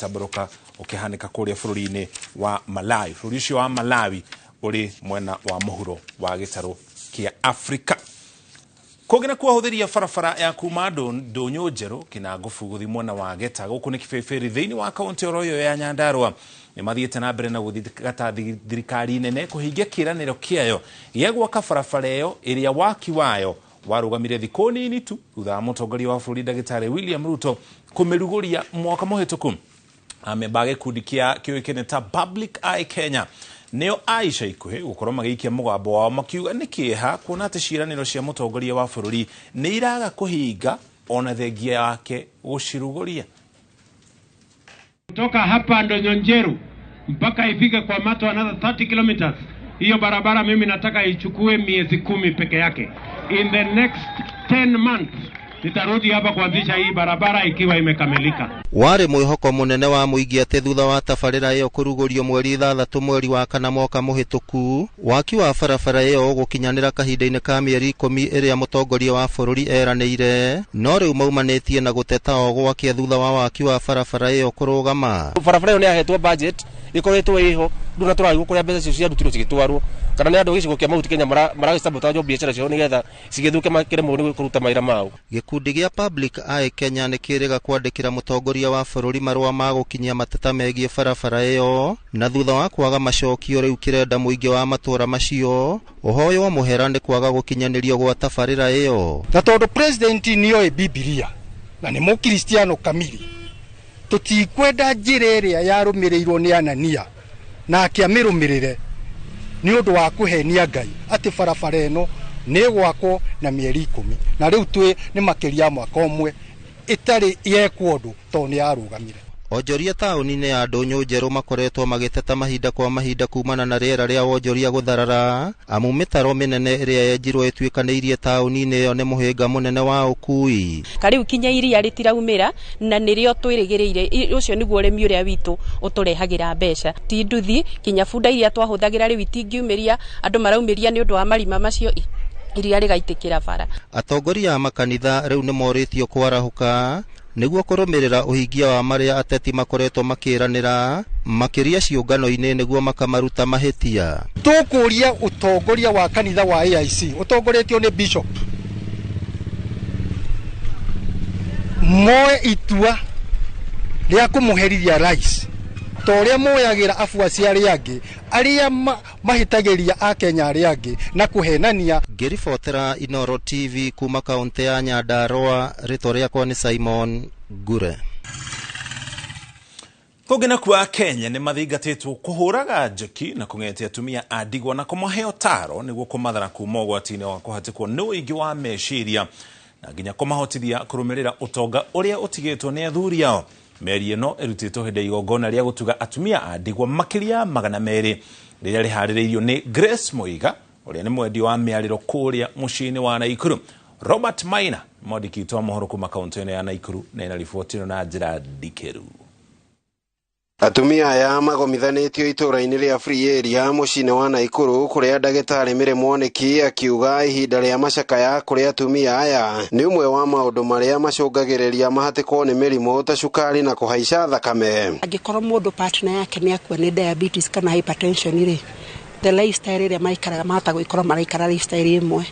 ũgĩtambũrũka ũkĩhanĩka kũrĩa bũrũri-inĩ wa Malawi. Bũrũri ũcio wa Malawi ũrĩ mwena wa mũhuro wa gĩtarũ kĩa Afrika. Kũngĩ na kuahũthĩria barabara ya kuma Ndũnyũ Njerũ Kinangũbu gũthiĩ mwena wa Geta gũkũ nĩ kĩbĩbĩrĩ thĩinĩ wa kaunti oro ĩyo ya Nyandarua nĩ mathiĩte na mbere na gũthingata thirikari nene kũhingia kĩĩranĩro kĩayo gĩa gwaka barabara ĩyo ĩrĩa waki wayo warũgamire thikũ nini tu thutha wa mũtongoria wa bũrũri Ndagĩtarĩ William Ruto kũmĩrugũria mwaka mũhĩtũku. Amemba gĩkundi kĩoĩkaine ta Public Eye Kenya nĩo Aisha ikuhĩ gũkorwo magĩikia mũgambo wao makiuga nĩ kĩeha kuona atĩ ciĩranĩro cia mũtongoria wa bũrũri nĩ iraga kũhinga ona thengia yake gũcirugũria. Kutoka hapa Ndũnyũ Njerũ mpaka ifike kwa Mato another 30 kilometers. Hiyo barabara mimi nataka ichukue miezi 10 peke yake. In the next 10 months nitarudi hapa kuanzisha hii barabara ikiwa imekamilika. Wari mwihoko munene wa mũingĩ atĩ thutha wa tabarĩra ĩyo kũrugũrio mweri 6 mweri wa kana mwaka mũhĩtũku, waki wa barabara ĩyo ũgũkinyanĩra kahinda-inĩ ka mĩeri 10 ĩrĩa mũtongoria wa bũrũri eranĩire, no rĩu maumanĩtie na gũteta o gwakia thutha wa waki wa barabara ĩyo kũrũgama. Barabara ĩyo nĩ yahetwo budget ikoretwo iho nduna tũrarigwo kũrĩa mbeca icio ciarutirwo cigĩtwarwo kana nĩ andũ gĩcigo kĩa mahuti Kenya maragĩsabotajo biacara ciao nĩgetha cigĩthũke makĩremwo nĩ kũruta mawĩra mao. Gĩkundi gĩa Public Eye Kenya nĩ kĩrĩga kwandĩkĩra mũtongoria wa bũrũri marũa ma gũkinyia mateta megiĩ barabara ĩyo, na thutha wa kwaga macokio rĩu kĩrenda mũingĩ wa matũũra macio ũhoywo mũhera nĩ kwaga gũkinyanĩrio gwa tabarĩra ĩyo. Na tondũ president nĩoĩ Biblia na nĩ mũkristiano kamili, tũtikwenda njĩra ĩrĩa yarũmĩrĩirwo nĩ Anania na akĩamĩrũmĩrĩre nĩ ũndũ wa kũhenia Ngai atĩ barabara ĩno nĩ gwakwo na mĩeri 10 na rĩu twĩ nĩ makĩria mwaka ũmwe ĩtarĩ yekwo ũndũ tondũ nĩ yarũgamire. Onjoria taũni-inĩ ya Ndũnyũ Njerũ makoretwo magĩteta mahinda kwa mahinda kumana na rĩera rĩa wonjoria gũtharara, amu mĩtaro mĩnene ĩrĩa yenjirwo ĩtuĩkanĩirie taũni-inĩ ĩyo nĩ mũhĩnga mũnene wa ũkui. Kariu kinya iria rĩtiraumĩra na nĩrĩo twĩrĩgĩrĩire, ũcio nĩguo ũrĩmi ũrĩa witũ ũtũrehagĩra mbeca. Ti nduthi kinya bunda iria twahũthagĩra rĩu itingiumĩria, andũ maraumĩria nĩ ũndũ wa marima macio iria rĩgaitĩkĩra bara. Atongoria a makanitha rĩu nĩ morĩtio kwarahũka nĩguo kũrũmĩrĩra ũhingia wa marĩa ateti makoretwo makĩranĩra makĩria ciũngano-inĩ nĩguo makamaruta mahĩtia. Tũkũria ũtongoria wa kanitha wa AIC ũtongoretio nĩ Bishop moe itua rĩa kũmũherithia rais torĩa moyagĩra afuasi arĩa mahĩtagĩria a Kenya arĩa angĩ na kũhenania. Ngĩribotera Inooro TV kuma kaunti ya Nyandarua, rĩtwa rĩakwa nĩ Simon Gure. Kũngĩ na kuo Kenya nĩ mathingatĩtwo kũhũraga njeki na kũng'etia atumia a ndigwa na kũmahe ũtaaro nĩguo kũmathara kuma ũgwati-inĩ wa kũhatĩkwo nĩ ũingĩ wa meciria na nginya kũmahotithia kũrũmĩrĩra ũtonga ũrĩa ũtigĩtwo nĩ athuri ao. Meri ĩno ĩrutĩtwo hĩndĩ ya igongona rĩa gũtuga atumia a ndigwa makĩria 200 rĩrĩa rĩharĩrĩirio nĩ Grace Muiga ũrĩa nĩ mwendia wa mĩarĩro kũrĩa mũciĩ-inĩ wa Naikuru. Robert Maina mwandĩki witũ wa mohoro kuma kaunti-inĩ ya Naikuru na ena riboti ĩno na njĩra ndikĩru. Atumia aya magomithanĩtio itũũra-inĩ rĩa Free Area mũciĩ-inĩ wa Naikuru kũrĩa Ndagĩtarĩ Mary Mwanĩki akiuga ihinda rĩa macakaya kũrĩa atumia aya nĩ ũmwe wa maũndũ marĩa macũngagĩrĩria mahatĩkwo nĩ mĩrimũ ta cukari na kũhaica thakame. Angĩkorwo mũndũ partner yake nĩ akua nĩ diabetes kana hypertension rĩ, the lifestyle ĩrĩa maikaraga mahota gũkorwo maraikara lifestyle ĩmwe,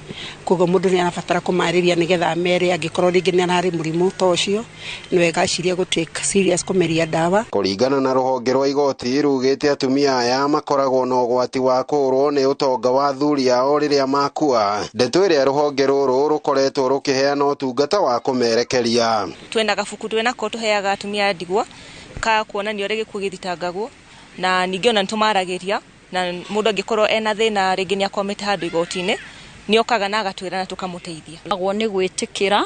koguo mũndũ nĩ arabatara kũmarĩria nĩgetha mere angĩkorwo rĩngĩ nĩ ararĩ mũrimũ ta ũcio nĩ wega acirie gũtake serious kũmeria ndawa. Kũringana na rũhonge rwa igoti rugĩte atumia aya makoragwo na ũgwati wa kũũrwo nĩ ũtonga wa athuri ao rĩrĩa makua. Ndeto ĩrĩa rũhonge rũrũ rũkoretwo rũkĩheana ũtungata wa kũmerekeria. Twĩna gabuku twĩnako tũheaga atumia a ndigwa ka kuonania ũrĩa gĩkuũ gĩthitangagwo na ningĩ ona nĩtũmaragĩria na mũndũ angĩkorwo ena thĩna rĩngĩ nĩ akomete handũ igoti-inĩ nĩ okaga na agatwĩra na tũkamũteithia. Agwo nĩ gwĩtĩkĩra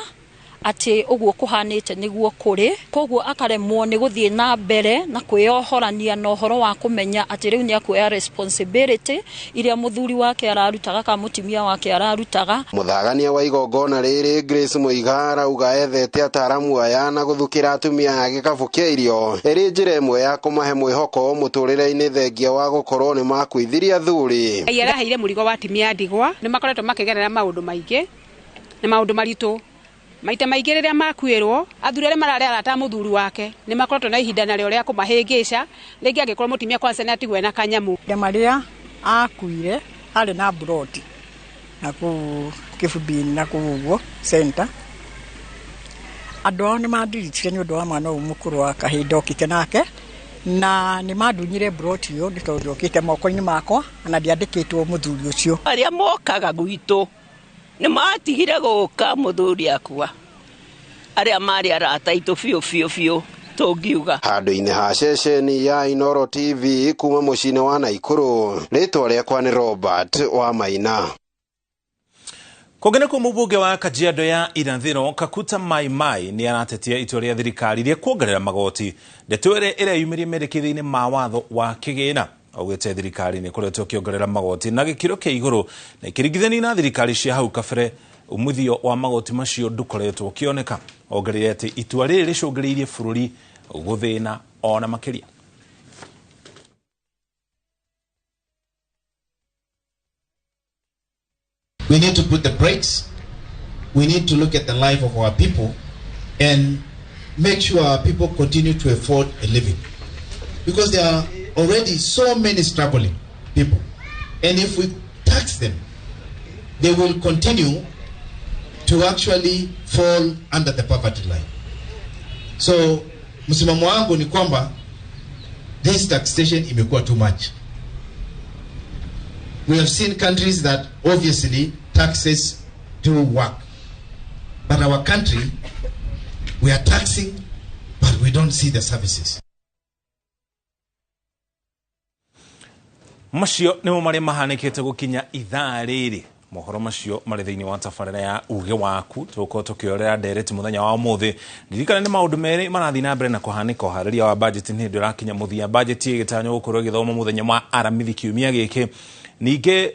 atĩ ũguo kũhanĩte nĩguo kũrĩ, koguo akaremwo nĩ gũthiĩ na mbere na kwĩyohorania na ũhoro wa kũmenya atĩ rĩu nĩ akuoya responsibility iria mũthuri wake ararutaga kana mũtumia wake ararutaga. Mũthagania wa igongona rĩrĩ Grace Muiga arauga ethete ataaramu aya na gũthukĩra atumia a gĩkabũ kĩa irio ĩrĩ njĩra ĩmwe ya kũmahe mwĩhoko mũtũrĩre-inĩ thengia wa gũkorwo nĩ makwĩthiria athuri. Araheire mũrigo wa atumia a ndigwa nĩ makoretwo makĩgerera maũndũ maingĩ na maũndũ maritũ maita maingĩ rĩrĩa makuĩrwo athuri arĩa mararĩ arata mũthuri wake nĩ makoretwo na ihinda narĩo rĩa kũmahĩngĩca rĩngĩ angĩkorwo mũtumia kwanza nĩ atigwe na kanyamu marĩa akuire arĩ na broti na kũu Kĩbubini na kũu ũguo center andũ ao nĩ mandiritire nĩ ũndũ wa mwana ũyũ mũkũrũ wa kahinda okĩte nake na nĩ mandunyire broti ũyũ nĩ tondũ okĩte moko-inĩ makwa na ndiandĩkĩtwo mũthuri ũcio arĩa mokaga gwitũ nĩ matigire gũka mũthuri akua arĩa marĩ arata aitũ biũ tũngiuga handũ-inĩ ha ceceni ya Inooro TV kuma mũciĩ-inĩ wa Naikuru rĩtwa rĩakwa nĩ Robert wa Maina. Kũgena kwa mũmbunge wa Kajiado ya Irathĩro Kakuta Maimai nĩ aratetia itua rĩa thirikari rĩa kuongerera magoti ndeto ĩrĩa yumirie mendekithia-inĩ ma watho wa kĩgĩna. Augĩte thirikari nĩ ĩkoretwo ĩkĩongerera magoti na gĩkĩro kĩa igũrũ na ikĩringithania na thirikari cia hau kabere umithio wa magoti macio ndukoretwo ũkĩoneka. Ongereire atĩ itua rĩrĩ rĩcũngĩrĩirie bũrũri gũthĩna ona makĩria. We need to put the brakes. We need to look at the life of our people and make sure our people continue to afford a living. Because there are already so many struggling people. And if we tax them, they will continue to actually fall under the poverty line. So, msimamo wangu ni kwamba this taxation imekuwa too much. We have seen countries that obviously taxes do work. But our country, we are taxing, but we don't see the services. Macio nĩmo marĩa mahanĩkĩte gũkinya ithaa rĩrĩ. Mohoro macio marĩ thĩinĩ wa tabarĩra ya uge waku tũkorwo tũkĩorera ndereti mũthenya wa ũmũthĩ. Ririkana nĩ maũndũ merĩ marathiĩ na mbere na kũhanĩka ũharĩria wa bajeti nĩ hĩndĩ ĩrakinya mũthia. Bajeti ĩgĩtanywo gũkorwo ĩgĩthoma mũthenya wa aramithi kiumia gĩkĩ. Ningĩ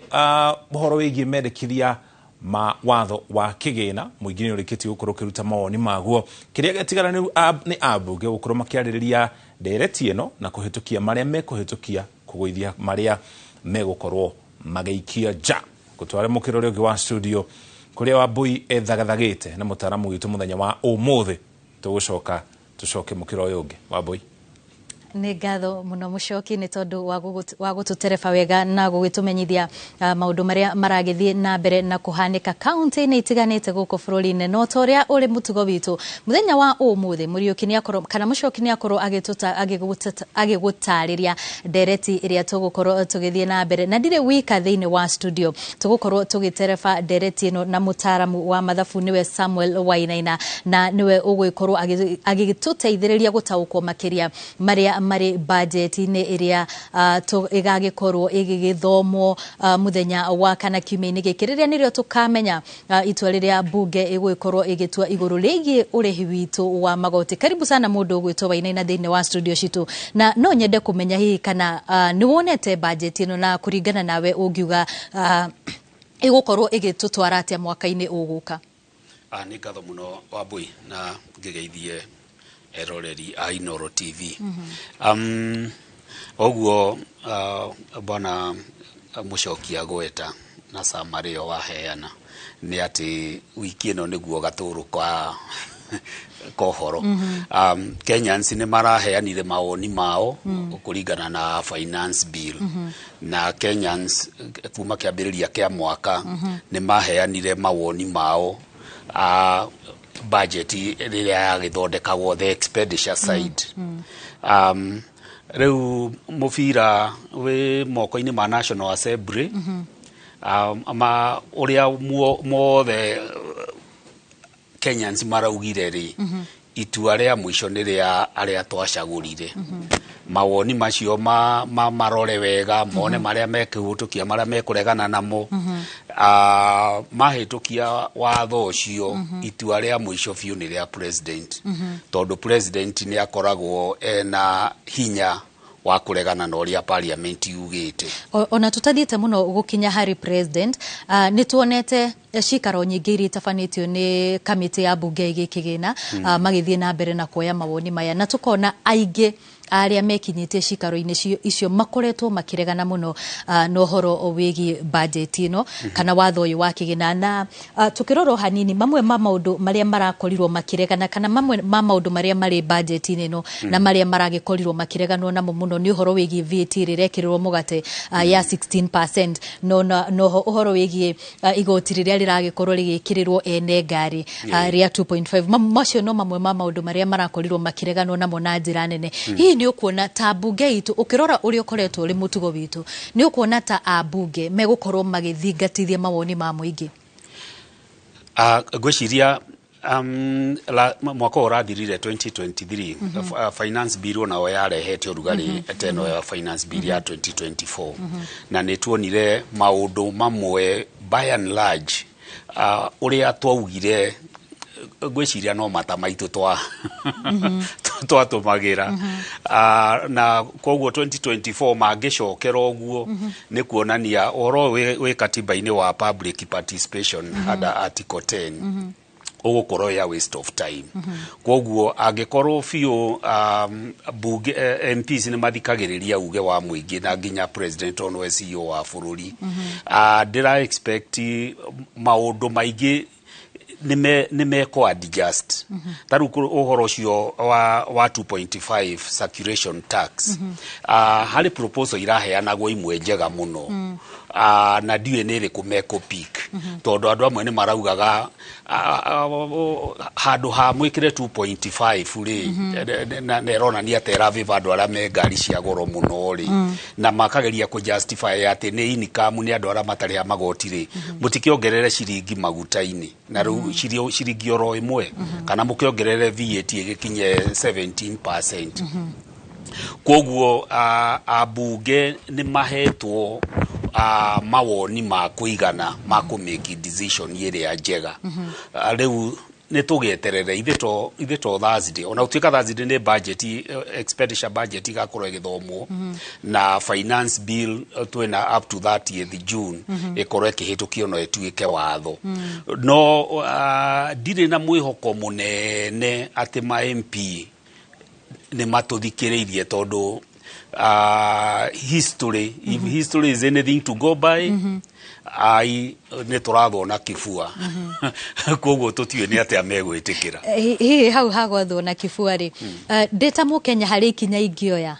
ũhoro wĩgiĩ mendekithia ma watho wa kĩgĩna mũingĩ nĩ ũrĩkĩtie gũkorwo ũkĩruta mawoni maguo. Kĩrĩa gĩatigara nĩ ambunge gũkorwo makĩarĩrĩria ndereti ĩno na kũhĩtũkia marĩa mekũhĩtũkia kũgũithia marĩa megũkorwo magĩikia nja. Gũtwara mũkĩrore ũngĩ wa studio kũrĩa Wambui ethagathagĩte na mũtaaramu witũ mũthenya wa ũmũthĩ. Tũgũcoka tũcoke mũkĩro ũyũ ũngĩ. Wambui nĩ ngatho mũno mũcoki nĩ tondũ wa gũtũtereba wega na gũgĩtũmenyithia maũndũ marĩa maragĩthiĩ na mbere na kũhanĩka kaunti-inĩ itiganĩte gũkũ bũrũri-inĩ. No ta ũrĩa ũrĩ mũtugo witũ mũthenya wa ũmũthĩ Mũriũki nĩ akorwo kana Mũcoki nĩ akorwo agĩgũtarĩria ndereti ĩrĩa tũgũkorwo tũgĩthiĩ na mbere, na ndirĩ wika thĩinĩ wa studio. Tũgũkorwo tũgĩtereba ndereti ĩno na mũtaaramu wa mathabu nĩwe Samuel Wainaina, na nĩwe ũgũkorwo agĩtũteithĩrĩria gũtaũkwo makĩria marĩa marĩ budget-inĩ ĩrĩa ĩgagĩkorwo ĩgĩgĩthomwo mũthenya wa kana kiumia-inĩ gĩkĩ, rĩrĩa nĩrĩo tũkamenya itua rĩrĩa mbunge ĩgũkorwo ĩgĩtua igũrũ rĩgiĩ ũrĩhi witũ wa magoti. Karibu sana mũndũ ũgwĩtwo Wainaina thĩinĩ wa studio citũ, na no nyende kũmenya hihi kana nĩ wonete budget ĩno na kũringana nawe ũngiuga ĩgũkorwo ĩgĩtũtwara atĩa mwaka-inĩ ũgũka. Nĩ ngatho mũno Wambui na ngĩgeithie eroreri a Inooro TV. Oguo bwana Mũcoki agweta na summary waheana nĩ atĩ wiki ĩno nĩguo gatũrũ kwa kohoro. Kenyans nĩ maraheanire mawoni mao kũringana na finance bill, na Kenyans kuma kĩambĩrĩria kĩa mwaka nĩ maheanire mawoni mao budget rĩrĩa yagĩthondekagwo the expenditure side. Rĩu mũbira wĩ moko-inĩ ma National Assembly ũrĩa mothe Kenyans maraugire rĩ itua rĩa mũico nĩ rĩa arĩa twacagũrire. Mawoni macio marore wega mone marĩa mekũhũtũkia marĩa mekũregana namo. Mahĩtũkia watho ũcio itua rĩa mũico biũ nĩ rĩa president, tondũ president nĩ akoragwo ena hinya wa kũregana na ũrĩa parliament yugĩte. Ona tũtathiĩte mũno gũkinya harĩ president, nĩ tuonete cikaro nyingĩ iria itabanĩtio nĩ kamĩtĩ ya mbunge ĩgĩkĩgĩna magĩthiĩ na mbere na kuoya mawoni maya, na tũkona aingĩ aria mekinyitie cikaro-ini icio makoretwo makiregana muno no horo wigi budget ino kana watho uyu wa kigina na tukiroro hanini mamwe ma maundu maria marakorirwo makiregana kana mamwe ma maundu maria mari budget ino na maria maragikorirwo makireganwo namo muno ni uhoro wigi VAT rirekirirwo mugate ya 16% no uhoro wigi igoti riria riragikorwo rigikirirwo ene ngari ria 2.5 macio no mamwe ma maundu maria marakorirwo makireganwo namo na njira nene hii ni ukuona ta bunge itu ukirora uri ukoretwo uri mutugo witu ni ukuona ta abunge megukorwo magithingatithia mawoni ma muingi gwiciria mwaka urathirire 2023 finance bill na yarehete urugari teno ya finance bill ya 2024 na nituonire maundu mamwe by and large uria twaugire gwiciria no mata maitu twatumagira na koguo 2024 mangicokera uguo ni kuonania oro we katiba-ini wa public participation under article 10 ugukorwo ya waste of time koguo angikorwo fiu bunge MPs ni mathikagiriria uge wa muingi na nginya president onwe CEO wa bururi ndira expect maundu maingi nime ko adjust taru uhoro cio wa 2.5 circulation tax hali proposal iraheanagwo imwe njega muno na ndiwe nere kumeko peak tondu andu amwe ni maraugaga handu ha mwikire 2.5 ri na nerona ni atera viva andu ara me ngari cia goro muno ri na makageria ku justify ati ni income ni andu ara matari ha magoti ri mutikiongerere ciringi maguta-ini na ru ciringi oro imwe kana mukiongerere VAT igikinye 17%. Koguo abunge ni mahetwo mawoni ma kuigana ma ku make decision yere ya njega riu nitugeterere ithito Thursday ona utuika Thursday ni budget expenditure budget igakorwo igithomwo na finance bill twena up to 30th June ikorwo ikihitukio no etuike watho no ndire na mwihoko munene ati ma MP ni matuthikiriirie tondu history if history is anything to go by ai ne turathona kifua koguo tutiwe ni ati amegwitikira hi hau hagwathwo na kifua ri ndeta mu Kenya hari kinya ingioya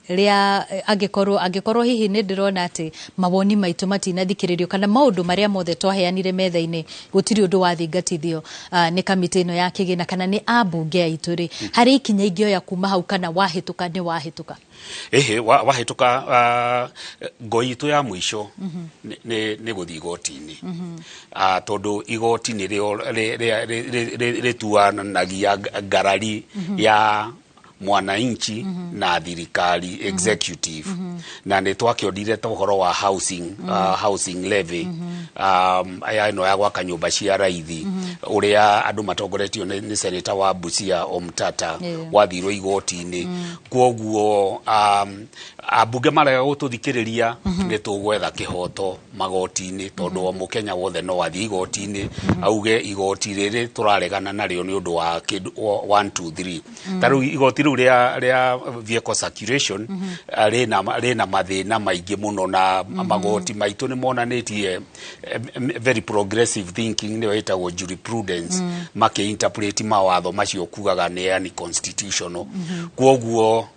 ria angikorwo hihi ni ndirona ati mawoni maitu matinathikiririo kana maundu maria mothe twaheanire metha-ini gutiri undu wathingatithio ni kamiti ino ya kigina kana ni abunge aitu ri hari kinya ingioya kuma hau kana wahituka ni wahituka wahituka ngoi itu ya mwisho ni guthi igoti-ini tondu igoti-ini rituanagia ngarari ya mwananchi na thirikari executive na ni twakiondire tohoro wa housing levy aya ino ya gwaka nyumba cia raithi uria andu matongoretio ni senator wa Busia Omtata wathirwo igoti-ini koguo abunge marega gututhikiriria ni tugwetha kihoto magoti-ini tondu o Mukenya wothe no wathi igoti-ini auge igoti riri turaregana nario ni undu wa 1 2 3 taru igoti ria vehicle circulation rina mathina maingi muno na magoti maitu ni monanitie very progressive thinking ni wetagwo jurisprudence interpret mawatho macio kugaga ni unconstitutional koguo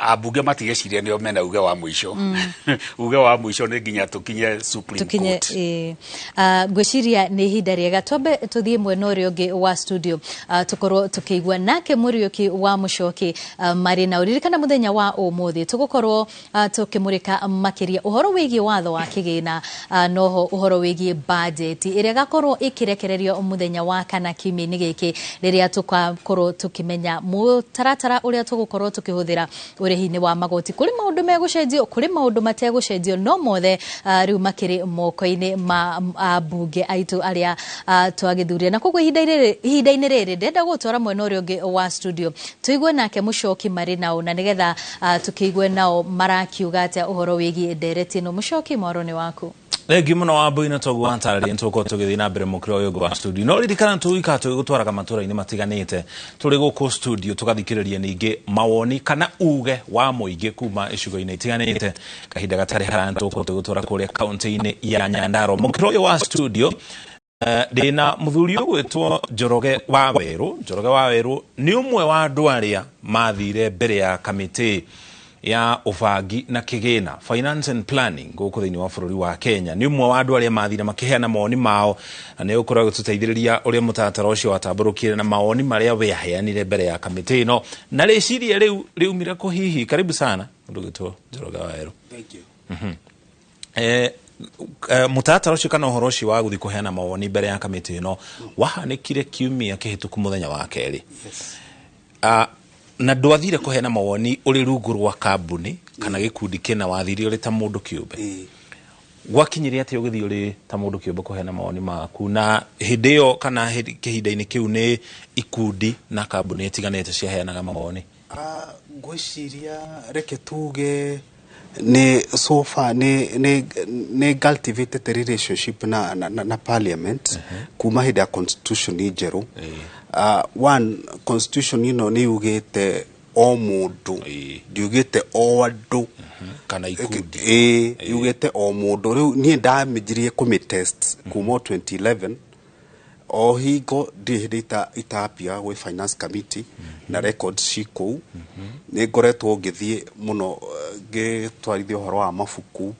abunge matigeciria nio mena uge wa mwisho uge wa mwisho ni nginya tukinye Supreme Court gwiciria ni ihinda riega twambe tuthie mwena uria ungi wa studio tukorwo tukiigua nake Muriuki wa Muchoki mari na uririkana muthenya wa umuthi tugukorwo tukimurika makiria uhoro wigi watho wa kigina noho uhoro wigi budget iria gakorwo ikirekererio muthenya wa kana kimi-ini giki riria tukakorwo tukimenya mutaratara uria tugukorwo tukihuthira urihi-ini wa magoti kuri maundu megucenjio kuri maundu mategucenjio no mothe riu makiri moko-ini ma abunge aitu aria twagithuria na koguo ihinda-ini riri ndenda gutwara mwena uria ungi wa studio tuigue nake Muchoki mari nao na nigetha tukiigue nao marakiuga atia uhoro wigi ndereti no Muchoki mwaro ni waku Legi muno wa boina togo antari ntoko tugithi na mbere mukiro yo gwa studio no ririkana tuika tugutwaraga matura-ini matiganite turi guku studio tugathikiriria ningi mawoni kana uge wa muingi kuma icigo-ini itiganite kahinda gatari harantoko tugutwara kuria kaunti-ini ya Nyandarua mukiro yo wa studio dina muthuri ugwitwo Njoroge Waweru ni umwe wa andu aria mathire mbere ya kamiti ya ubangi na kigina finance and planning guku thiini wa bururi wa Kenya ni umwe wa andu aria mathire makiheana mawoni mao na ni ukoragwo tuteithiriria uria mutatara ucio watamburukire na mawoni maria we aheanire mbere ya kamiti ino na riciria riumire ku hihi karibu sana ndu gwitwo Njoroge Waweru. Thank you. Mutatara ucio kana uhoro ucio wa guthi kuheana mawoni mbere ya kamiti ino wahanikire kiumia kihituku muthenya wa keri. Yes. Na ndwathire kuheana mawoni uri rungu rwa kambuni kana gikundi kina wathire uri ta mundu kiumbe gwakinyire ati ugithi uri ta mundu kiumbe kuheana mawoni maku na hindeo kana kihinda-ini kiu ni ikundi na kambuni itiganite ciaheanaga mawoni ngwiciria reke tuge ni so far ni cultivated relationship na parliament kuma hindi ya constitution ijeru. One constitution ni yugite o mundu yugite o andu kana ikundi yugite o mundu riu ni ndamijirie kumitest kuma 2011 o higo ndihirita itapia we finance committee na records ciko ni ngoretwo ngithie muno gitwarithio horo wa mafuku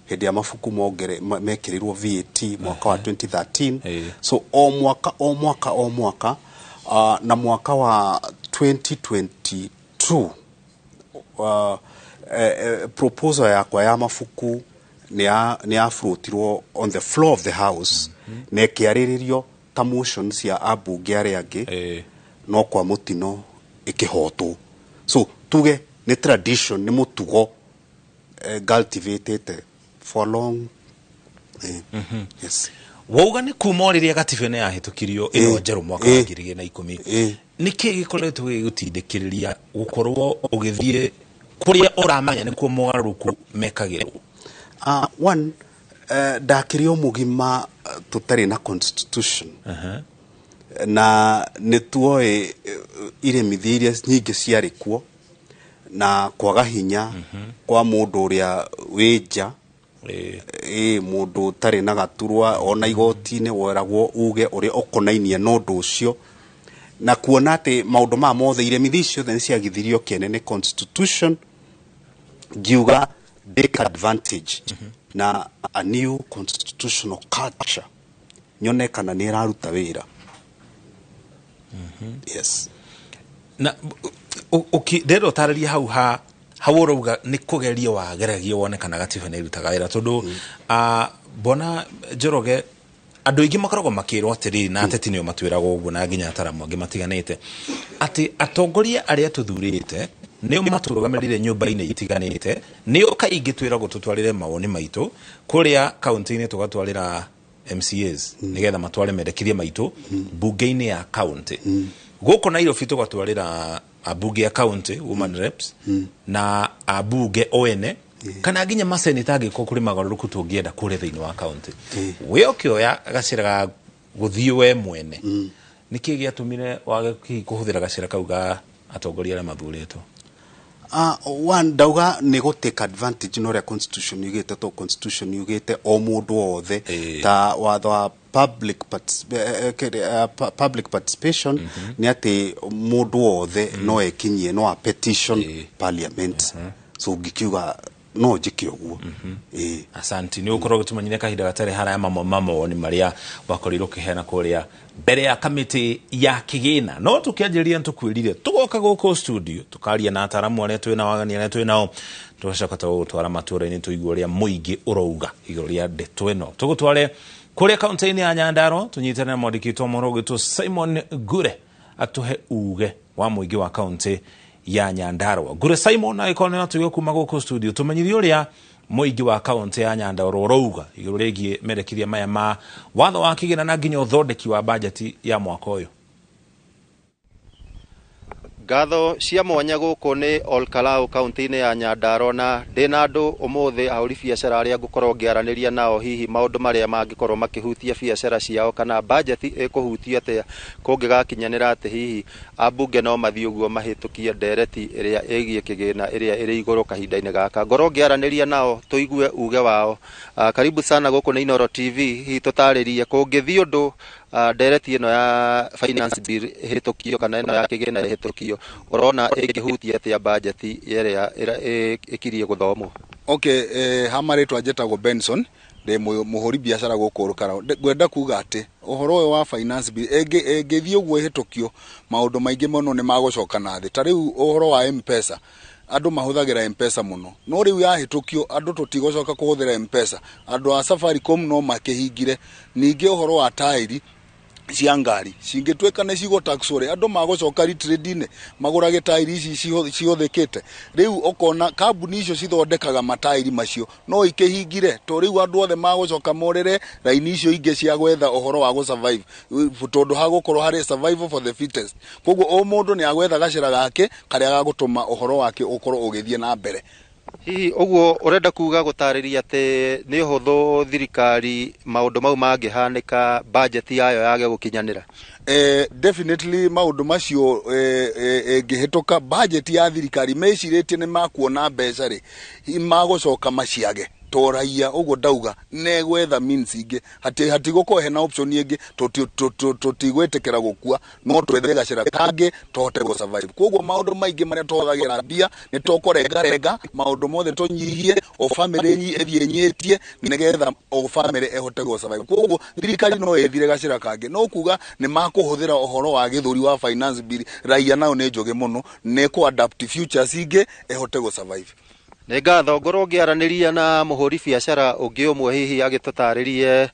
hindi ya mafuku mekirirwo VAT mwaka wa 2013 so o mwaka na mwaka wa 2022 proposal yakwa ya mafuku ni afrutirwo on the floor of the house ne kiariririo ta motions ya abunge aria angi no kwa mutino ikihotwo so tuge ni tradition ni mutugo cultivated for long. Yes. Wauga ni kuma riria gatifene yahitukirio ino njeru mwaka wa 2010 niki gikoretwo gigutindikiriria gukorwo ugithie kuria uramanya ni kuo mogaruku mekagirwo? One ndakirio mugima tutari na constitution na nituoe ire mithiria nyingi ciari kuo na kwaga hinya kwa mundu uria wija mundu tari na gaturwa ona igoti-ini weragwo uge uri ukonainie no ndu ucio na kuona ati maundu ma mothe ire mithi ciothe ni ciagithirio kene ni constitution giuga take advantage na a new constitutional culture nyone kana ni raruta wira. Yes. Na ndero tararia hau uruga ni kugeria wa geragio wone kana gatifene irutaga wira tondu bona Njoroge andu ingi makoragwo makirwo atiri na ateti nio matwirago uguo na nginya ataramu angi matiganite ati atongoria aria tuthurite nio maturugamirire nyumba-ini itiganite nio kaingi twiragwo tutwarire mawoni maitu kuria kaunti-ini tugatwarira MCAs nigetha matware mendekithie maitu bunge-ini ya kaunti guko Nairobi tugatwarira abunge ya county women reps na abunge oene kana nginya maseneta angiko kuri magaruruku tungienda kuri thiini wa county we okioya gacira guthii we mwene niki giatumire wage kuhuthira gacira kauga atongoria aria mathuritwo? One dauga ni go take advantage no constitution yugite to constitution yugite o mundu othe ta watho wa public participation ni ati mundu othe no ekinyie no a petition parliament so gikiuga no jiki oguo. Asante ni ukorwo gutumanyire kahinda gatari haraya mamo ni maria bakorirwo kihena kuria mbere ya kamiti ya kigina no tukianjiria ntukwirire tugoka guko studio tukaria na ataramu aria twina wagani aria twinao tugacoka tugutwara matura-ini tuigua uria muingi urouga iguru ria ndeto ino tugutware kuria kaunti-ini ya Nyandarua tunyitane na mwandikitwo morogitwo Simon Gure atuhe uge wa muingi wa kaunti ya Nyandarua. Gure Simon aikone na tuyo kuma guko studio tumenyithio uria muingi wa kaunti ya Nyandarua urouga iguru rigie merekithia maya ma watho wa kigina na nginya uthondeki wa budget ya mwaka uyu. Ngatho cia mwanya guku ni Olkalau kaunti-ini ya Nyandarua na ndina andu umuthi ahuri biacara aria ngukorwo ngiaraniria nao hihi maundu maria mangikorwo makihutia biacara ciao kana budget ikuhutia atia kungigakinyanira ati hihi ambunge no mathii uguo mahitukie ndereti iria igie kigina iria iri iguru kahinda-ini gaka ngorwo ngiaraniria nao tuigue uge wao. Karibu sana guku ni Inooro TV hihi tutaririe kungithii undu ndereti ino ya finance bill hitukio kana ino ya kigina hitukio urona ikihutia atia budget iria ikirie guthomwo. Okay, hamaritwa njetago Benson de muhuri biacara gukurukara gwenda kuga ati uhoro uyu wa finance bill engithii uguo hitukio maundu maingi muno ni magucoka na thi. Tariu uhoro wa M-Pesa andu mahuthagira M-Pesa muno no riu yahitukio andu tutigocoka kuhuthira M-Pesa andu a Safaricom no makihingire ningi uhoro wa tairi cia ngari cingitweka ne cigo taxore andu magocoka retrade-ine magurage tairi ici ciothekete riu okona kambuni icio cithondekaga matairi macio no ikihingire to riu andu othe magocoka morere raini icio inge cia gwetha uhoro wa go survive tondu hagukorwo hari survival for the fittest koguo o mundu ni agwetha gacira gake karia gagutuma uhoro wake ukorwo ugithie na mbere. Hihi uguo urenda kuga gutariria ati ni uhuthu thirikari maundu mau mangihanika budget yayo yage gukinyanira? Definitely maundu macio ngihituka budget ya thirikari meciritie ni makuona mbeca ri magocoka maciage toraia uguo ndauga negwetha means ingi hati guko hena option ingi tutigwetekera gukua no twethe gacira kangi tohote go survive koguo maundu maingi maria tothagira mbia ni tokorenga maundu mothe tunyihie o family ethie nyetie nigetha o family ehote go survive koguo thirikari no ethire gacira kangi no kuga ni makuhuthira uhoro wa githuri wa finance bill raia nao ni njoge muno ne ku adapt futures ingi ehote go survive. Nĩ ngatho ngorwo ngĩaraniria na mũhũri biacara ũngĩ ũmwe hihi agĩtũtarĩrie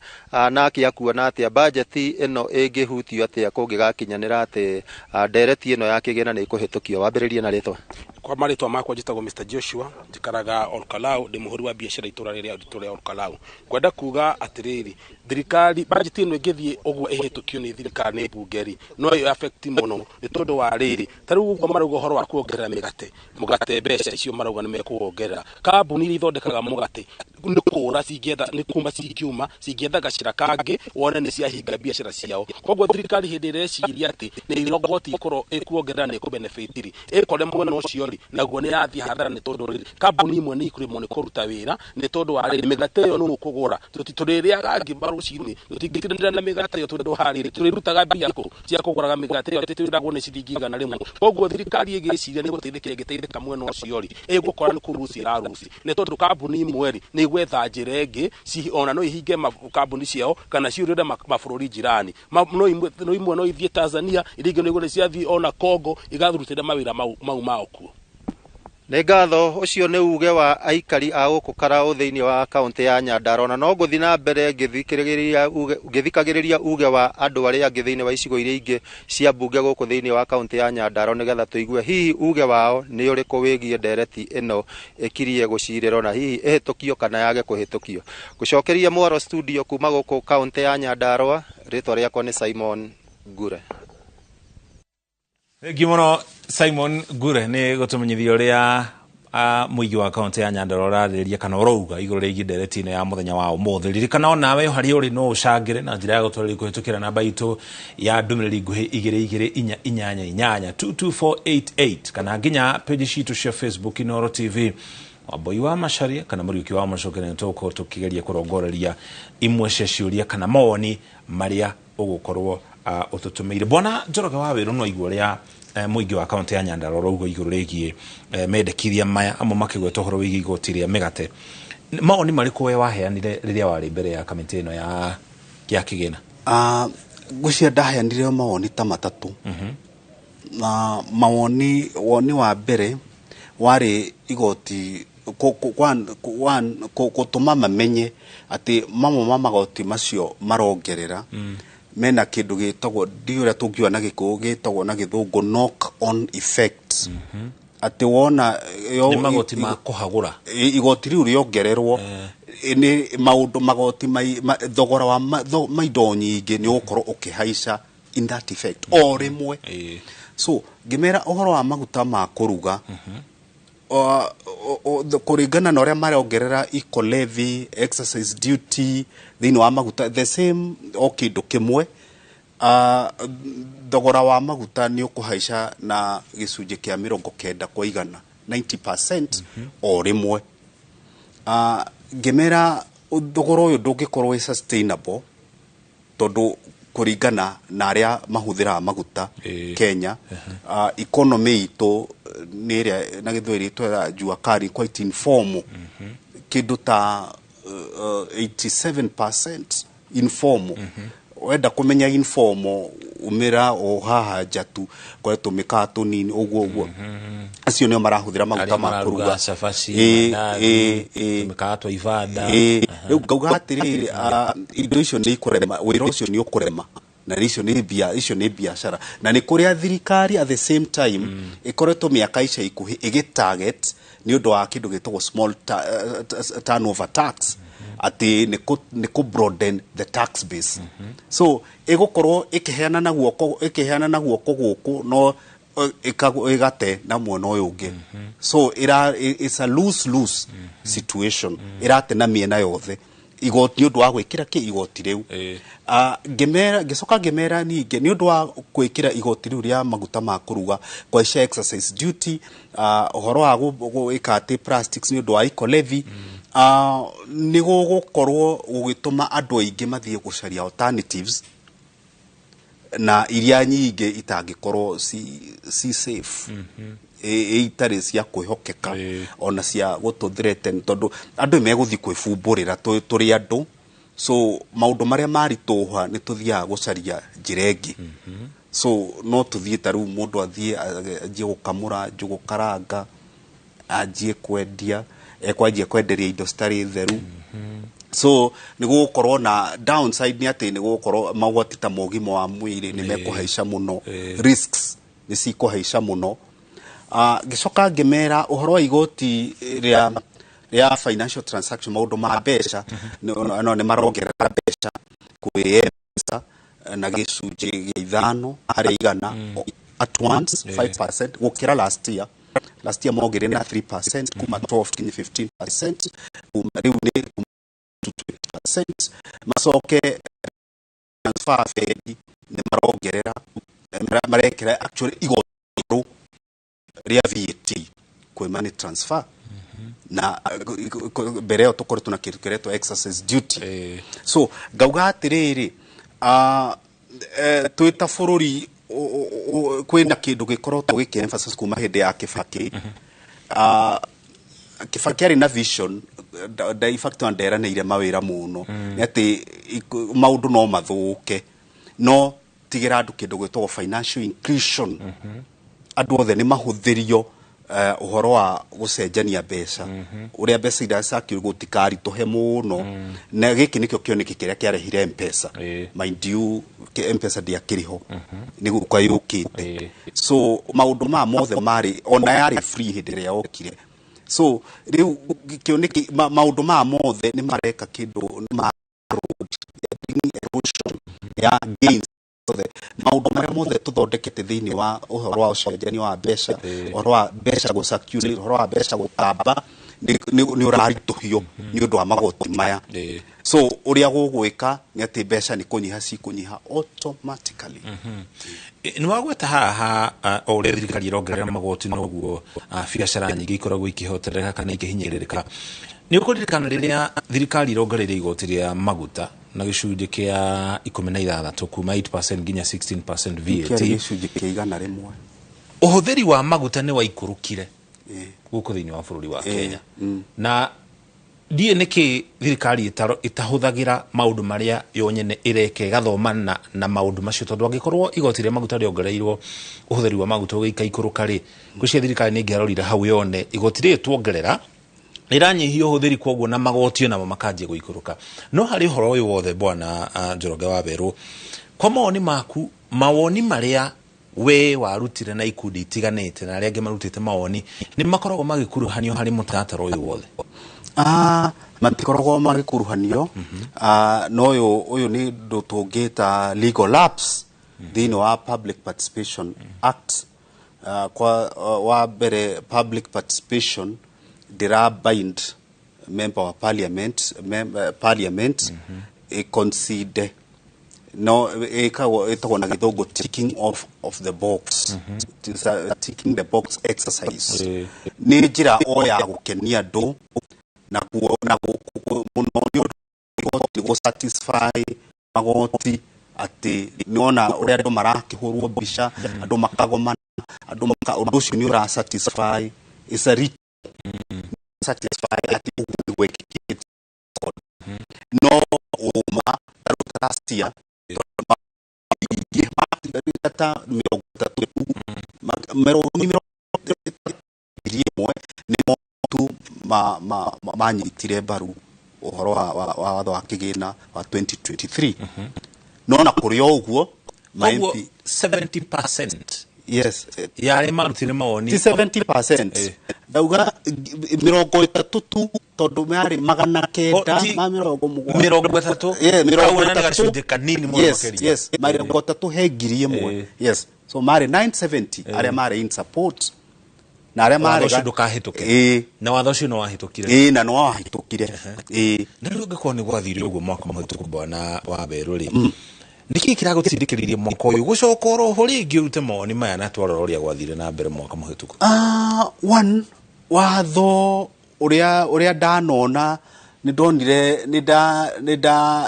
nake akuona atĩa budget ĩno ĩngĩhutio atĩa kũngĩgakinyanĩra atĩ ndereti ĩno ya kĩgĩna nĩ ĩkũhĩtũkio. Wambĩrĩrie na rĩtwa. Kwa marĩtwa makwa njĩtagwo Mr. Joshua njikaraga Olkalau ndi mũhũri wa biacara itũra rĩrĩa Olkalau. Ngwenda kuga atĩrĩrĩ thirikari budget ĩno ĩngĩthiĩ ũguo ĩhĩtũkio nĩ thirikari nĩ mbungeri no ĩ affect mũno nĩ tondũ wa rĩrĩ tarĩu ũguo marauga ũhoro wa kuongerera mũgate mbeca icio marauga nĩ mekũwongerera kambuni iria ithondekaga mũgate nĩ kũra cingĩetha nĩ kuma cingĩetha gacira kangi wone nĩ ciahinga biacara ciao koguo thirikari hĩndĩ ĩrĩa ĩciria atĩ nĩ irogoti ikorwo ĩkuongerera nĩ ĩkũbenefit ĩkore mwena ũcio rĩ naguo nĩ yathiĩ hathara nĩ tondũ rĩrĩ kambuni imwe nĩ ikũrĩmwo nĩ kũruta wĩra nĩ tondũ wa rĩrĩ mĩgate ĩyo nĩ ũkũgũra tũrĩrĩaga ngima rũcinĩ tũtingĩtindanĩra na mĩgate ĩyo tondũ harĩrĩ tũrĩrutaga mbia kũ cia kũgũraga mĩgate ĩyo tũtiragwo nĩ ciringi igana rĩmwe koguo thirikari ĩgĩciria nĩ gũteithĩka ĩngĩteithĩka mwena ũcio rĩ ĩgũkora nĩ kũruci ĩraruci nĩ tondũ kambuni imwe rĩ nĩ gwetha njĩra ĩngĩ ona no ihinge kambuni ciao kana ciũrĩre mabũrũri jirani no imwe no ithiĩ Tanzania iria ingĩ no igũrĩ ciathiĩ ona Congo igathurutĩra mawĩra mau mao kuo. Nĩ ngatho ũcio nĩ uge wa aikari a gũkũ Karaũ thĩinĩ wa kaunti ya Nyandarua na no gũthiĩ na mbere ngĩthikagĩrĩria uge wa andũ arĩa angĩ thĩinĩ wa icigo iria ingĩ cia mbunge gũkũ thĩinĩ wa kaunti ya Nyandarua nĩgetha tũigue hihi uge wao nĩ ũrĩkũ wĩgiĩ ndereti ĩno ĩkirie gũcirĩrwo na hihi ĩhĩtũkio kana yage kũhĩtũkio. Gũcokeria Mwaro studio kuma gũkũ kaunti ya Nyandarua, rĩtwa rĩakwa nĩ Simon Ngure. Gimono Simon Ngure nĩ gũtũmenyithia ũrĩa mũigi wa kaunti ya Nyandarua ũrarĩrĩria kana ũrauga igũrũ rĩgiĩ ndereti ĩno ya mũthenya wa ũmũthĩ. Ririkana o nawe harĩa ũrĩ no ũcangĩre na njĩra ya gũtũarĩria kũhĩtũkĩra namba itũ ya ndũmĩrĩri nguhĩ 228488 kana nginya page citũ cia Facebook Inooro TV. Wambui wa Macharia kana Mũriũki wa Macokere nĩtũgũkorwo tũkĩgeria kũrongoreria imwe cia ciũria kana mawoni marĩa ũgũkorwo ũtũtũmĩire. Bwana Njoroge wa Wĩrũ no igua rĩa mũingĩ wa kaunti ya Nyandarua ũrauga igũrũ rĩgiĩ mendekithia maya amwe makĩgweta ũhoro wĩgiĩ igoti rĩa mĩgate. Mawoni marĩkũ we waheanire rĩrĩa warĩ mbere ya kamĩtĩ ĩno ya kĩgĩna? Ngwĩciria ndaheanire mawoni ta matatũ. Na mawoni wa mbere warĩ igoti gũtũma mamenye atĩ mamwe ma magoti macio marongerera mena kindu gitagwo ndiũrĩa tũngiona gĩkũũ gĩtagwo na gĩthũngũ knock on effects. Ati wona yo magoti ma kũhagũra igoti riu rĩongererwo ni maundu magoti thogora wa maindo nyingĩ nĩ ũkorwo ũkĩhaica in that effect o rĩmwe. so ngimera uhoro wa maguta ma kuruga kuringana na uria marongerera eco levy excise duty thini wa maguta the same o kindu kimwe thogora wa maguta ni ukuhaica na gicunji kia 90 kwa igana 90% o rimwe ngimera thogora uyu ndungikorwo sustainable tondu kuringana na aria mahuthira maguta Kenya economy ito ni ria na githweri twera jua kari quite informal kindu ta 87% informal wenda kumenya informal umira o haha jatu kwa tumika tunini uguo acio nio marahuthira maguta ma kuruga tumika twa ivanda riu ngauga atiri indo icio ni ikurema wira ucio ni ukurema na icio ni biashara na ni kuria thirikari at the same time ikoretwo miaka ica ikuhi igitarget ni undu wa kindu gitagwo small turnover tax ati ni ku broaden the tax base so igukorwo ikiheana na guoko guku no igate na mwena uyu ungi so it's a lose situation irate na miena yothe igoti undu wa gwikira ki igoti riu ngimera ninge ni undu wa gwikira igoti riu ria maguta ma kuruga kwa excise duty uhoro wa gwikate plastics ni undu wa eco levy ni gukorwo gugituma andu aingi mathie gucaria alternatives na iria nyingi itangikorwo si safe itari cia kwihokeka ona cia gututhreaten tondu andu meguthi kwifumburira turi andu so maundu maria marituha ni tuthia gucaria jirengi so no tuthie taru mundu athie ajie gukamura njugu karanga ajie kwendia ekwanjie kwenderia indo stari theru so ni gukorwo na downside ni ati ni gukorwo magwati ta mogimo wa mwiri ni mekuhaica muno risks ni cikuhaica muno gicoka ngimera uhoro wa igoti ria financial transaction maundu ma mbeca no ni marongerera mbeca kwiyembeca na gicunji gia 5 hari igana at once 5% gukira last year mogere na 3% kuma 12 kinya 15% riu ni 20% masoke transfer fee ni marongerera marekera actually igoti ria VAT kwa money transfer na bereo tukore tuna kireto excise duty so gauga atiriri twita fururi kwenda kindu gikorotwo giki-emphasis kuma hindi ya Kibaki Kibaki ari na vision de facto ndera ne ire mawira muno ni ati maundu no mathuke no tigira andu kindu gwitwo financial inclusion andu othe ni mahuthirio uhoro wa gucenjania mbeca uria mbeca iracakio gutikari tuhe muno na giki nikio kioneki kiria kiarehire M-Pesa mind you M-Pesa ndiakiriho ni gukwa yukite so maundu ma mothe mari ona yari free hindi ria okire so riu kioneki maundu ma mothe ni mareka kindu ma erosion ya gains maundu maria mothe tuthondekete thiini wa uhoro wa ucenjania wa mbeca uhoro wa mbeca gucakio uhoro wa mbeca gutamba ni urarituhio ni undu wa magoti maya so uria gugwika ni ati mbeca ni kunyiha cikunyiha automatically ni wagweta haha o uria thirikari irongerera magoti noguo biacara nyingi ikoragwo ikihoterera kana ikihinyiririka ni ukuririkana riria thirikari irongerera igoti ria maguta na gicunji kia 16 kuma 8% nginya 16% VAT gicunji kia igana rimwe uhuthiri wa maguta ni waikurukire guku thiini wa bururi wa Kenya na die niki thirikari itahuthagira maundu maria yo nyene ireke gathomana na maundu macio tondu angikorwo igoti ria maguta riongereirwo uhuthiri wa maguta ugiika ikuruka ri gucia thirikari ni ngiarorira hau yone igoti ri tuongerera iranyihia uhuthiri kwoguo na magoti na makanjie guikuruka no hari horo uyu wothe bwana Njoroge Waberu kwa maoni maku mawoni maria we warutire na ikundi itiganite na aria angi marutite mawoni ni makoragwo magikuruhanio hari mutataro uyu wothe matikoragwo magikuruhanio no uyu ni ndu tungita legal lapse thiini wa Public Participation Act kwa wa mbere public participation dira bind member wa parliament consider no itakuwa na kidogo ticking of the box ticking the box exercise ni njira oya gukenia do na kuona muno go satisfy magoti ati niona uria andu marakihurwo mbica andu makagomana andu undu ucio ni ura satisfy is a rich satisfy ati gwekikite no uma tarutastia ata manyitire mbaru uhoro wa watho wa kigina wa 2023 no na kuri oguo MP 70%. Yes, yari marutire mawoni 70%. Dauga 30 tu tondu mari magana kenda ma 30. Yeah, 30 kanini mo makeri. Yes, mari 30 he ngiri imwe. Yes. So mari 970 aria mari in support. Na aria mari ndukahituke. Na watho ucio no wahitukire. Na no wahitukire. Na riu ngakora ni gwathire uguo mwaka muhituku bwana wa Beru ri. Niki kiragutindikiririe mwaka uyu gucoka oroho ringi urute mawoni maya na twororia gwathire na mbere mwaka muhituku? One watho uria ndanona ni ndonire ni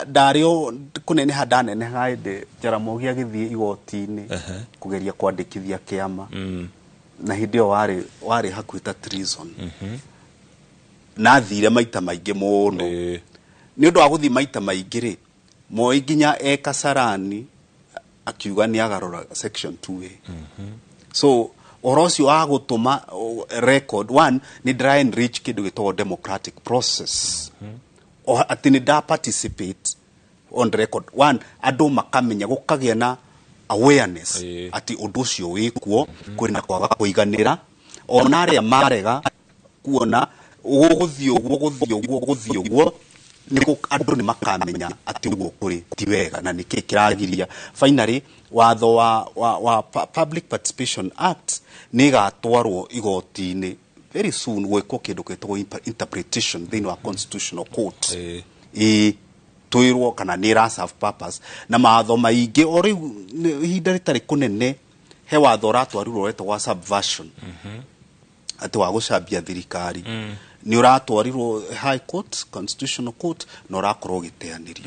ndario kunene handanene haide Jaramogi agithie igoti-ini kugeria kwandikithia kiama na hindio wari hakuita treason na thire maita maingi muno ni undu wa guthi maita maingi ri Moi nginya Kasarani akiuga ni agarora section 2A. So orosi wa gutuma record one ni dry and rich kidu gito democratic process. Ati ni da participate on record one adu makamenya gukagia na awareness ati undu ucio wikuo kwina kwaga kuiganira onare marega kuona uguthii uguo niko andu ni makamenya ati uguo kuri ti wega na niki kiragiria finally watho wa Public Participation Act ni gatwarwo igoti-ini very soon gwiko kindu gitwo interpretation thini wa Constitutional Court tuirwo kana ni ra serve purpose na matho maingi ori ihinda ritari kunene he watho ratwarirwo wetwo subversion ati wa gucambia thirikari ni uratwarirwo High Court, Constitutional Court no rakorwo giteanirio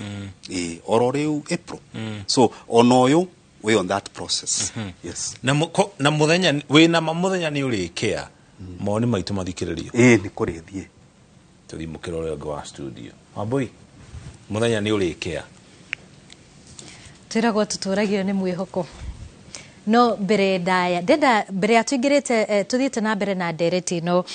oro riu April. So onoyo we on that process. Yes. Na muthenya we na muthenya ni urikia moni maitu mathikiririo ni kurithie tuthi mukirore wa studio Wambui muthenya ni urikia twiragwo tuturagio ni mwihoko no mbere ndaya ndenda mbere atwingirite tuthiite na mbere na ndereti no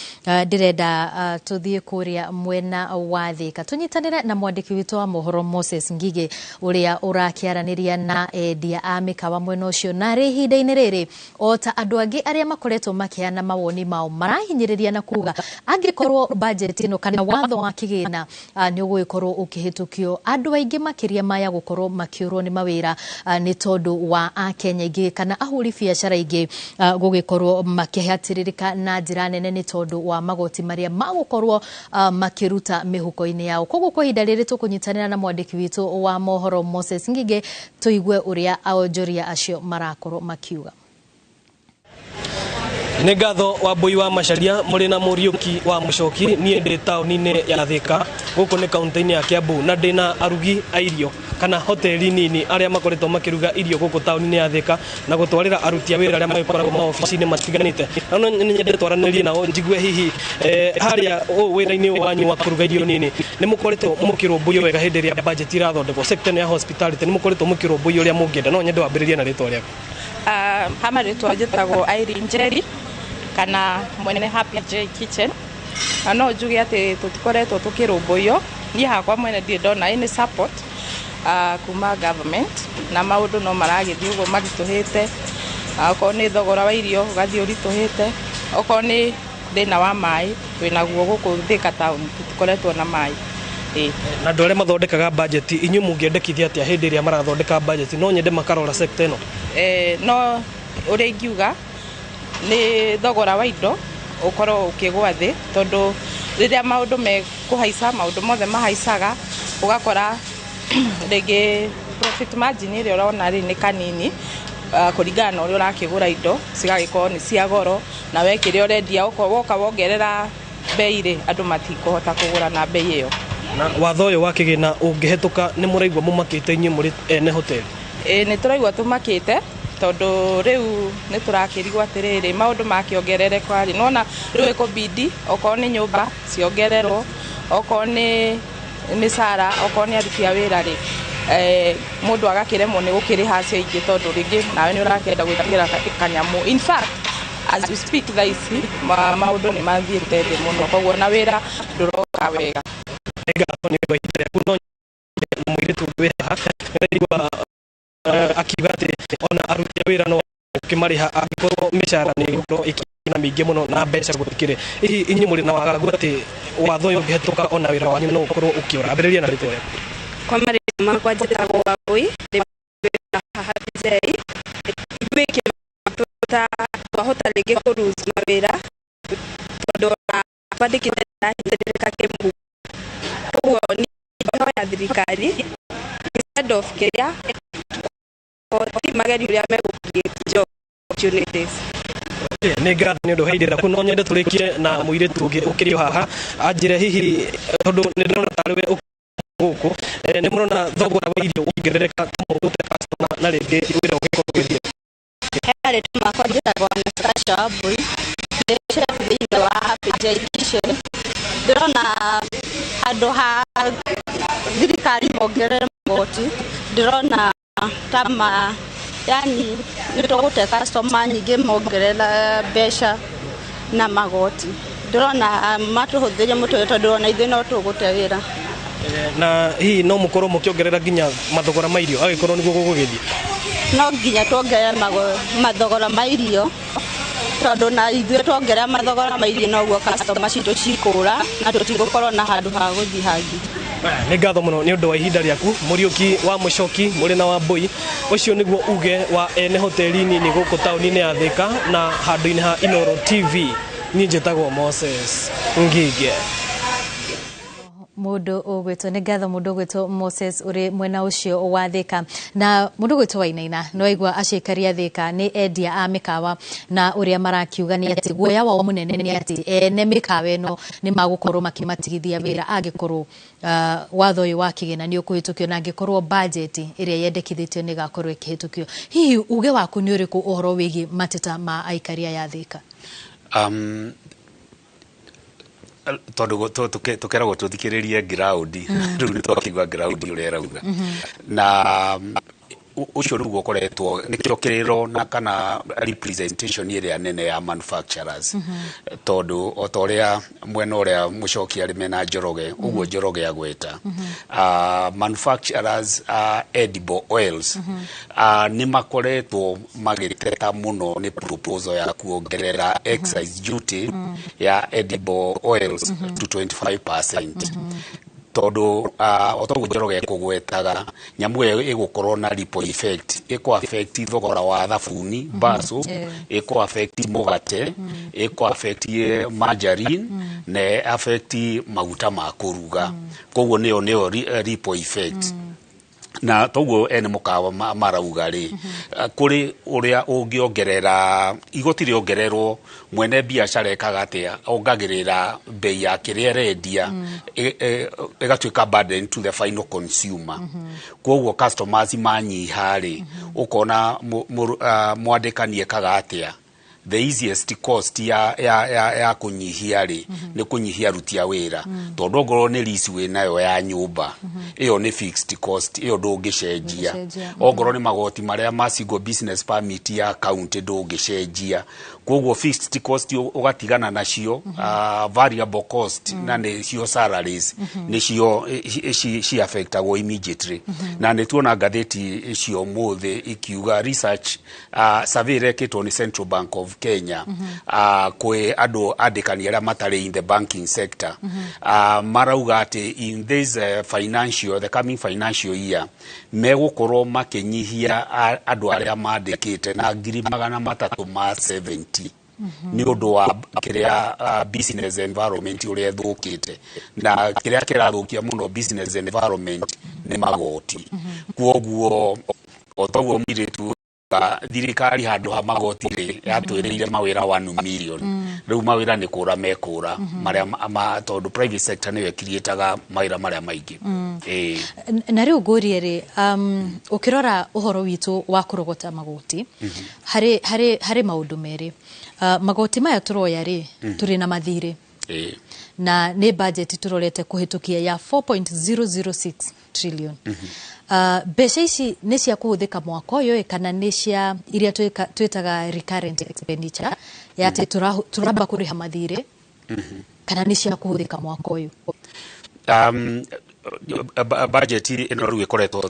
ndirenda tuthie kuria mwena wa Thika tunyitanire na mwandiki witu wa mohoro Moses Ngige uria urakiaraniria na endia a mikawa mwena ucio na rihinda-ini riri ota andu angi aria makoretwo makiana mawoni mao marahinyiriria na kuga angikorwo budget ino kana watho wa kigina ni uguikorwo ukihitukio andu aingi makiria maya gukorwo makiurwo ni mawira ni tondu wa Akenya ingi kana ahuri biacara ingi gugikorwo makihatiririka na njira nene ni tondu wa magoti maria magukorwo makiruta mihuko-ini yao koguo kwa ihinda riri tukunyitanira na mwandiki witu wa mohoro Moses Ngige tuigue uria aonjoria acio marakorwo makiuga. Nĩ ngatho Wambui wa Macharia mũrĩ na Mũriũki wa Mũchoki niĩ ndĩ taũni-inĩ ya Thika gũkũ nĩ kaunti-inĩ ya Kiambu na ndĩ na arugi a irio kana hoteli nini arĩa makoretwo makĩruga irio gũkũ taũni-inĩ ya Thika na gũtwarĩra aruti a wĩra arĩa magĩkoragwo maobici-inĩ matiganĩte na no nyende twaranĩrie nao njigue hihi harĩa wĩra-inĩ wanyu wa kũruga irio nini nĩ mũkoretwo mũkĩrũmbũiyo wega hĩndĩ ĩrĩa budget irathondekwo sector ya hospitality nĩ mũkoretwo mũkĩrũmbũiyo ũrĩa mũngĩenda no nyende wambĩrĩrie na rĩtwa rĩaku. Hama rĩtwa njĩtagwo Irene Njeri kana mwene Happy J Kitchen na no njuge atĩ tũtikoretwo tũkĩrũmbũiyo niĩ hakwa mwene ndirĩ ndona any support kuma government na maũndũ no maragĩthiĩ ũguo maritũhĩte okorwo nĩ thogora wa irio ũgathiĩ ũritũhĩte okorwo nĩ thĩna wa maĩ wĩnaguo gũkũ Thika town tũtikoretwo na maĩ na andũ arĩa mathondekaga budget inyuĩ mũngĩendekithia atĩa hĩndĩ ĩrĩa marathondeka budget no nyende makarora sector ĩno no ũrĩa ingiuga nĩ thogora wa indo ũkorwo ũkĩgwa thĩ, tondũ rĩrĩa maũndũ mekũhaica, maũndũ mothe mahaicaga, ũgakora rĩngĩ profit margin ĩrĩa ũrona rĩ nĩ kanini kũringana na ũrĩa ũrakĩgũra indo, cigagĩkorwo nĩ cia goro, na we kĩrĩa ũrendia woka wongerera bei rĩ, andũ matikũhota kũgũra na bei ĩyo. Na watho ũyũ wa kĩgĩna ũngĩhetũka nĩ mũraigua mũmakĩte inyuĩ mũrĩ ene hoteli? Nĩ tũraigua tũmakĩte, tondũ rĩu nĩ tũrakĩrigwo atĩrĩrĩ, maũndũ makĩongerereka rĩ, nona rĩu ĩkũbidi okorwo nĩ nyũmba ciongererwo, okorwo nĩ mĩcara, okorwo nĩ aruti a wĩra rĩ, mũndũ agakĩremwo nĩ gũkĩrĩha acio ingĩ, tondũ rĩngĩ nawe nĩ ũrakĩenda gwĩtigĩra kanyamũ. In fact, as we speak thaa ici maũndũ nĩ mathiĩte thĩ mũno, koguo na wĩra ndũroka wega. Mũirĩtu wĩ haha akiuga atĩ ona aruti a wĩra no ũkĩmarĩha angĩkorwo mĩcara nĩ ĩgũkorwo ĩkĩna mĩingĩ mũno na mbeca gũtikĩrĩ. Hihi inyuĩ mũrĩ na wagagu atĩ watho ũyũ ũngĩhetũka ona wĩra wanyu no ũkorwo ũkĩora? Ambĩrĩria na rĩtwa rĩaku. Kwa marĩtwa makwa njĩtagwo Wambui, ndĩ wĩra haha PJ. Ithuĩ kĩmatuta twahota rĩngĩ kũruzi mawĩra, tondũ ona twandĩkĩte ndahithĩrĩrĩka kĩmũhuko. Koguo nĩ hoya thirikari instead of kĩrĩa mageri ũrĩa megũkirĩti job opportunities. Nĩ ngatho nĩ ũndũ wa ihinda rĩaku, no nyende tũrĩkie na mũirĩtu ũngĩ ũkĩrĩ haha anjĩre hihi, tondũ nĩ ndĩrona tarĩ we gũkũ, nĩ mũrona thogora wa irio ũkĩongerereka ta mũndũ ta customer na rĩngĩ wĩra ũgĩkorwo wĩthie? He rĩtwa makwa njĩtagwo Anastasia Wambui, ndĩ chef thĩinĩ wa Happy J Kitchen. Ndĩrona handũ ha thirikari mongerere magoti, ndĩrona tama yani nĩ tũgũte customer nyingĩ mongerera mbeca na magoti. Ndĩrona matũhũthĩrie mũtwe, tondũ ndĩrona ithuĩ no tũgũte wĩra. Na hihi no mũkorwo mũkĩongerera nginya mathogora ma irio agĩkorwo nĩguo gũgũgĩthiĩ? No nginya tuongerere mathogora ma irio, tondũ na ithuĩ tuongerera mathogora ma irio noguo customer citũ cikũra na tũtigũkorwo na handũ ha gũthiĩ hangĩ. Nĩ ngatho mũno nĩ ũndũ wa ihinda rĩaku, Mũriũki wa Mũchoki mũrĩ na Wambui. Ũcio nĩguo uge wa ene hoteli nini gũkũ taũni-inĩ ya Thika na handũ-inĩ ha Inooro TV. Niĩ njĩtagwo Moses Ngige. Mũndũ ũgwĩtwo nĩ ngatho mũndũ ũgwĩtwo Moses ũrĩ mwena ũcio wa Thika, na mũndũ ũgwĩtwo Wainaina no aigua acikaria Thika nĩ endia a mĩkawa, na ũrĩa marakiuga nĩ atĩ guoya wao mũnene nĩ atĩ ene mĩkawa ĩno nĩ magũkorwo makĩmatigithia wĩra angĩkorwo watho ũyũ wa kĩgĩna nĩ ũkũhĩtũkio, na angĩkorwo budget ĩrĩa yendekithĩtio nĩ ĩgakorwo ĩkĩhĩtũkio. Hihi uge waku nĩ ũrĩkũ ũhoro wĩgiĩ mateta ma aikaria ya Thika? Tondũ tũkeragwo tũthikĩrĩrie ground, rĩu nĩ twakĩigua ground ũrĩa ĩrauga, na ũcio nĩguo ũkoretwo nĩkĩo kĩrĩro na kana representation ĩrĩa nene ya manufacturers, tondũ o ta ũrĩa mwena ũrĩa Mũchoki arĩ mena Njoroge, ũguo Njoroge agweta manufacturers edible oils nĩ makoretwo magĩteta mũno nĩ proposal ya kuongerera excise duty ya edible oils to 25%. Tondũ o toguo Njoroge kũgwetaga nyamũ ĩyo ĩgũkorwo na ripple effect, ĩkũ affect thogora wa thabuni baso, ĩkũ affect mũgate, ĩkũ affect margarine, na affect maguta ma kũruga. Koguo nĩyo ripple effect. Na toguo ene mũkawa marauga rĩ, kũrĩ ũrĩa ũngĩongerera igoti rĩongererwo, mwene biacara ekaga atĩa, ongagĩrĩra bei ya kĩrĩa arendia, ĩgatuĩka burden to the final consumer. Koguo customers manyiha rĩ, ũkona mwandĩkani ekaga atĩa, the easiest cost ya kũnyihia rĩ nĩ kũnyihia aruti a wĩra, tondũ ongorwo nĩ lease wĩnayo ya nyũmba ĩyo nĩ fixed cost, ĩyo ndũngĩcenjia. Ongorwo nĩ magoti marĩa ma single business permit ya county ndũngĩcenjia. Koguo fixed cost ũgatigana nacio, variable cost na nĩcio salaries nĩcio ci affectagwo immediately. Na nĩtuona ngathĩti icio mũthĩ ikiuga research survey rekĩtwo nĩ Central Bank of Kenya kwĩ andũ andĩkani arĩa matarĩ in the banking sector, marauga atĩ in this the coming financial year megũkorwo makĩnyihia andũ arĩa mandĩkĩte na 370 ni undu wa kiria business environment uria thukite na kiria kirathukia muno business environment ni magoti kuoguo otoguo miritu thirikari handu ha magoti ri yatwiriire mawira 1 million riu mawira ni kura mekura maria tondu private sector ni wekirietaga mawira maria maingi na riu ngurie ri ukirora uhoro witu wa kurogota magoti hari maundu meri magoti maya turoya ri turi na mathire na ni budget turorete kuhitukia ya 4.006 trillion mbeca ici nĩ cia kũhũthĩka mwaka ũyũ kana nĩ cia iria twĩtaga recurrent expenditure ya atĩ tũramba kũrĩha mathirĩ kana nĩ cia kũhũthĩka mwaka ũyũ budget ino rĩu ĩkoretwo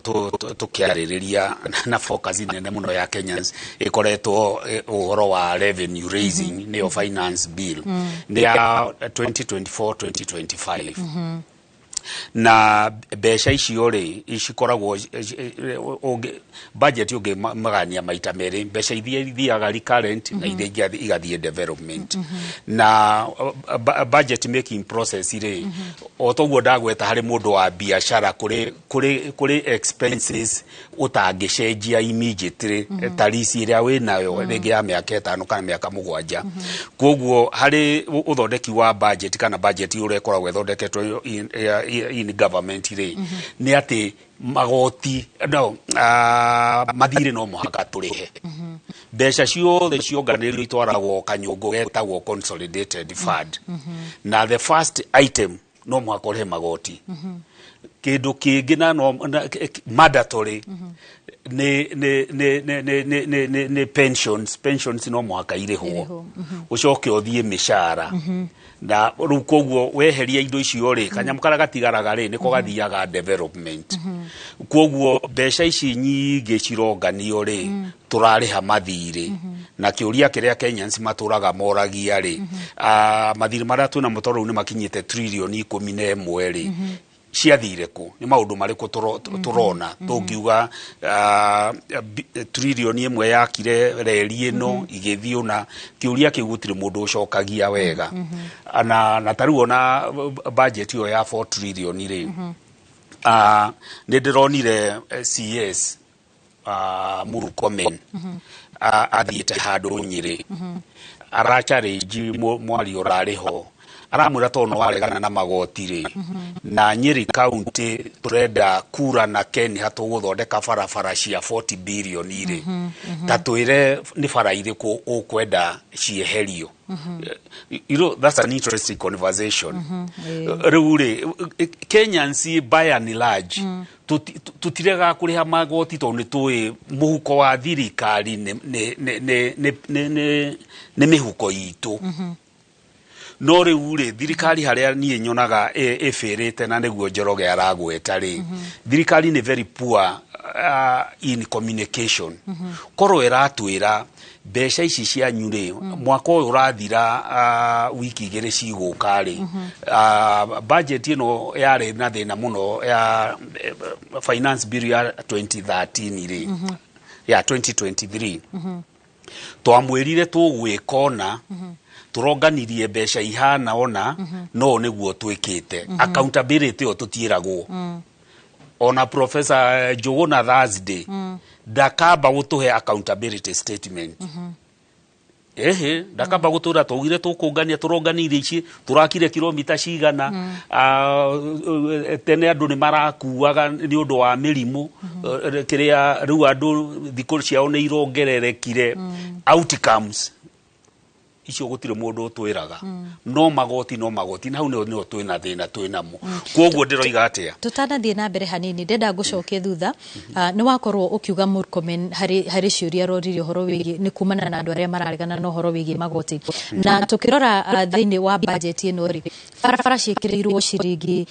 tũkĩarĩrĩria na focus nene mũno ya Kenyans ĩkoretwo ũhoro wa revenue raising nĩyo finance bill nĩ ya 2024-2025 na mbeca icio ri icikoragwo budget unge magania maita meri mbeca ithiaga recurrent na igathie development na budget making process ri otoguo ndagweta hari mundu wa biashara kuri expenses utangicenjia immediately tarisi iria winayo rigi ya miaka 5 kana miaka 7 koguo hari uthondeki wa budget kana budget ure koragwo ithondeketwo in government ri ni ati magoti mathire no muhaka turihe mbeca ciothe cionganĩrĩrio itwaragwo kanyũngũ getagwo consolidated fund na the first item no muhaka ũrĩhe magoti kindu kingi na no mandatory ni pensions no muhaka irĩhwo ucoke uthie mishara na riu koguo weheria indo icio ri kanyamu kara gatigaraga ri niko gathiaga development koguo mbeca ici nyingi cironganio ri turariha mathiri na kiuria kiria Kenyans maturaga moragia ri mathiri maria tuna mutoro ni makinyite trillion 11 ri ciathire ku ni maundu mariku turona tungiuga trillion imwe yakire reri ino igithio na kiuria kigutire mundu ucokagia wega na taruo na budget yo ya 4 trillion ri ni ndironire CS Murkomen athiite handu Nyeri arachareji mwari urariho aramwira tono waregana na magoti ri na Nyeri county turenda kura na Ken hatuguthondeka barabara cia 40 billion iri tatwire ni bara iriku ukwenda cieherio you know that's an interesting conversation ruri Kenyans by and large tutirega kuriha magoti tondu tui muhuko wa thirikari ne mihuko itu no riu ri thirikari haria nie nyonaga efirite na niguo Njoroge aragweta ri thirikari ni very poor in communication koro iratwira mbeca ici cia nyure mwaka uyu urathira wiki igiri ciguka ri budget ino yari na thina muno ya finance bill ya 2013 ri ya 2023 twamwirire tugwikona turonganirie mbeca ihana ona no niguo twikite accountability o tutiragwo ona Professor Njuguna Thursday dakaba gutuhe accountability statement dakaba gutura tugire tukungania turonganirie ici turakire kilomita cigana tene andu ni marakuaga ni undu wa mirimu kiria riu andu thikuru ciao ni irongererekire outcomes icio gutire mundu twiraga no magoti na hau no twina thina twinamo koguo ndiroiga atia tutanathie na mbere hanini ndenda gucokia thutha ni wakorwo ukiuga Murkomen hari ciuria roririo horo wigi ni kumana na andu aria mararegana no horo wigi magoti na tukirora thiini wa budget ino ri barabara cikirirwo ciringi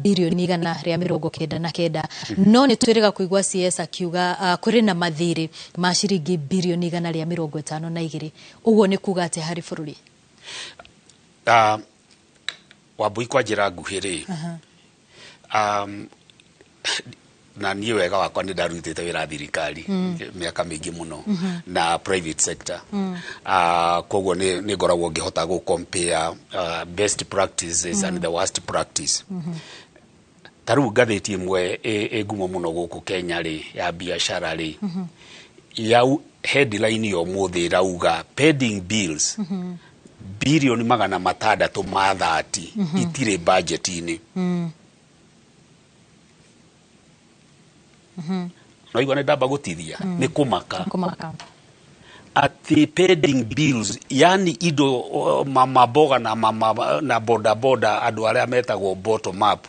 bilioni 199 no ni twirega kuigwa CS akiuga kuri na mathiri ma ciringi bilioni 152 uguo ni kuga ati hari bururi Wambui kwa njira nguhiri na niĩ wega wakwa nĩ ndarutĩte wĩra thirikari mĩaka mĩingĩ mũno na private sector. Koguo nĩ ngoragwo ngĩhota gũ compare best practices and the worst practice. Taru ngathĩti ĩmwe ngumo mũno gũkũ Kenya rĩ ya biacara rĩ ya headline yo mũthĩ rauga pending bills bilioni 630 itirĩ budget-inĩ. No igwa nĩ ndamba gũtithia nĩ kũmaka ati pending bills, yani indo maboga na boda boda andu aria metagwo bottom up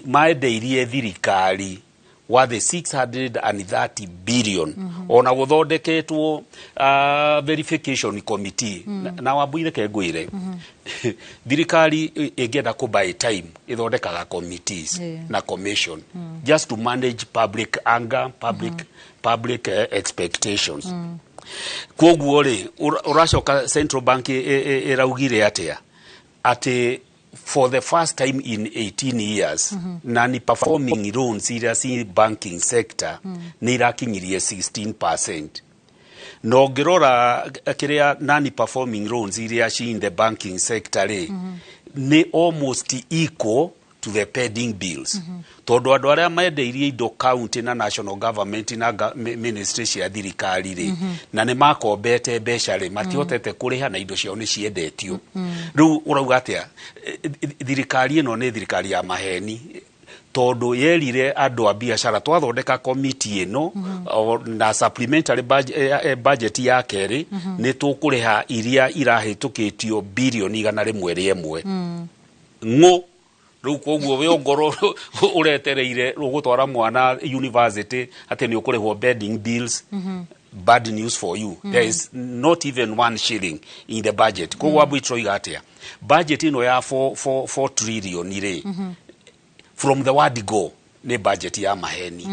maendeirie thirikari wa the 630 billion ona guthondeketwo verification committee na Wambũire Kengũire thirikari ĩngĩenda ku buy time ithondekaga committees na commission just to manage public anger, public expectations. Koguo ri uracoka Central Bank iraugire atia ati for the first time in 18 years non-performing loans in banking sector ni irakinyirie 16%. No ngirora kiria non-performing loans iria in the banking sector ni almost equal to the pending bills. Tondu andu aria maendeirie indo county na national government na ministry cia thirikari ri na ni makombete mbeca ri matihotete kuriha na indo ciao ni ciendetio. Riu urauga atia thirikari ino ni thirikari ya maheni tondu yerire andu a biacara twathondeka committee ino na supplementary budget ya keri ni tukuriha iria irahitukitio bilioni 101 ngo riu koguo we ngoro uretereire gutwara mwana university ati ni ukurihwo bedding bills. Bad news for you. There is not even 1 shilling in the budget. Koguo abwitroiga atia budget ino ya 4 trillion ire from the word go ni budget ya maheni.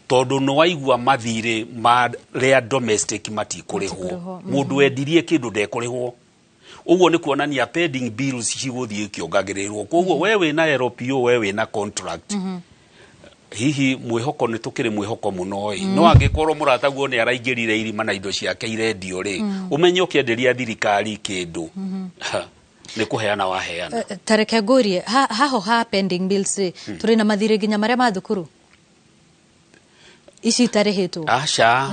Tondu no waigua mathire ma rea domestic matikurihwo mundu endirie kindu ndekurihwo. Uguo ni kuonania pending bills ciguthie kiongagirirwo. Koguo wewe na LPO wewe na contract hihi mwihoko ni tukiri mwihoko muno no angikorwo murataguo ni araingirire irima na indo ciake irendio ri umenye ukienderia thirikari kindu ni kuheana waheana. Tareke Ngurie haho ha pending bills turi na mathire ginya maria ma thukuru ici tarehitwo aca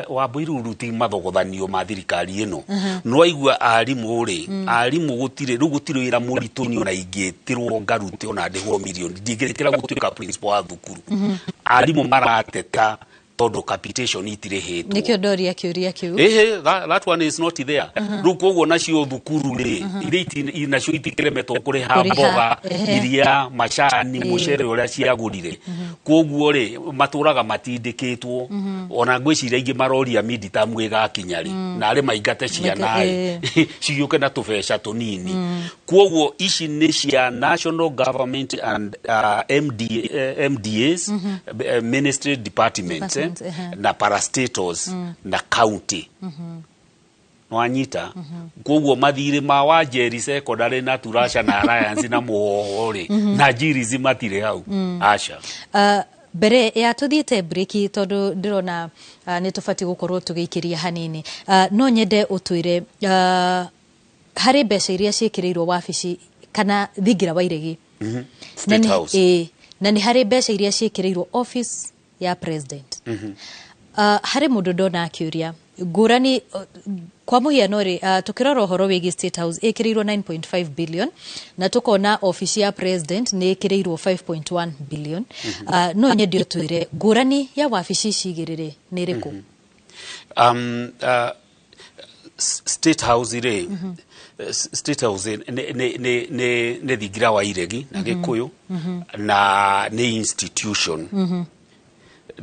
Wambũire ruti mathogothanio ma thirikari ino no aigua arimu ri arimu gutire ru gutiro ira muritu ni ona ingitirwo ngarute ona ndihwo milioni ndingirikira gutuika principal wa thukuru arimu marateta tondu capitation itire hitwo nikyo doria kiuria kiu that one is not there. Ru koguo nacio thukuru ri ire nacio itikiremetwo kuriha mboga iria macani mucere uria ciagurire koguo ri maturaga matindikitwo ona ngwiciria ingi maroria midterm igakinyari na ari maingate ciana cigioke na tubeca tunini koguo ici ni cia national government and MDAs ministry department na parastatals na county nwanyita koguo mathire ma Wanjeri secondary na Turasha na Alliance na Muhohori na Njirizi matire hau aca. Bere ya tuthiete breaki tondu ndirona ni tufati gukorwo tugikiria hanini no nyende utwire hari mbeca iria cikirirwo wabici kana thingira wa iregi State House na ni hari mbeca iria cikirirwo office ya president hari mundu ndona akiuria ngurani kwa muhiano ri tukirora uhoro wigi State House ikirirwo 9.5 billion na tukona office ya president ni ikirirwo 5.1 billion no nyende twire ngurani ya wabici cigirire ni riku State House ire State House ne thigira wa iregi na Gikuyu na ni institution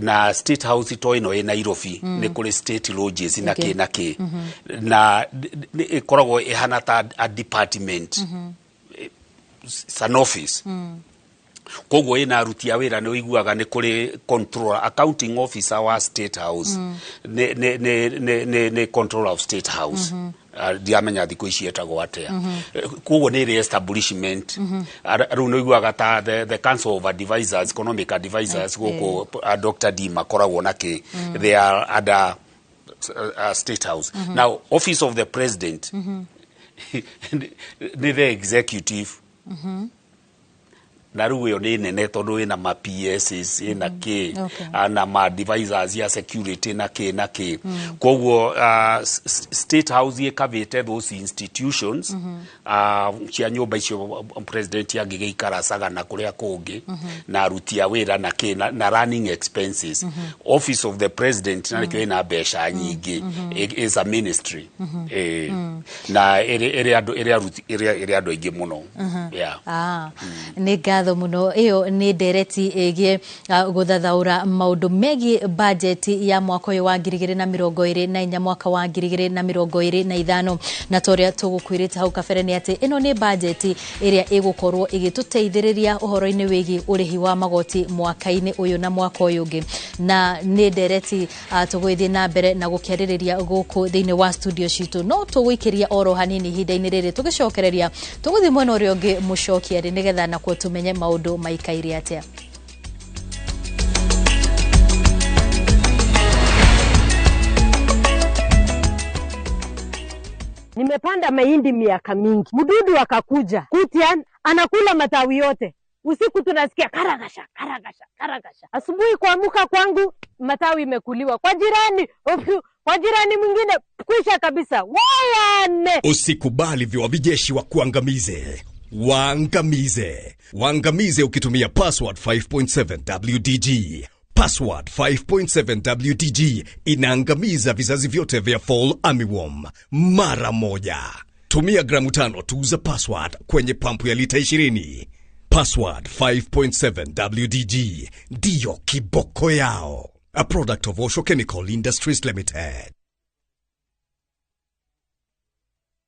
na State House to ino e Nairobi ni kuri state lodges na ki na ikoragwo ihana ta a department an office koguo ina aruti a wira ni uiguaga ni kuri controller accounting officer wa State House ne controller of State House diamenya thiko ici etagwo atia koguo ni re-establishment ru no iguaga ta the Council of Advisors, Economic Advisors goko Dr. D makoragwo nake they are under State House. Now Office of the President ni the executive na rĩu yo nĩ nene tondũ ĩna ma PSs ĩna kĩ na ma advisors ya security na kĩ koguo State House ĩkavĩte those institutions cia nyũmba icio president angĩgĩikara sagana kũrĩa kũngĩ na aruti a wĩra na kĩ na running expenses. Office of the President na nĩkĩo ĩna mbeca nyingĩ is a ministry na ĩrĩa andũ aingĩ mũno nĩ ngatho muno. Iyo ni ndereti ĩgie gũthathaũra maũndũ megiĩ budget ya mwaka ũyũ wa 2024 mwaka wa 2025 na toria tũgũkwĩrĩte hau kabere nĩ atĩ ĩno nĩ budget ĩrĩa ĩgũkorwo ĩgĩtũteithĩrĩria ũhoro-inĩ wĩgiĩ ũrĩhi wa magoti mwaka-inĩ ũyũ na mwaka ũyũ ũngĩ, na nĩ ndereti tũgũthiĩ na mbere na gũkĩarĩrĩria gũkũ thĩinĩ wa studio citũ, no tũgũikĩria oro hanini ihinda-inĩ rĩrĩ tũgĩcokereria tũgũthiĩ mwena ũrĩa ũngĩ mũcokia rĩ nĩgetha nakuo tumenye maũndũ maikaire atĩa. Nimepanda mahindi miaka mingi, mdudu akakuja kutia anakula matawi yote. Usiku tunasikia karagasha karagasha karagasha, asubuhi kuamka kwangu matawi imekuliwa, kwa jirani mwingine kwisha kabisa. Wayane, usikubali viwavijeshi wa kuangamize. Waangamize ukitumia password 5.7 WDG. Password 5.7 WDG inaangamiza vizazi vyote vya fall armyworm mara moja. Tumia gramu 5 tu za password kwenye pampu ya lita 20. Password 5.7 WDG ndiyo kiboko yao. A product of Osho Chemical Industries Limited.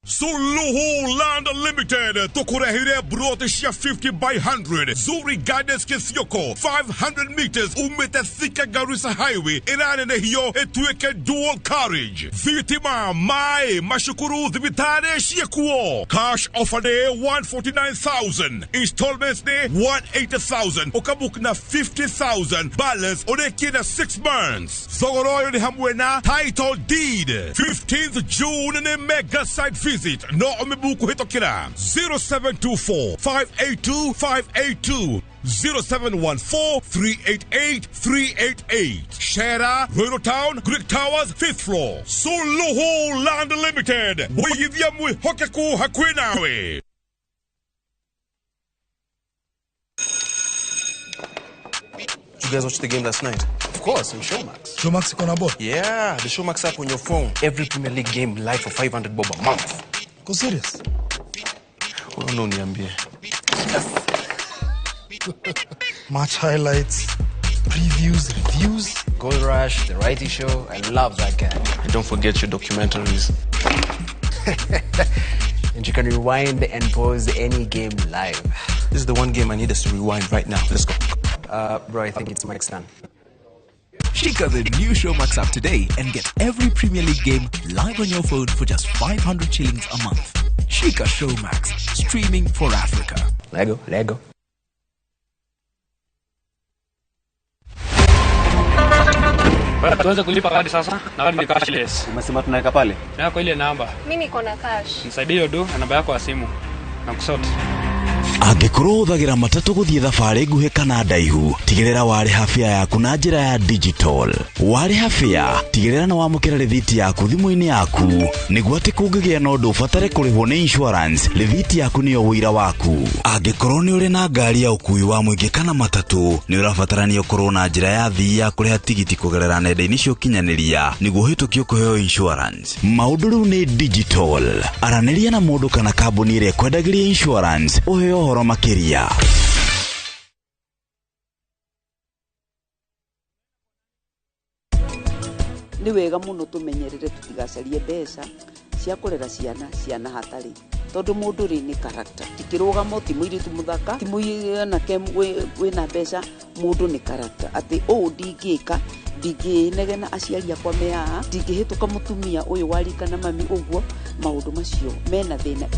Suluhu Land Limited tukurehire brotisha 50 by 100 Zuri Guidance Kisioko 500 meters umete thika Garissa Highway inane hiyo etueke dual carriage vitima mai mashukuru dhibitane shiekuo cash offer day 149,000 installments day 180,000 okabuk na 50,000 balance oneki na 6 months zogoroyo ni hamwena title deed 15th June ni mega site visit no omebuku hitokira 0724-582-582 0714-388-388 Shera, Royal Town, Greek Towers, 5th floor Suluhu Land Limited Wiyivya mwi hokeku hakwenawe. You guys watched the game last night? Of course, on Showmax. Showmax is on board? Yeah, the Showmax app on your phone. Every Premier League game live for 500 bob a month. Go serious? Oh, no, niambie. Match highlights, previews, reviews. Gold Rush, The Righty Show. I love that guy. And don't forget your documentaries. And you can rewind and pause any game live. This is the one game I need us to rewind right now. Let's go. Bro, I think it's Mike's turn. Shika the new Showmax app today and get every Premier League game live on your phone for just 500 shillings a month. Shika Showmax, streaming for Africa. Lego. Tuanze kulipa kadi sasa na kadi ni cashless. Umesema tunaweka pale? Na kwa ile namba. Mimi niko na cash. Nisaidie hiyo do na namba yako ya simu. Na kusoti. Angĩkorwo ũhũthagĩra matatũ gũthiĩ thabarĩ nguhĩ kana ndaihu, tigĩrĩra warĩha fare yaku na njĩra ya digital. Warĩha fare, tigĩrĩra nĩ wamũkĩra rĩthiti yaku thimũ-inĩ yaku, nĩguo atĩ kũngĩgĩa na ũndũ ũbatare kũrĩhwo nĩ insurance, rĩthiti yaku nĩyo wĩira waku. Angĩkorwo nĩ ũrĩ na ngari ya ũkui wa mũingĩ kana matatũ, nĩ ũrabatarania ũkorwo na njĩra ya thii ya kũrĩha tigiti kũgerera nenda-inĩ cia ũkinyanĩria, nĩguo ũhĩtũkio kũheo insurance. Maũndũ rĩu nĩ digital. Aranĩria na mũndũ kana kambuni ĩrĩa kwendagĩria insurance, ũheo ũhoro makĩria. Nĩ wega mũno tũmenyerere tutigacarie mbeca cia kurera ciana hatari tondu mundu ri ni character tikirugamo ti muiritu muthaka ti muiana ke wina mbeca mundu ni character ati ndingika ndinginegena aciari akwa mea ndingihituka mutumia uyu warika na mami uguo maundu macio mena thina.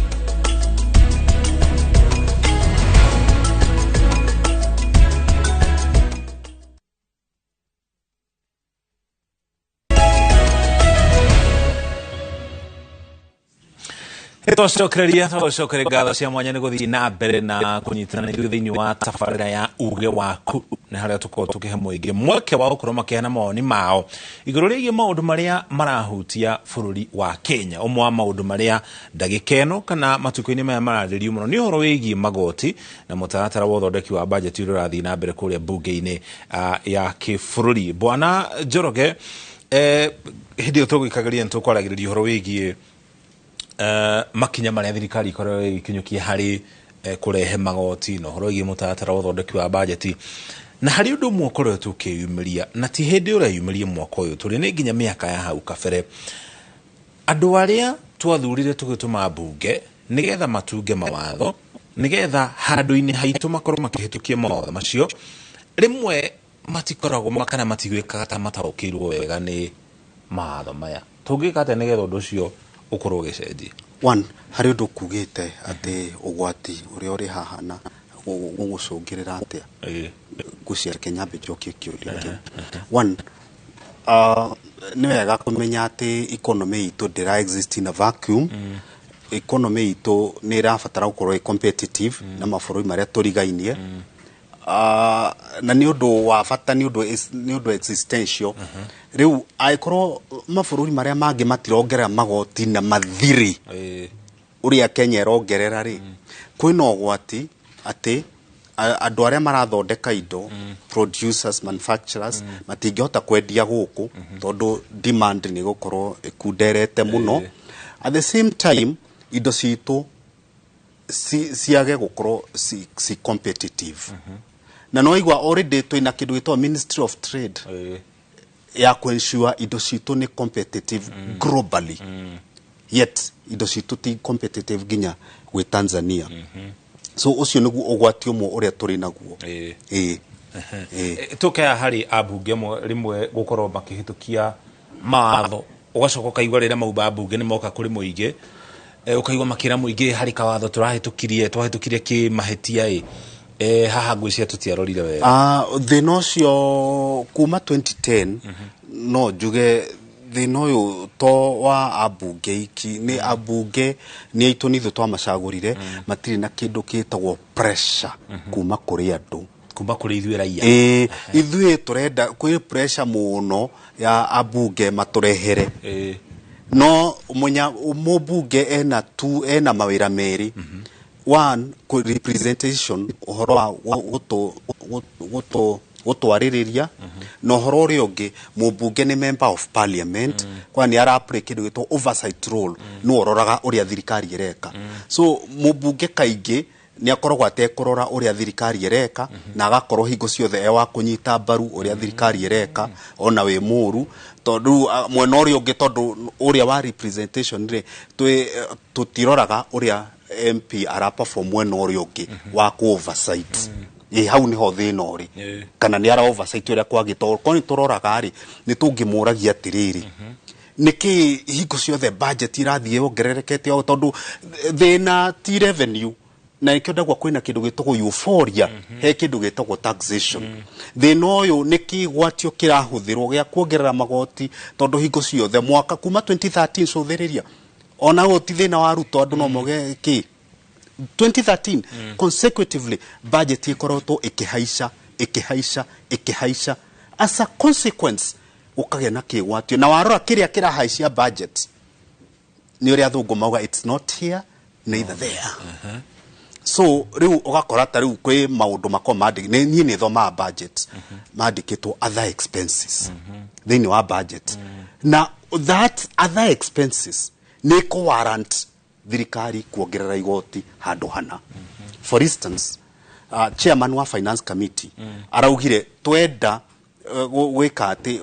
Twacokereria ngatho cia mwanya nĩ gũthiĩ na mbere na kũnyitana ithuĩ thĩinĩ wa tabarĩra ya uge waku nĩ harĩa tũkorwo tũkĩhe mũingĩ mweke wa gũkorwo makĩheana mawoni mao igũrũ rĩgiĩ maũndũ marĩa marahutia bũrũri wa Kenya. Ũmwe wa maũndũ marĩa ndagĩka ĩno kana matukũ-inĩ maya mararĩrio mũno nĩ ũhoro wĩgiĩ magoti na mũtaratara wa ũthondeki wa bajeti ũrĩa ũrathiĩ na mbere kũrĩa mbunge-inĩ ya kĩbũrũri. Bwana Njoroge, hĩndĩ ĩyo tũgũikagĩria nĩ tũkwaragĩrĩria ũhoro wĩgiĩ makinya marĩa thirikari ikorwo ikinyũkia harĩ kurehe magoti no horo igi mũtaratara wa ũthondeki wa bajeti na harĩ ũndũ ũmwe ũkoretwo ũkĩyumĩria na ti hĩndĩ ũreyumĩria mwaka ũyũ tũrĩ nĩ nginya mĩaka ya hau kabere andũ arĩa twathurire tũgĩtũma mbunge nĩgetha matunge mawatho nĩgetha handũ-inĩ haitũ makorwo makĩhĩtũkia mawatho macio rĩmwe matikoragwo kana matigwĩkaga ta mataũkĩirwo wega nĩ mawatho maya tũngĩka atĩa nĩgetha ũndũ ũcio ukorwo gĩcenjia. One, harĩ ũndũ kugĩte atĩ ũgwati ũrĩa ũrĩ haha na gũgũcũngĩrĩra atĩa ngũciara Kenyambe njokie kĩũria kĩu. One, nĩ wega kũmenya atĩ economy itũ ndĩra exist in a vacuum. Economy itũ nĩ ĩrabatara gũkorwo competitive na mabũrũri marĩa tũrigainie. Na nĩ ũndũ wa bata nĩ ũndũ existential rĩu aikorwo mabũrũri marĩa mangĩ matirongerera magoti na mathiri ũrĩa Kenya ĩrongerera rĩ kwĩna ũgwati atĩ andũ arĩa marathondeka indo producers manufacturers matingĩhota kwendia gũkũ tondũ demand nĩ gũkorwo ĩkunderete mũno. At the same time indo citũ ciage gũkorwo si competitive na no igwa already twina kindu gitwa Ministry of Trade ya kuensure indo citu ni competitive globally yet indo citu ti competitive ginya gwe Tanzania so ucio niguo ugwati umwe uria turi naguo tukaya hari abunge rimwe gukorwo makihitukia mawatho ugacoka kaigwa rĩrĩa maumba mbunge nĩ moka kũrĩ mũingĩ ukaigwa makĩra mũingĩ hari kawatho twahĩtũkirie kĩ mahĩtia haha ngwĩcia tũtiarorire wega thĩna ũcio kuma 2010 no njuge thĩna ũyũ to wa ambunge iki nĩ ambunge nĩ aitũ nithu twamacagũrire matirĩ na kĩndũ kĩtagwo pressure kuma kũrĩ andũ kuma kũrĩ ithuĩ raia ithuĩ tũrenda kwĩ pressure mũno ya ambunge matũrehere no mũmbunge ena mawĩra merĩ. One, representation uhoro wa gutwaririria no horo uri ungi mumbunge ni member of parliament kwani ara play kindu gitwo oversight role no ororaga uria thirikari ireka so mumbunge kaingi ni akoragwo atekurora uria thirikari ireka na agakorwo hingo ciothe wa kunyita mbaru uria thirikari ireka ona we muru tondu mwena uria ungi tondu uria wa representation ri tutiroraga uria MP arapa from mwena uria ungi wa ku oversight hau niho thina uri kana ni ara oversight uria kwagito koni turoraga ri ni tungimuragia atiriri niki hingo ciothe budget irathie ongererekete tondu thina ti revenue na ikĩndagwa kwĩna kĩndũ gĩtagwo euphoria he kĩndũ gĩtagwo taxation thĩna ũyũ nĩ kĩgwatio kĩrahũthĩrwo gĩa kuongerera magoti tondu hingo ciothe mwaka kuma 2013 cũthĩrĩria ona gũti thĩna wa ruto andũ no moge kĩ 2013 consecutively budget ĩkoretwo ĩkĩhaica as a consequence ũkagĩa na kĩgwatio na warora kĩrĩa kĩrahaicia budget nĩ ũrĩa athũngũ mauga it's not here neither there so riu ugakora ta riu kwi maundu mako ni ni thoma budget mandikitwo other expenses thini wa budget na that other expenses ni ko warrant thirikari kuongerera igoti handu hana for instance chairman wa finance committee araugire twenda gwika ati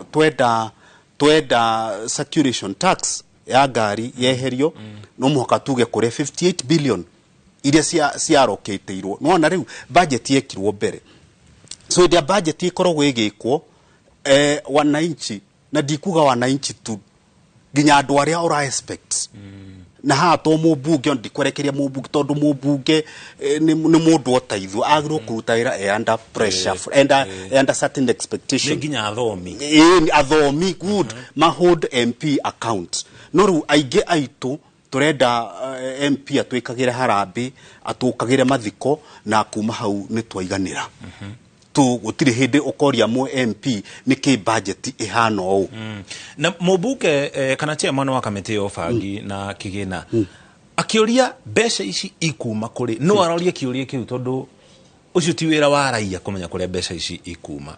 twenda circulation tax ya ngari yeherio no muhaka tuge kure 58 billion iria cia allocate-irwo nona riu budget yekirwo mbere so the budget ikoragwo igikwo wananchi na ndikuga wananchi tu ginya andu aria ora expect na hato mubunge ndikwerekeria mubunge tondu mubunge ni mundu otaithu agirwo kuruta wira under pressure under certain expectation ginya athomi good mahold MP account no ru aige aitu turenda MP atwikagire harambi atukagire mathiko na kuma hau ni twaiganira tu gutire hindi ukoria mu MP niki budget ihana o na mubuke kana chairman wa committee of Agi na Kigina akioria besha ici ikuma kuri no aroria kioria kiu tondu ucio ti wira wa raia kumenya kuria besha ici ikuma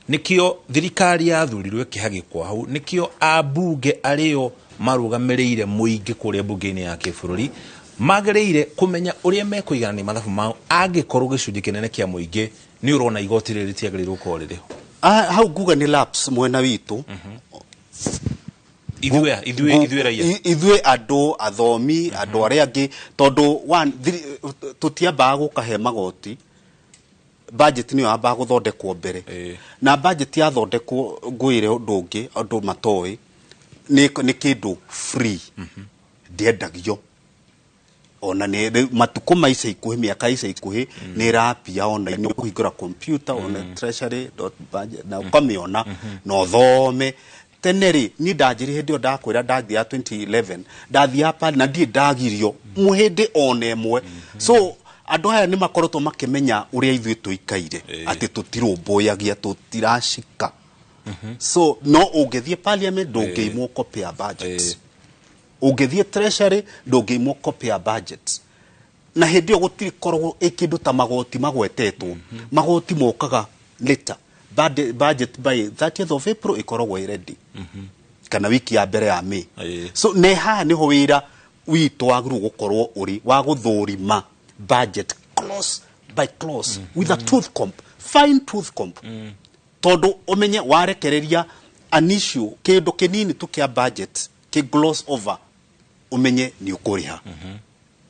nikio thirikari yathurirwe kihagikwa hau nikio abunge ario marugamirire muingi kuria bunge-ini ya kibururi magereire kumenya uria mekuigana ni mathabu mao angikorwo gicunji kinene kia muingi ni urona igoti riri tiagiriirwo ko riri hau nguga ni laps mwena witu ithwe andu athomi andu aria angi tondu tutiambaga gukahe magoti budget ni yamba guthondekwo mbere na budget yathondekwo ngwire ndungi andu matoi ni kindu free ndiendagio ona ne matuko maica ikuhi miaka ica ikuhi ni rapia ona ni kuhingura computer ona treasury.budget na ukamiona no thome teneri ni ndajiri hindi ndakwira ndathia 2011 ndathia hapa na ndie ndagirio muhindi ona emwe so andu aya ni makorotwo makimenya uria ithui tuikaire ati tutirumboyagia tutirashika so no ungethie parliament ndungeimwo copy ya budget ungethie treasury ndungeimwo copy ya budget na hindi yo gutiri korwo ikindu ta magoti magwetetwo magoti mokaga later budget by 30th of April ikoragwo ready kana wiki ya mbere ya May so ne ha niho wira witu waguru gukorwo uri wa guthurima budget close by close with a tooth comb fine tooth comb tondu umenye warekereria an issue kindu kinini tu kia budget ki gloss over umenye ni ukuriha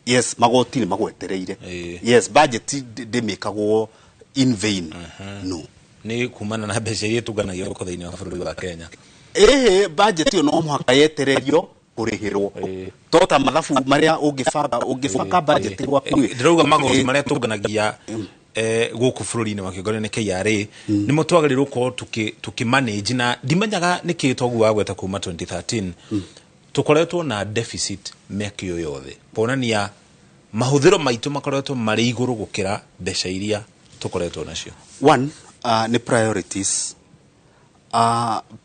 yes magoti ni magwetereire yes budget ndimikagwo in vain no ni kumana na mbeca iria tuganagia uko thiini wa bururi wa Kenya budget yo no muhaka yetererio kurihirwo tota mathabu maria ungifaka budget gwaku ndiruga magoti maria tuganagia guku bururi-ini wa Kigori ni KRA ni mutwagiriru ko tukimanage na ndimenyaga niki togwa gweta kuma 2013 tukoretwo na deficit meki yo yothe ponania mahuthiro maitu makoretwo mari iguru gukira mbeca iria tukoretwo nacio one ni priorities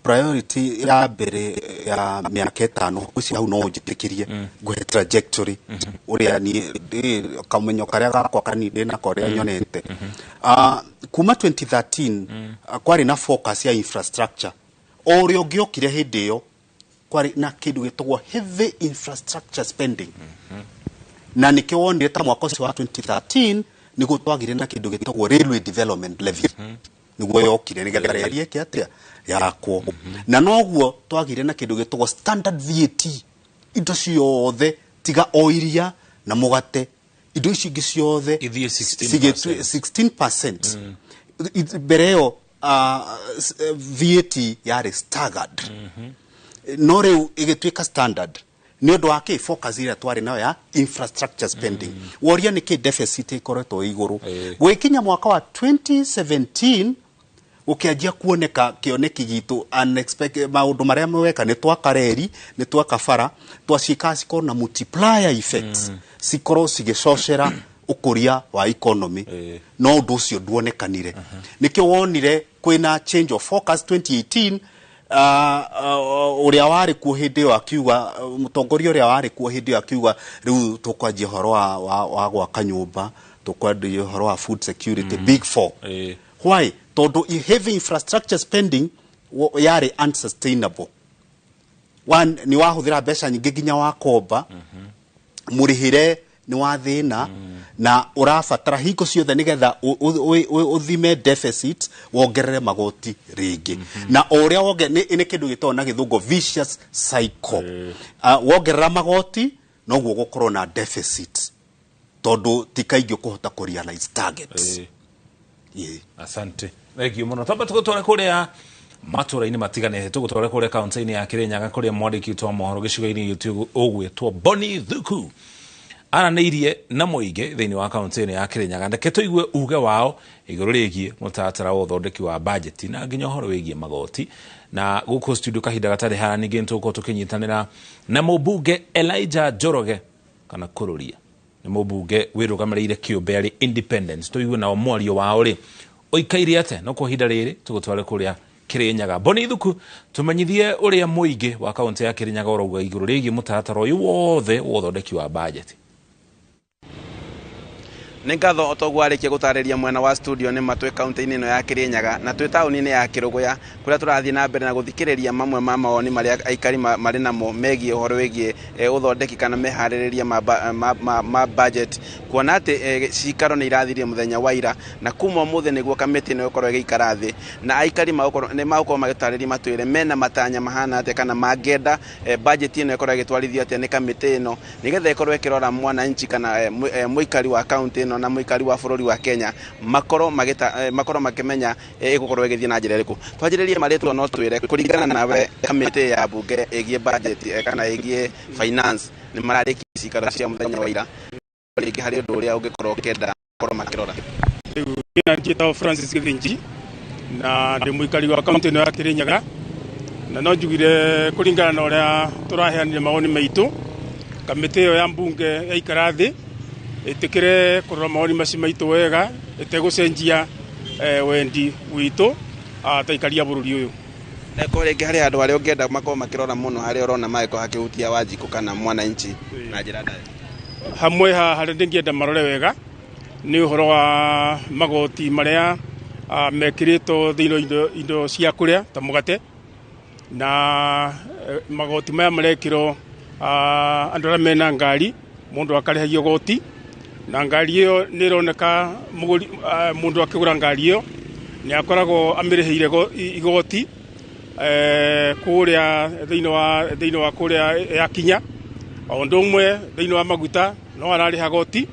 priority ya mbere ya miaka 5 uci hau no njitikirie guhe trajectory uria ni kamenyo karia gakwa kaninde na korea nyonete kuma 2013 kwari na focus ya infrastructure orio giokire hindi yo kwari na kindu gitogwo heavy infrastructure spending na nikiwonire ta mwaka wa 2013 ni gutwagire na kindu gitogwo railway development levy niguo yokire nigetha yarie kiatia yakwo na noguo twagire na kindu gitogwo standard VAT indo ciothe tiga oiria na mugate indo ici ingi ciothe 16% bereo VAT yari staggered no reu igitwika standard ni undu wa ki focus ira twari nayo ya infrastructure spending woria ni ki deficit ikoretwo iguru gwikinya mwaka wa 2017 ukianjia kuoneka kioneki gitu unexpected maundu maria mweka ni twakareri ni twakabara twacika ciko na multiplier effects cikoro cigicocera ukuria wa economy no undu ucio duonekanire nikio wonire kwina change of focus 2018 uria wari ku hindi yo akiuga mutongoria uria wari ku hindi yo akiuga riu tukwanjia horo wa gwaka nyumba tukwanjia horo wa food security big four why tondu heavy infrastructure spending yari unsustainable one ni wahuthira mbeca nyingi ginya wa komba murihire ni wa thina na urabatara hingo ciothe nigetha uthime deficit wongerere magoti ringi na uria ni kindu gitoo na githungo vicious cycle wongerera magoti noguo gukorwo na deficit tondu tikaingĩ kuhota ku realize targets. Asante thengio muno tamba tugutwara kuria matũra-inĩ matiganĩte tũgũtwara kuria kaunti-inĩ ya Kirinyaga kuria mwandĩki twa mohoro gĩcigo-inĩ gĩtũ ũgwĩtwo Boni Thuku aranĩirie na mũingĩ thĩinĩ wa kaunti-inĩ ya Kirinyaga ndeke tũigue uge wao igũrũ rĩgiĩ mũtaratara wa ũthondeki wa bajeti na nginya ũhoro wĩgiĩ magoti na gũkũ studio kahinda gatarĩ hara ningĩ nĩtũgũkorwo tũkĩnyitanĩra na mũmbunge Elijah Njoroge kana Kururia nĩ mũmbunge wĩrũgamĩrĩire kĩũmbe arĩ independence tũigue nao mwario wao rĩ ũikaire atĩa no kwa ihinda rĩrĩ tũgũtware kuria Kirinyaga. Boni Thuku tumenyithie uria mũingĩ wa kaunti ya Kirinyaga ũrauga igũrũ rĩgiĩ mũtaratara ũyũ wothe wa ũthondeki wa bajeti. Nĩ ngatho otoguo arĩkia gũtarĩria mwena wa studio nĩ matwe kaunti-inĩ ĩno ya Kirinyaga na twĩ taũni-inĩ ya Kĩrũgũya kũrĩa tũrathiĩ na mbere na gũthikĩrĩria mamwe ma mawoni marĩa aikari marĩ namo megiĩ ũhoro wĩgiĩ ũthondeki kana meharĩrĩria ma budget kuona atĩ cikaro nĩ irathirie mũthenya wa ira na kuma ũmũthĩ nĩguo kamĩtĩ ĩno ĩkorwo ĩgĩikara thĩ na aikari nĩ magũkorwo magĩtarĩria matwĩre mena matanya mahana atĩa kana mangĩenda budget ĩno ĩkorwo ĩgĩtwarithio atĩa nĩ kamĩtĩ ĩno nĩgetha ĩkorwo ĩkĩrora mwananchi kana mũikari wa kaunti ĩno na mũikari wa bũrũri wa Kenya makorwo makĩmenya ĩgũkorwo ĩgĩthiĩ na njĩra ĩrĩkũ. Twanjĩrĩrie marĩtwa no twĩre kũringana nawe kamĩtĩ ya bunge ĩgiĩ budget kana ĩgiĩ finance nĩ mararĩkia cikaro cia mũthenya wa ira rĩngĩ harĩ ũndũ ũrĩa ũngĩkorwo ũkĩenda gũkorwo makĩrora. Rĩu njĩtagwo Francis Githinji na ndĩ mũikari wa kaunti ĩno ya Kirinyaga na no njugire kũringana na ũrĩa tũraheanire mawoni maitũ kamĩtĩ ĩyo ya mbunge yaikara thĩ ĩtĩkĩre kũrora mawoni macio maitũ wega ĩtegũcenjia wendi witũ taikaria bũrũri ũyũ. Nĩko rĩngĩ harĩ andũ arĩa ũngĩenda makorwo makĩrora mũno harĩa ũrona magĩkorwo hakĩhutia Wanjikũ kana mwananchi na njĩra ndaya. Hamwe harĩa ndĩngĩenda marore wega nĩ ũhoro wa magoti marĩa mekĩrĩtwo thĩinĩ indo cia kũrĩa ta mũgate na magoti maya marekĩrwo andũ arĩa mena ngari mũndũ akarĩhagio goti na ngari ĩyo nĩ ĩroneka mũndũ akĩgũra ngari ĩyo nĩ akoragwo amĩrĩhĩire igoti kũrĩa thĩinĩ wa kũrĩa yakinya o ũndũ ũmwe thĩinĩ wa maguta no ararĩha goti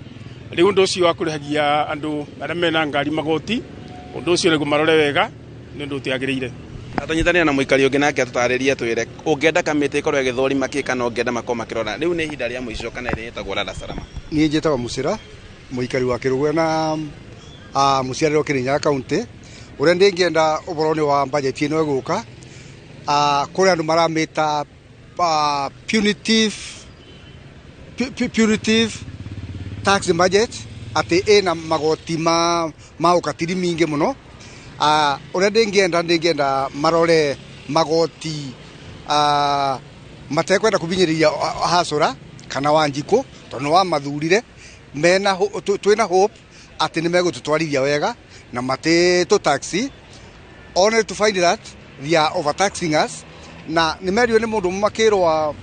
rĩu ũndũ ũcio wa kũrĩhagia andũ arĩa mena ngari magoti ũndũ ũcio nĩguo marore wega nĩ ũndũ ũtiagĩrĩire. Atanyitanĩra na mũikari ũngĩ nake atũtarĩrie twĩre ũngĩenda kamĩtĩ ĩkorwo ĩgĩthũrima kĩ kana ũngĩenda makorwo makĩrora rĩu nĩ ihinda rĩa mũico kana ĩrĩa ĩtagwo Lala Salama. Niĩ njĩtagwo Mũcĩra mũikari wa Kĩrũgũya na mũciarĩrwo Kirinyaga kaunti ũrĩa ndĩngĩenda ũhoro-inĩ wa budget ĩno ĩgũka kũrĩa andũ maramĩta punitive tax budget atĩ ĩna magoti ma ũkatiri mingĩ mũno ũrĩa ndĩngĩenda marore magoti matekwenda kũbinyĩrĩria Hasũra kana Wanjikũ tondũ wa mathurire twĩna hope atĩ nĩ megũtũtwarithia wega na matĩtũ taxi only to find that they are overtaxing us na nĩ merio nĩ mũndũ makĩrwa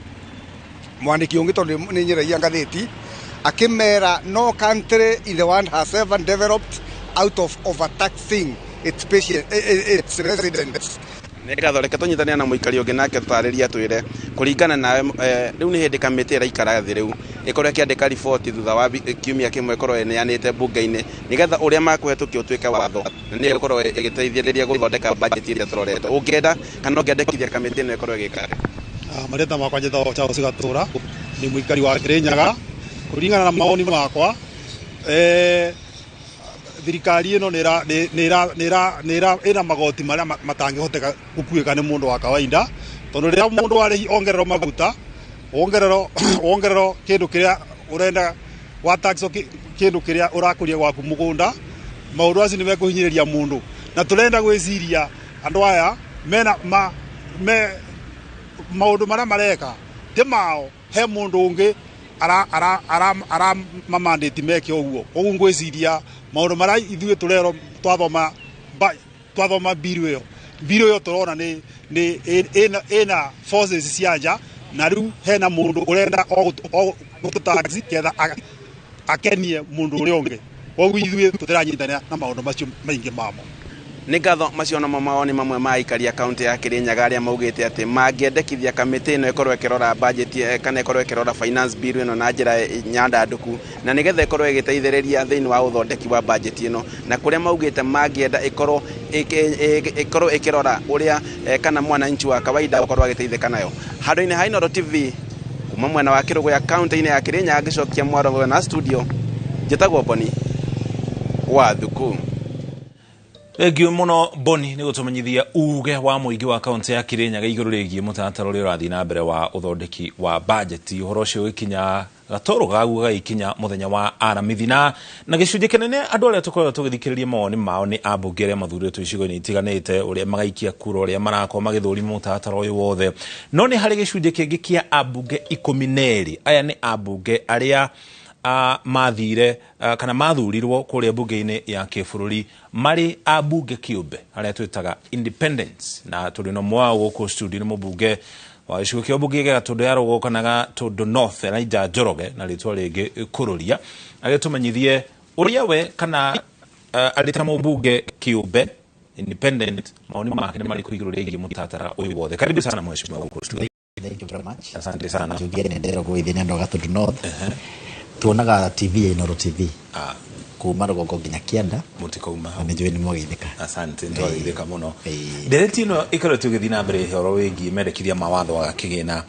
mwandĩki ũngĩ tondũ nĩ nyeragia ngathĩti akĩmera no country in the world has ever developed out of overtaxing its residents. Nĩgatho reke tũnyitanĩre na mũikari ũngĩ nake tũtarĩria twĩre kũringana nawe rĩu nĩ hĩndĩ kamĩtĩ ĩraikara thĩ rĩu ĩkorwo ĩkĩandĩka riboti thutha wa kiumia kĩmwe ĩkorwo ĩneanĩte mbunge-inĩ nĩgetha ũrĩa makũhetũkia ũtuĩke watho nĩ ĩkorwo ĩgĩteithĩrĩria gũthondeka budget ĩrĩa tũrorete ũngĩenda kana ũngĩandĩkithia kamĩtĩ ĩno ĩkorwo ĩgĩka. Marĩtwa makwa njĩtagwo Charles Gatũra nĩ mũikari wa Kirinyaga kũringana na mawoni makwa thirikari ĩno ĩna magoti marĩa matangĩhoteka gũkuĩka nĩ mũndũ wa kawaida tondũ rĩrĩa mũndũ arĩhi ongererwo maguta wongererwo kĩndũ kĩrĩa ũrenda wa tax kĩndũ kĩrĩa ũrakũria gwaku mũgũnda maũndũ acio nĩ mekũhinyĩrĩria mũndũ na tũrenda gwĩciria andũ aya mena maũndũ marĩa mareka ti mao he mũndũ ũngĩ mamandĩti meke ũguo ũguo ngwĩciria maũndũ marĩa ithuĩ tũrerwo twathoma biru ĩyo tũrona ĩna forces cia nja na rĩu hena mũndũ ũrenda gũtũtaxi ketha akenie mundu uria ungi koguo ithuĩ tũtiranyitana na maũndũ macio maingĩ mamo. Nĩ ngatho macio na mawoni mamwe ma aikari a kaunti ya Kirinyaga arĩa maugĩte atĩ mangĩendekithia kamĩtĩ ĩno ĩkorwo ĩkĩrora budget kana ĩkorwo ĩkĩrora finance bill ĩno na njĩra nyandandũku na nĩgetha ĩkorwo ĩgĩteithĩrĩria thĩinĩ wa ũthondeki wa budget ĩno, na kũrĩa maugĩte mangĩenda ĩkorwo ĩkĩrora ũrĩa kana mwananchi wa kawaida ũkorwo agĩteithĩka nayo. Handũ-inĩ ha Inooro TV kuma mwena wa Kĩrũgũ kaunti-inĩ ya Kirinyaga ngĩcokia Mwarongo na studio, njĩtagwo Boni wa Thuku. Egio muno Boni ni gutumenyithia uge wa muingi wa kaunti ya Kirinyaga iguru rigie mutataro uri urathi na mbere wa uthondeki wa budget uhoro ucio ikinya gatoro gaguga ikinya muthenya wa aramithina na gicunje kenene andu aria tukorwo tugithikiriria mawoni mao ni ambunge mathuritwo icigo-ini itiganite uria magaikia kura uria marakwo magithuri mutataro uyu wothe no ni hari gicunje kingi kia ambunge 12 aya ni ambunge aria mathire kana mathurirwo kuria bunge-ini ya kibũrũri mari ambunge kiumbe aria twitaga independence na turi no mwao guku studio ni mubunge wa gicigo kia bunge gya Tondu ya Rũgongo kana Tondu North Elijah Njoroge na ritwa ringi Kururia agitumenyithie uria we kana aritana mubunge kiumbe independent maoni make ni mari kuiguru rigi mutatara uyu wothe. Karibu sana mheshimiwa guku studio. Thank you very much. Asante sana. Tugene ndero go ithine ndo Tondu North. Tuonaga TV ya Inooro TV. Kuma Rũgongo nginya Kianda mutikauma na nĩ njũĩ nĩ mwageithĩka. Asante ntwageithĩka mũno. Ndereti ĩno ĩkoretwo ĩgĩthiĩ na mbere ũhoro wĩgiĩ mendekithia mawatho wa kĩgĩna.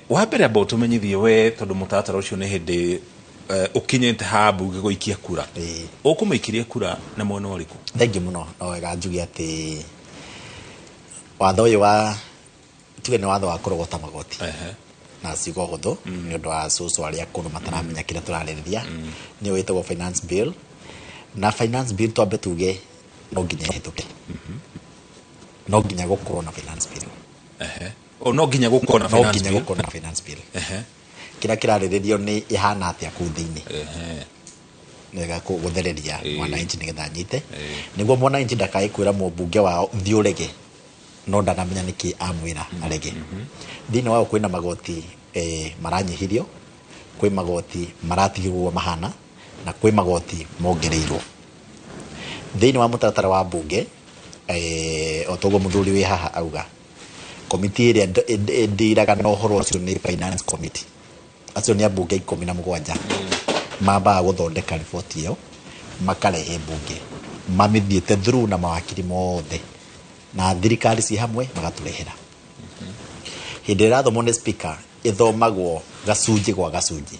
Wa mbere amba ũtũmenyithie we tondũ mũtaratara ũcio nĩ hĩndĩ ũkinyĩte ha mbunge gũikia kura. Ũkũmaikirie kura na mwena ũrĩkũ? Thengi mũno no wega njuge atĩ watho ũyũ wa tuge nĩ watho wa kũrogota magoti na cigo hũthũ nĩ ũndũ wa cũcũ arĩa akũrũ mataramenya kĩrĩa tũrarĩrĩria nĩ wĩtagwo finance bill na finance bill twambe tuge no nginya ĩhĩtũke no nginya gũkorwo na finance bill no nginya gũkorwo na finance bill kĩrĩa kĩrarĩrĩrio nĩ ĩhana atĩa kũu thĩinĩ nĩga gũthereria mwananchi nĩgetha anyite nĩguo mwananchi ndakae kwĩra mũmbunge wao thiĩ ũrege no ndanamenya nĩkĩ amwĩra arege. Thĩinĩ wao kwĩna magoti maranyihirio, kwĩ magoti maratigirwo mahana na kwĩ magoti mongereirwo. Thĩinĩ wa mũtaratara wa mbunge o toguo mũthuri wĩ haha auga komiti ĩrĩa ndiraga na ũhoro ũcio nĩ finance committee. Acio nĩ ambunge 17 mambaga gũthondeka riboti ĩyo makarehe mbunge mamĩthiĩte through na mawakiri mothe na thirikari ci hamwe magatũrehera. Hĩndĩ ĩrathomwo nĩ speaker ĩthomagwo gacunjĩ gwa gacunjĩ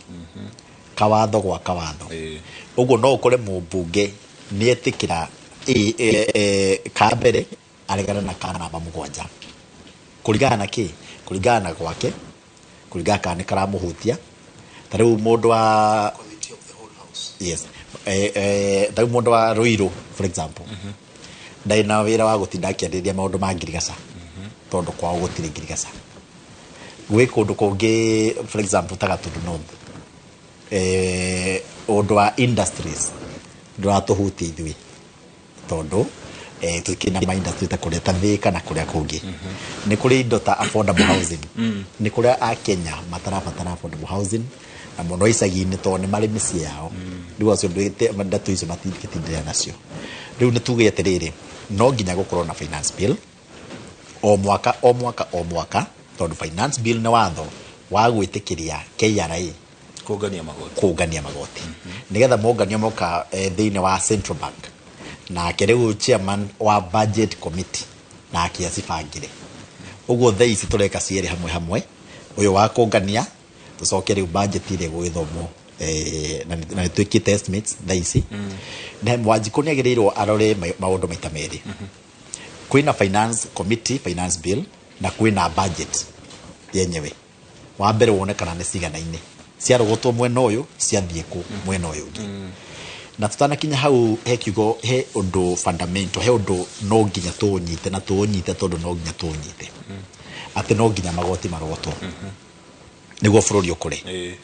kawatho gwa kawatho. Ũguo no ũkore mũmbunge nĩ etĩkĩra ka mbere aregana na ka namba 7 kũringana na kĩ kũringana na gwake kũringana kana nĩ karamũhutia. Ta rĩu mũndũ wa ta rĩu mũndũ wa Ruiru for example ndarĩ na wĩra wa gũtinda akĩarĩrĩria maũndũ ma ngirigaca tondũ kwao gũtirĩ ngirigaca. Gwĩ kũndũ kũngĩ for example ta Tondu North ũndũ wa industries ndũratũhutia ithuĩ tondũ twĩkĩna ma industry ta kũrĩa ta Thĩka na kũrĩa kũngĩ nĩ kũrĩ indo ta affordable housing nĩ kũrĩa Akenya matarabatara affordable housing na mũno icagi-inĩ tondũ nĩ marĩ mĩciĩ yao rĩu acio ndeto icio matingĩtindĩra nacio. Rĩu nĩ tuge atĩrĩrĩ no nginya gũkorwo na finance bill o mwaka tondũ finance bill nĩ watho wa gwĩtĩkĩria KRA kũngania magoti nĩgetha monganio moka thĩinĩ wa Central Bank na rĩu chairman wa budget committee na akĩacibangire. Ũguo thaa ici tũreka cierĩ hamwe ũyũ wa kũngania tũcoke rĩu budget ĩrĩa gwĩthomwo na nĩ twĩkĩte estimates thaa ici na Wanjikũ nĩ agĩrĩirwo arore maũndũ maita merĩ. Kwĩna finance committee finance bill na kwĩna budget yenyewe. Wa mbere wone kana nĩ ciganaine ciarogotwo mwena ũyũ ciathiĩ kũ mwena ũyũ ũngĩ na tutanakinya hau he kiugo he ũndũ fundamental he ũndũ no nginya tũnyite na tũnyite tondũ no nginya tũnyite atĩ no nginya magoti marogotwo nĩguo bũrũri ũkũre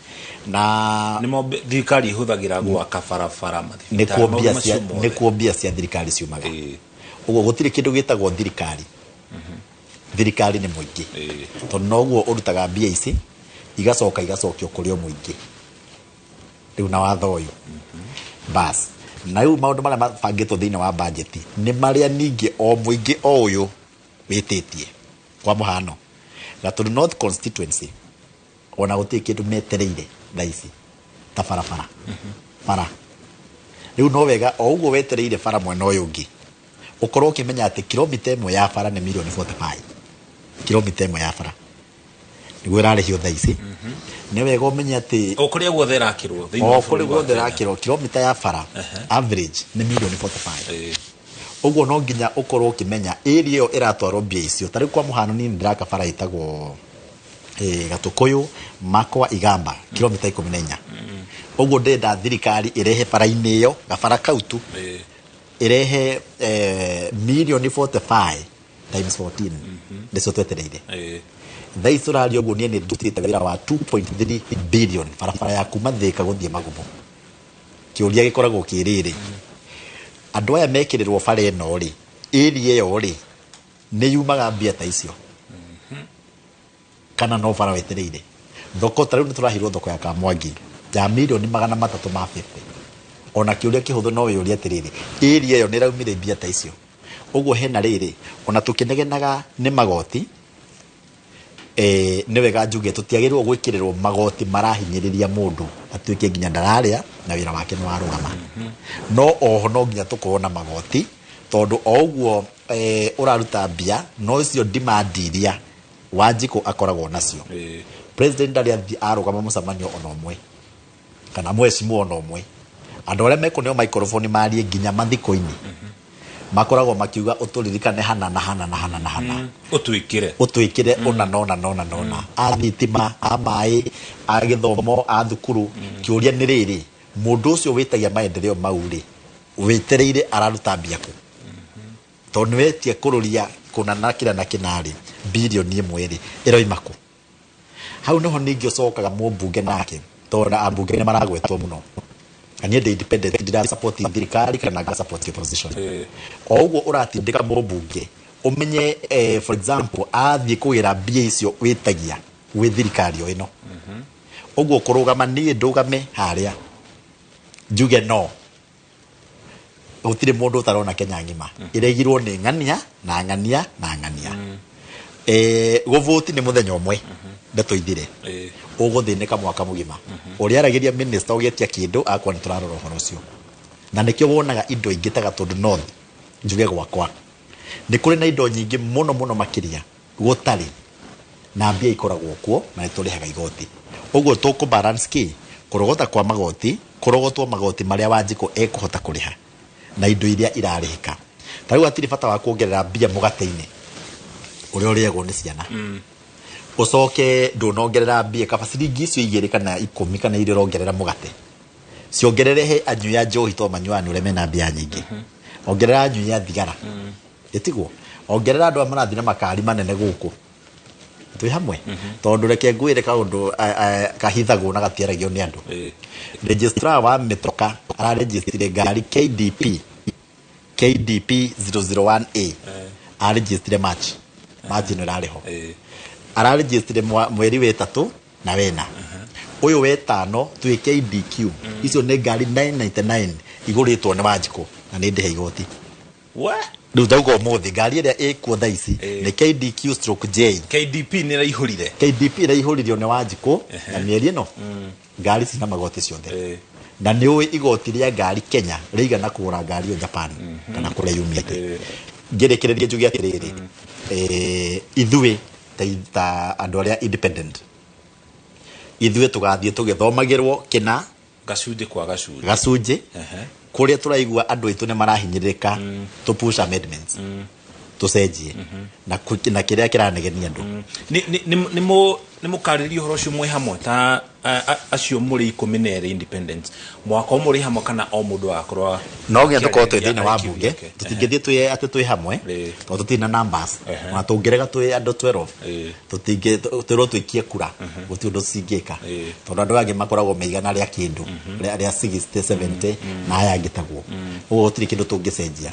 na nĩmo thirikari ihũthagĩra gwaka barabara nĩkuo mbia cia thirikari ciumaga. Ũguo gũtirĩ kĩndũ gĩtagwo thirikari. Thirikari nĩ mũingĩ tondũ noguo ũrutaga mbia ici igacokio kũrĩ o mũingĩ riu na watho uyu bas na riu maundu maria mabangitwo thiini wa budget ni maria ningi o muingi o uyu wititie kwa muhano Gatũndũ North constituency ona guti kindu metereire thaici ta barabara bara riu no wega o uguo wetereire bara mwena uyu ungi ukorwo ukimenya ati kilomita imwe ya bara ni milioni 45 kilomita imwe ya bara niguo irarihio thaici ni wega umenye ati o kuria guothe rakirwo o kuria guothe rakirwo kilomita ya bara average ni milioni 45 uguo no nginya ukorwo ukimenya area iyo iratwarwo mbia icio tari kwa muhano ni ndiraka bara itagwo Gatukuyu Makwa Igamba kilomita 14 uguo ndenda thirikari irehe bara-ini iyo gabara kautu irehe milioni 45 times 14 ndicio twetereire thaici turario uguo nie ni ndutite wira wa 2.3 billion barabara ya kuma Thika guthie Magumo kiuria gikoragwo kiriri andu aya mekirirwo bara ino ri area iyo ri ni yumaga mbia ta icio kana no bara wetereire thoko tariu ni turahirwo thoko ya Kamwangi ya milioni 350 ona kiuria kihuthu no wiyuria atiriri area iyo ni raumire mbia ta icio uguo hena riri ona tukinegenaga ni magoti ni wega njuge tutiagirwo gwikirirwo magoti marahinyiriria mundu atuike nginya ndararia na wira wake ni warugama no oho no nginya tukorwo na magoti tondu o uguo uraruta mbia no icio demand iria Wanjiku akoragwo nacio president ndari arugama mucemanio ona umwe kana mwecimu ona umwe andu aria mekuneo microphone marie nginya mathiko-ini makoragwo makiuga uturirikane hana na hana na hana na hana utuikire ona nona athitima amai agithomo athukuru kiuria ni riri mundu ucio witagia maendeleo mau ri witereire araruta mbia ku tondu wetie kururia kuna nakira na kinari bilioni imwe ri iroima ku hau noho ningi ucokaga mumbunge nake tondu ambunge ni maragwetwo muno ani ndi independent ndira support thirikari kana ga support opposition o uguo uratindika mumbunge umenye for example athie kugira mbia icio witagia wi thirikari o ino uguo kurugama ni ndugame haria njuge no utire mundu utarona Kenya ngima iregirwo ni ng'ania na ng'ania na ng'ania guvoti ni muthenya umwe ndeto ithire uguthinika mwaka mugima uria aragiria minister ugetia kindu akwa ni turarora horo ucio na nikio wonaga indo ingi ta Gatũndũ North njuge gwakwa ni kuri na indo nyingi muno makiria gutari na mbia ikoragwo kuo na niturihaga igoti uguo tuku balance ki kurogota kwa magoti kurogotwo magoti maria Wanjiku ekuhota kuriha na indo iria irarihika tariu atiri bata wa kuongerera mbia mugate-ini uria uriagwo ni ciana ucoke ndunongerera mbia kaba ciringi icio igiri kana 10 kana iria urongerera mugate ciongerere he anyu ya njohi to manyuani uria mena mbia nyingi ongerera anyu ya thigara itigwo ongerera andu amarathi na makari manene guku twi hamwe tondu reke ngwire kaundu kahithagwo na gatiaragio ni andu registrar wa mitoka ara register ngari KDP 001A a register match no rariho ara register mweri wetatu na wena uyu wetano twi KDQ icio ni ngari 999 iguritwo ni Wanjiku na ni ndihe igoti riu taugo muthi ngari iria ikuo thaici ni KDQ/J KDP ni raihurire raihuririo ni Wanjiku na mieri ino ngari cina magoti ciothe na ni ui igoti ria ngari Kenya riigana kugura ngari o Japan kana kuria yumite ngerekererie njuge atiriri ithui ta andu aria independent ithui tugathie tugithomagirwo kina gacunji kwa gacunji kuria turaigua andu aitu ni marahinyirika to push amendments tucenjie na kiria kiranegenia andu ni mukariri horo cio mwe hamwe ta acio muri 12 independent mwako muri hamwe kana o mundu akorwa no ngia tuko twi thina wa bunge tutingithie twi ati twi hamwe to tutina numbers na tungirega twi andu 12 tutinge twiro twikie kura guti undu cingika tondu andu angi makoragwo meigana ria kindu ria 60 70 na aya ngitagwo uguo tiri kindu tungicenjia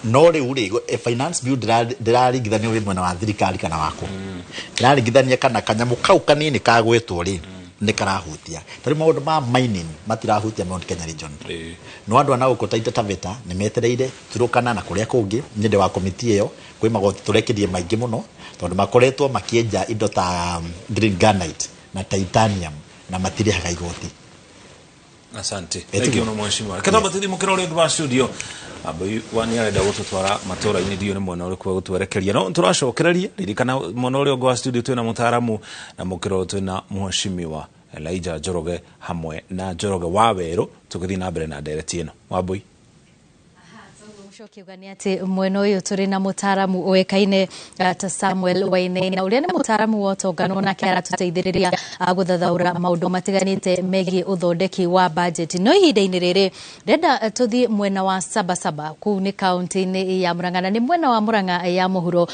no riu ri finance bill ndiraringithanio wi mwena wa thirikari kana wako ndiraringithania kana kanyamu kau kanini kagwetwo ri nĩ karahutia tarĩ maũndũ ma mining matirahutia Mount Kenya region no andũ ana gũkũ Taita Taveta nĩ metereire Turukana na kũrĩa kũngĩ nĩ ndĩ wa komiti ĩyo kwĩ magoti tũrekerie maingĩ mũno tondũ makoretwo makĩenja indo ta green granite na titanium na matirĩhaga igoti. Asante. Thank you no mheshimiwa. Kataba tidi mukira uri ndwa studio. Abai wani arenda gututwara matora-ini ndio ni mwana uri kwa gutwerekeria. No turacokereria ririkana mwana uri ogwa studio twina mutaramu na mukira twina mheshimiwa Elijah Njoroge hamwe na Njoroge Waweru tukithi na mbere na ndereti ino. Wabui. Kiugani ati mwena uyu turi na mutaramu uikaine ta Samuel Wainaina uria ni mutaramu wa utongano na kera tuteithiriria guthathaura maundu matiganite megie uthondeki wa budget no ihinda-ini riri renda tuthi mwena wa Sabasaba kuu ni kaunti-ini ya Murang'a ni mwena wa Murang'a ya muhuro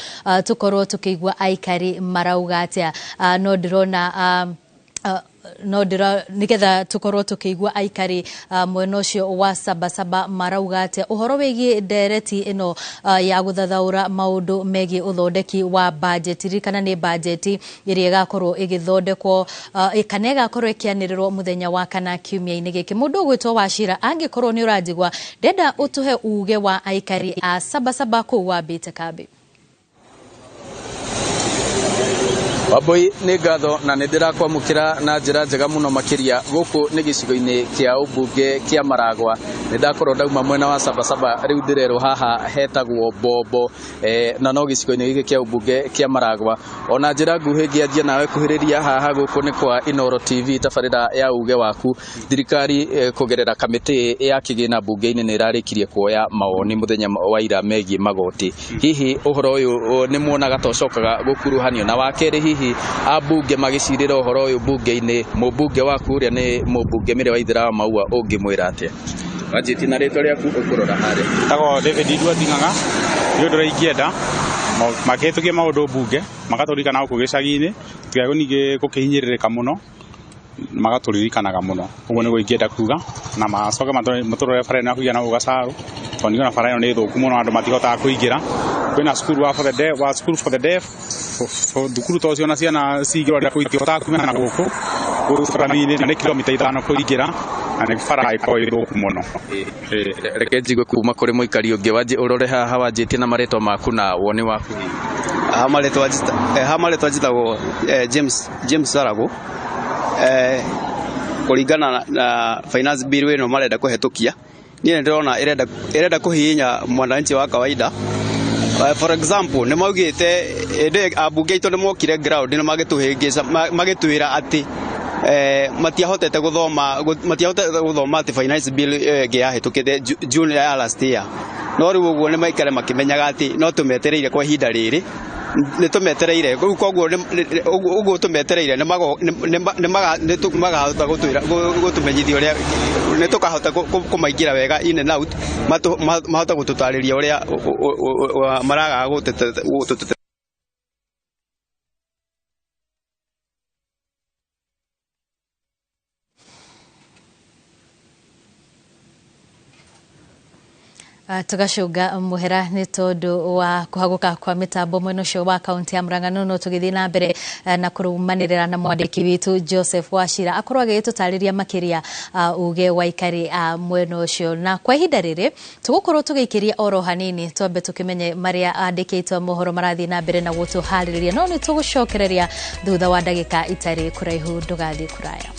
tukorwo tukigwa aikari marauga atia no ndirona no ndira nigetha tukorwo tukigwa aikari mwena ucio wa Sabasaba marauga ati uhoro wigie ndereti ino ya guthathaura maundu megie uthondeki wa budget rikana ni budget iria igakorwo igithondekwo kana igakorwo ikianirirwo muthenya wa kana kiumia-ini giki mundu gwitwo Wachira angikorwo ni uranjigwa ndenda utuhe uge wa aikari a Sabasaba ku wa Bitekabi. Waboi nĩ ngatho na nĩ ndĩrakwamũkĩra na njĩra njega mũno makĩria gũkũ nĩ gĩcigo-inĩ kĩa ũmbunge kĩa Maragwa nĩ ndakorwo ndauma mwena wa Sabasaba rĩu ndĩrerwo haha hetagwo Mbombo na no gĩcigo-inĩ gĩkĩ kĩa ũmbunge kĩa Maragwa ona njĩra nguhĩ ngĩanjia nawe kuhĩrĩria haha gũkũ nĩ kwa Inoro TV tabarĩra ya uge waku thirikari kũgerera kamĩtĩ ya kĩgĩna mbunge-inĩ nĩ ĩrarĩkirie kuoya mawoni mũthenya wa ira megie magoti hihi ũhoro ũyũ nĩ muonaga ta ũcokaga gũkuruhanio na wakerĩ hihi abunge magicirira uhoro uyu bunge-ini mubunge waku uria ni mubunge Mĩrĩ Waithĩra wa Maua ũngĩmwĩra atĩa wanjĩtie na rĩtwa rĩaku ũkũrora harĩa tago David Ndua Nding'ang'a nĩ ũndũ ingĩenda makĩhĩtũkie maũndũ bunge magatũririkana gũkũ gĩcagi-inĩ tiga ningĩ gũkĩhinyĩrĩrĩka mũno magatũririkanaga mũno ũguo nĩguo ingĩenda kuga na macoke matũrore bara ĩno kũigana ũgacarũ tondũ nĩona bara ĩno nĩ thũku mũno andũ matihotaga kũingĩra kwĩna school for the deaf thukuru ta ũcio na ciana cingĩrorera kũingĩra kumana gũkũ barabara-inĩ na nĩ kilomita 5 kũingĩra na nĩ bara ĩkoragwo ĩ thũku mũno. Reke njigue kuma kũrĩ mũikari ũngĩ wanjĩ ũrore haha wanjĩtie na marĩtwa maku na woni waku. Ha marĩtwa njĩtagwo James Sarago kũringana na finance bill ĩno marenda kũhetũkia niĩ ndĩrona ĩrenda kũhihinya mwananchi wa kawaida. For example nĩ maugĩte ambunge aitũ nĩ mokire ground nĩ magĩtũhĩngĩca magĩtwĩra atĩ matiahotete gũthoma atĩ finance bill ĩngĩ yahetũkĩte June ya last year no rĩu ũguo nĩ maikare makĩmenyaga atĩ no tũmetereire kwa ihinda rĩrĩ nĩ tũmetereire rĩu koguo ũguo tũmetereire nĩ magahota gũtũmenyithia ũrĩa nĩ tũkahota kũmaingĩra wega in and out mahota gũtũtarĩria ũrĩa maragaga gũtũtete. Tugacunga muhera nĩ tondũ wa kuhaguka kwa mitambo mwena ũcio wa kaunti ya Murang'a no tũgĩthiĩ na mbere na kũrũmanĩrĩra na mwandĩki witũ Joseph Wachira akorwo agĩtũtarĩria makĩria uge wa aikari mwena ũcio na kwa ihinda rĩrĩ tũgũkorwo tũgĩikĩria oro hanini twambe tũkĩmenye marĩa andĩkĩtwo mohoro marathiĩ na mbere na gũtũharĩrĩria no nĩ tũgũcokereria thutha wa ndagĩka itarĩ kũraihu ndũgathiĩ kũraya.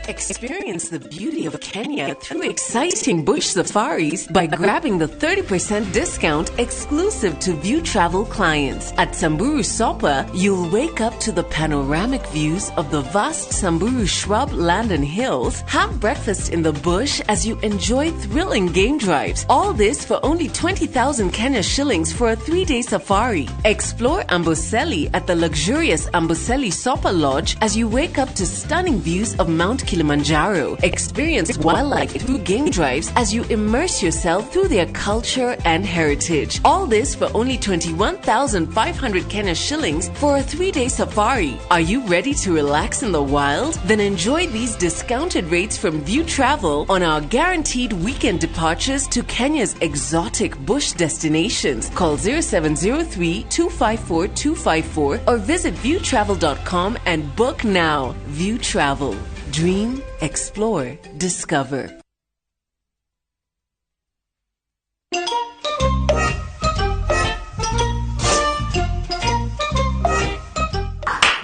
Experience the beauty of Kenya through exciting bush safaris by grabbing the 30% discount exclusive to View Travel clients. At Samburu Sopa, you'll wake up to the panoramic views of the vast Samburu shrub land and hills, have breakfast in the bush as you enjoy thrilling game drives. All this for only 20,000 Kenya shillings for a 3-day safari. Explore Amboseli at the luxurious Amboseli Sopa Lodge as you wake up to stunning views of Mount Kilimanjaro Kilimanjaro. Experience wildlife through game drives as you immerse yourself through their culture and heritage. All this for only 21,500 Kenya shillings for a 3-day safari. Are you ready to relax in the wild? Then enjoy these discounted rates from View Travel on our guaranteed weekend departures to Kenya's exotic bush destinations. Call 0703-254-254 or visit viewtravel.com and book now. View Travel. Dream, explore, discover.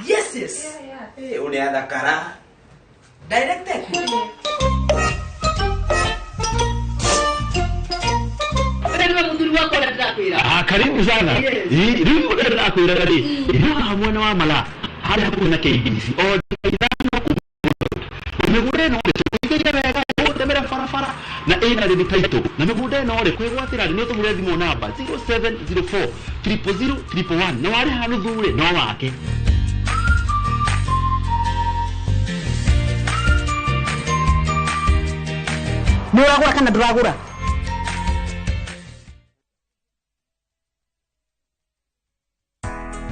Yes. Hey, unaenda kara. Directed. Karibu sana. Riu ndio kwira gadi. Riu hamwe wa mala. Hada kuna KBC. O migude no kuigeria wega utembera farafara na ina ri taito na migude no ri kwigwatira ni tumure thimo namba 0704 000 111 na wari hanu thure no wake. Nuragura kana duragura?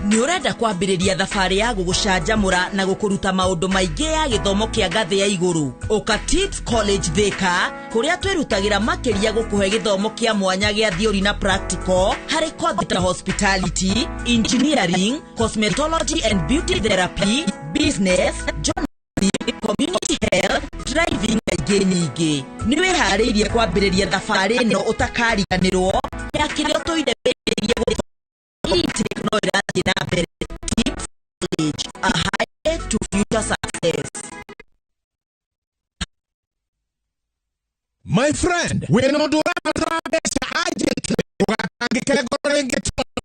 Nĩ ũrenda kwambĩrĩria thabarĩ ya gũgũcanjamũra na gũkũruta maũndũ maingĩ ya gĩthomo kĩa ngathĩ ya igũrũ. Ũka Tips College Thika, kũrĩa twĩrutagĩra makĩria gũkũhe gĩthomo kĩa mwanya gĩa theory na practical harĩ kothi ta hospitality, engineering, cosmetology and beauty therapy, business, journalism, community health, driving na ingĩ nyingĩ. Nĩ wĩharĩirie kwambĩrĩria thabarĩ ĩno ũtakariganĩrwo ya kĩrĩa ũtũire wĩrĩirie gũthoma. Tips College, a highway to future success. My friend, we know do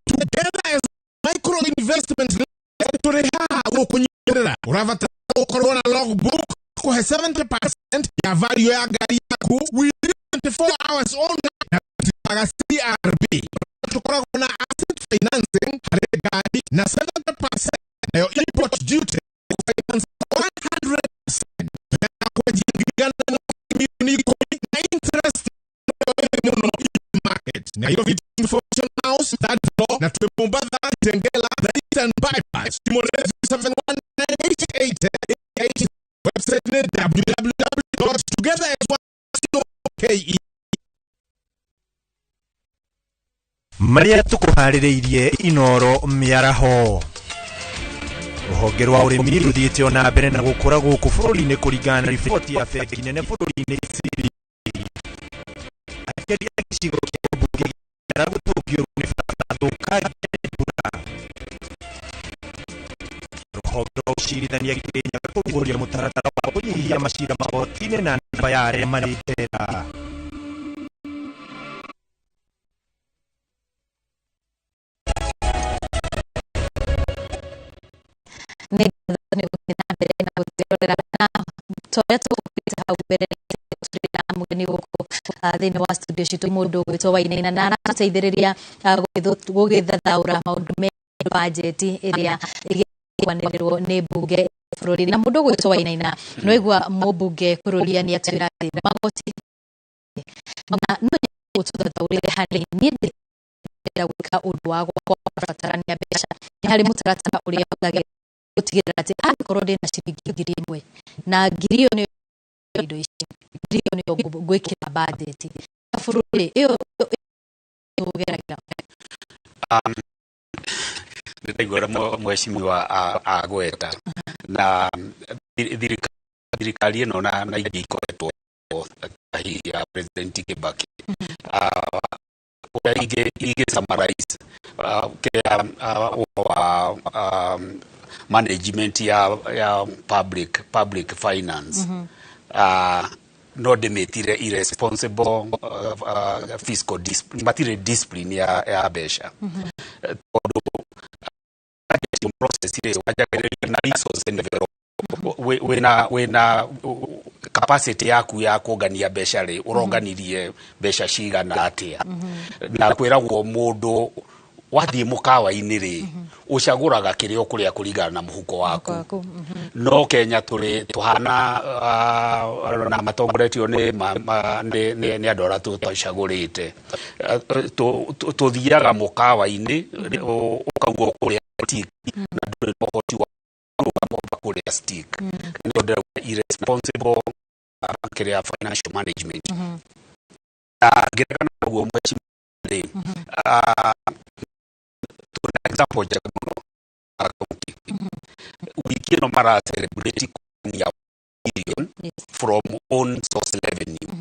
together as micro investments to Uravata corona logbook ko 70% ya value ya gari yako within 24 hours only. CRB tukora kuna asset financing gari na 70% na your import duty finance 100% na kujingana na interest market na hiyo vitu information house that law na tumomba that tengela the eastern bypass Timolezi 71988 website www.together.ke Maria tukuhaririirie Inoro miaraho ruhonge rwa urimi ruthiite ona mbere na gukura guku bururi-ini kuringana na riboti ya bengi nene bururi-ini CBE akiria gicigo kia mbunge aragutungio ni bata thukagia mbura ruhonge rwa ucirithania Kenya kũrugũria mũtaratara wa kũnyihia macira magoti-inĩ na namba ya arĩa marĩ njera. Thĩinĩ wa studio citũ mũndũ gwĩtwo Wainaina na arateithĩrĩria gũgĩthathaũra maũndũ megiĩ bajeti ĩrĩa ĩgĩkwanĩrĩrwo nĩ mbunge bũrũri-inĩ. Na mũndũ gwĩtwo Wainaina no igua mũmbunge bũrũri nĩ atwĩra atĩ magoti na no gũtũthathaũrĩre harĩ niĩ ndĩrenda gwĩka ũndũ wa gũbatarania mbeca nĩ harĩ mũtaratara ũrĩa ũgagĩra gũtigĩrĩra atĩ angĩkorwo ndĩna ciringi ngiri ĩmwe na ngiri ĩyo nĩ indo ici ngiri ĩyo nĩyo gwĩkĩra bajeti bũrũri ĩyo ũgeragia. Nĩndaigua mheshimiwa agweta na thirikari ĩno na ingĩ ikoretwo ya President Kibaki ingĩ summarize management ya public finance no demetire irresponsible fiscal discipline matire discipline ya besha todo process ile wajagereria na resource development wena capacity yaku ya kugania besha ri uronganirie besha cigana atia na kwiragwo mundu wathie mukawa-ini ri ucaguraga kirio kuria kuringana na muhuko waku no Kenya turi tuhana na matongoretio ni andu aria twacagurite tuthiaga mukawa-ini ukauga kuria stick na nduri mohoti wa kuria stick ni irresponsible kiria financial management gerekana guo mwechimire tuna example jaga muno wiki no mara celebrate ya billion from own source revenue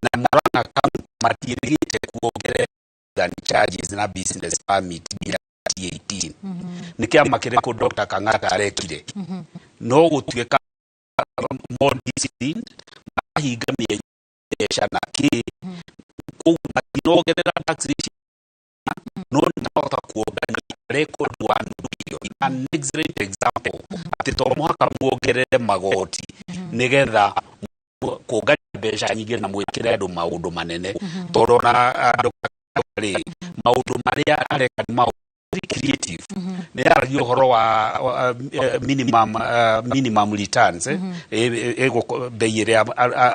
na Murang'a County matirigite kuongerera than charges na business permit bila 18 nikia makire ko Dr. Kang'ata arekire no gutuika more disciplined mahinga mĩesha na ki kuongerera taxation no ndota kuongania record 1 billion an excellent example ati to muhaka muongerere magoti nigetha kuongania mbeca nyingĩ na mwĩkĩre andũ maũndũ manene tondũ na andũ maũndũ marĩa areka ni maũndũ creative ni aragio horo wa minimum returns ego bei ĩrĩa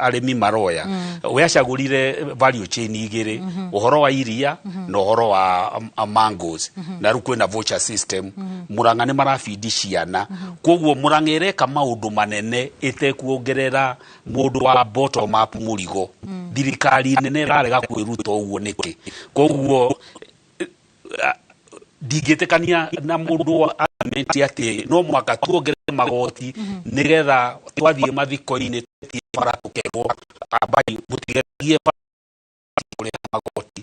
arĩmi maroya weacagũrire value chain igĩrĩ ũhoro wa iria na ũhoro wa mangoes na rĩu kwĩna voucher system Murang'a nĩ marafidi ciana koguo Murang'a ĩreka maũndũ manene ĩtekuongerera mũndũ wa bottom up mũrigo thirikari nene ĩrarega kwĩruta ũguo nĩkĩ koguo digetekania na mundu wa amenti ati no mwaka tuongerere magoti nigetha twathie mathiko-ini bara tukerwo abai mutigerie kuria magoti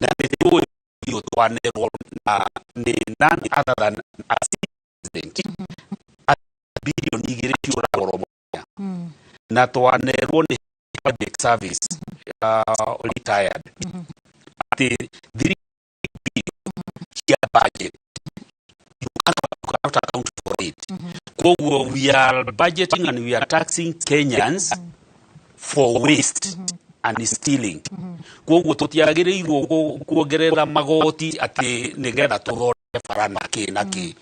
na ndio hiyo twanerwo na ni none other than a president bilioni igiri ciura goromoya na twanerwo ni public service retired ati budget you cannot account for it we are budgeting and we are taxing Kenyans for waste and stealing tutiagiriirwo kuongerera magoti ati nigetha tuthore barana naki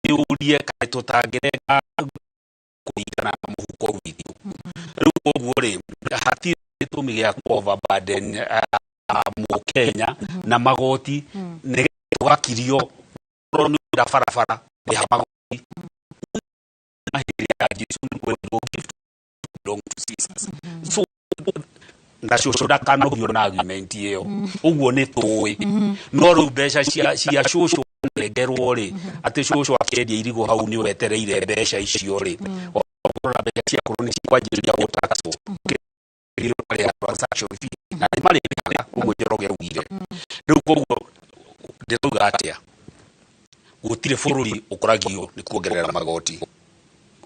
niurie kai tutangireka kuigana na muhuko withu riu koguo ri hatiri tumigia overburden Kenya na magoti wakirio roni da farafara ya magoti mahiria jisu kwendo gift long to sisters so ndasho da kano byo na argument iyo uguo ni tuwi no ru besha cia shosho legerwo ri ati shosho akedia irigo hau ni wetereire besha icio ri okora besha cia kuroni kwajiria otaxo kiro ya transaction fee na mali uguo joroge ugire riu koguo ndituga atia gutire bururi ukoragio ni kuongerera magoti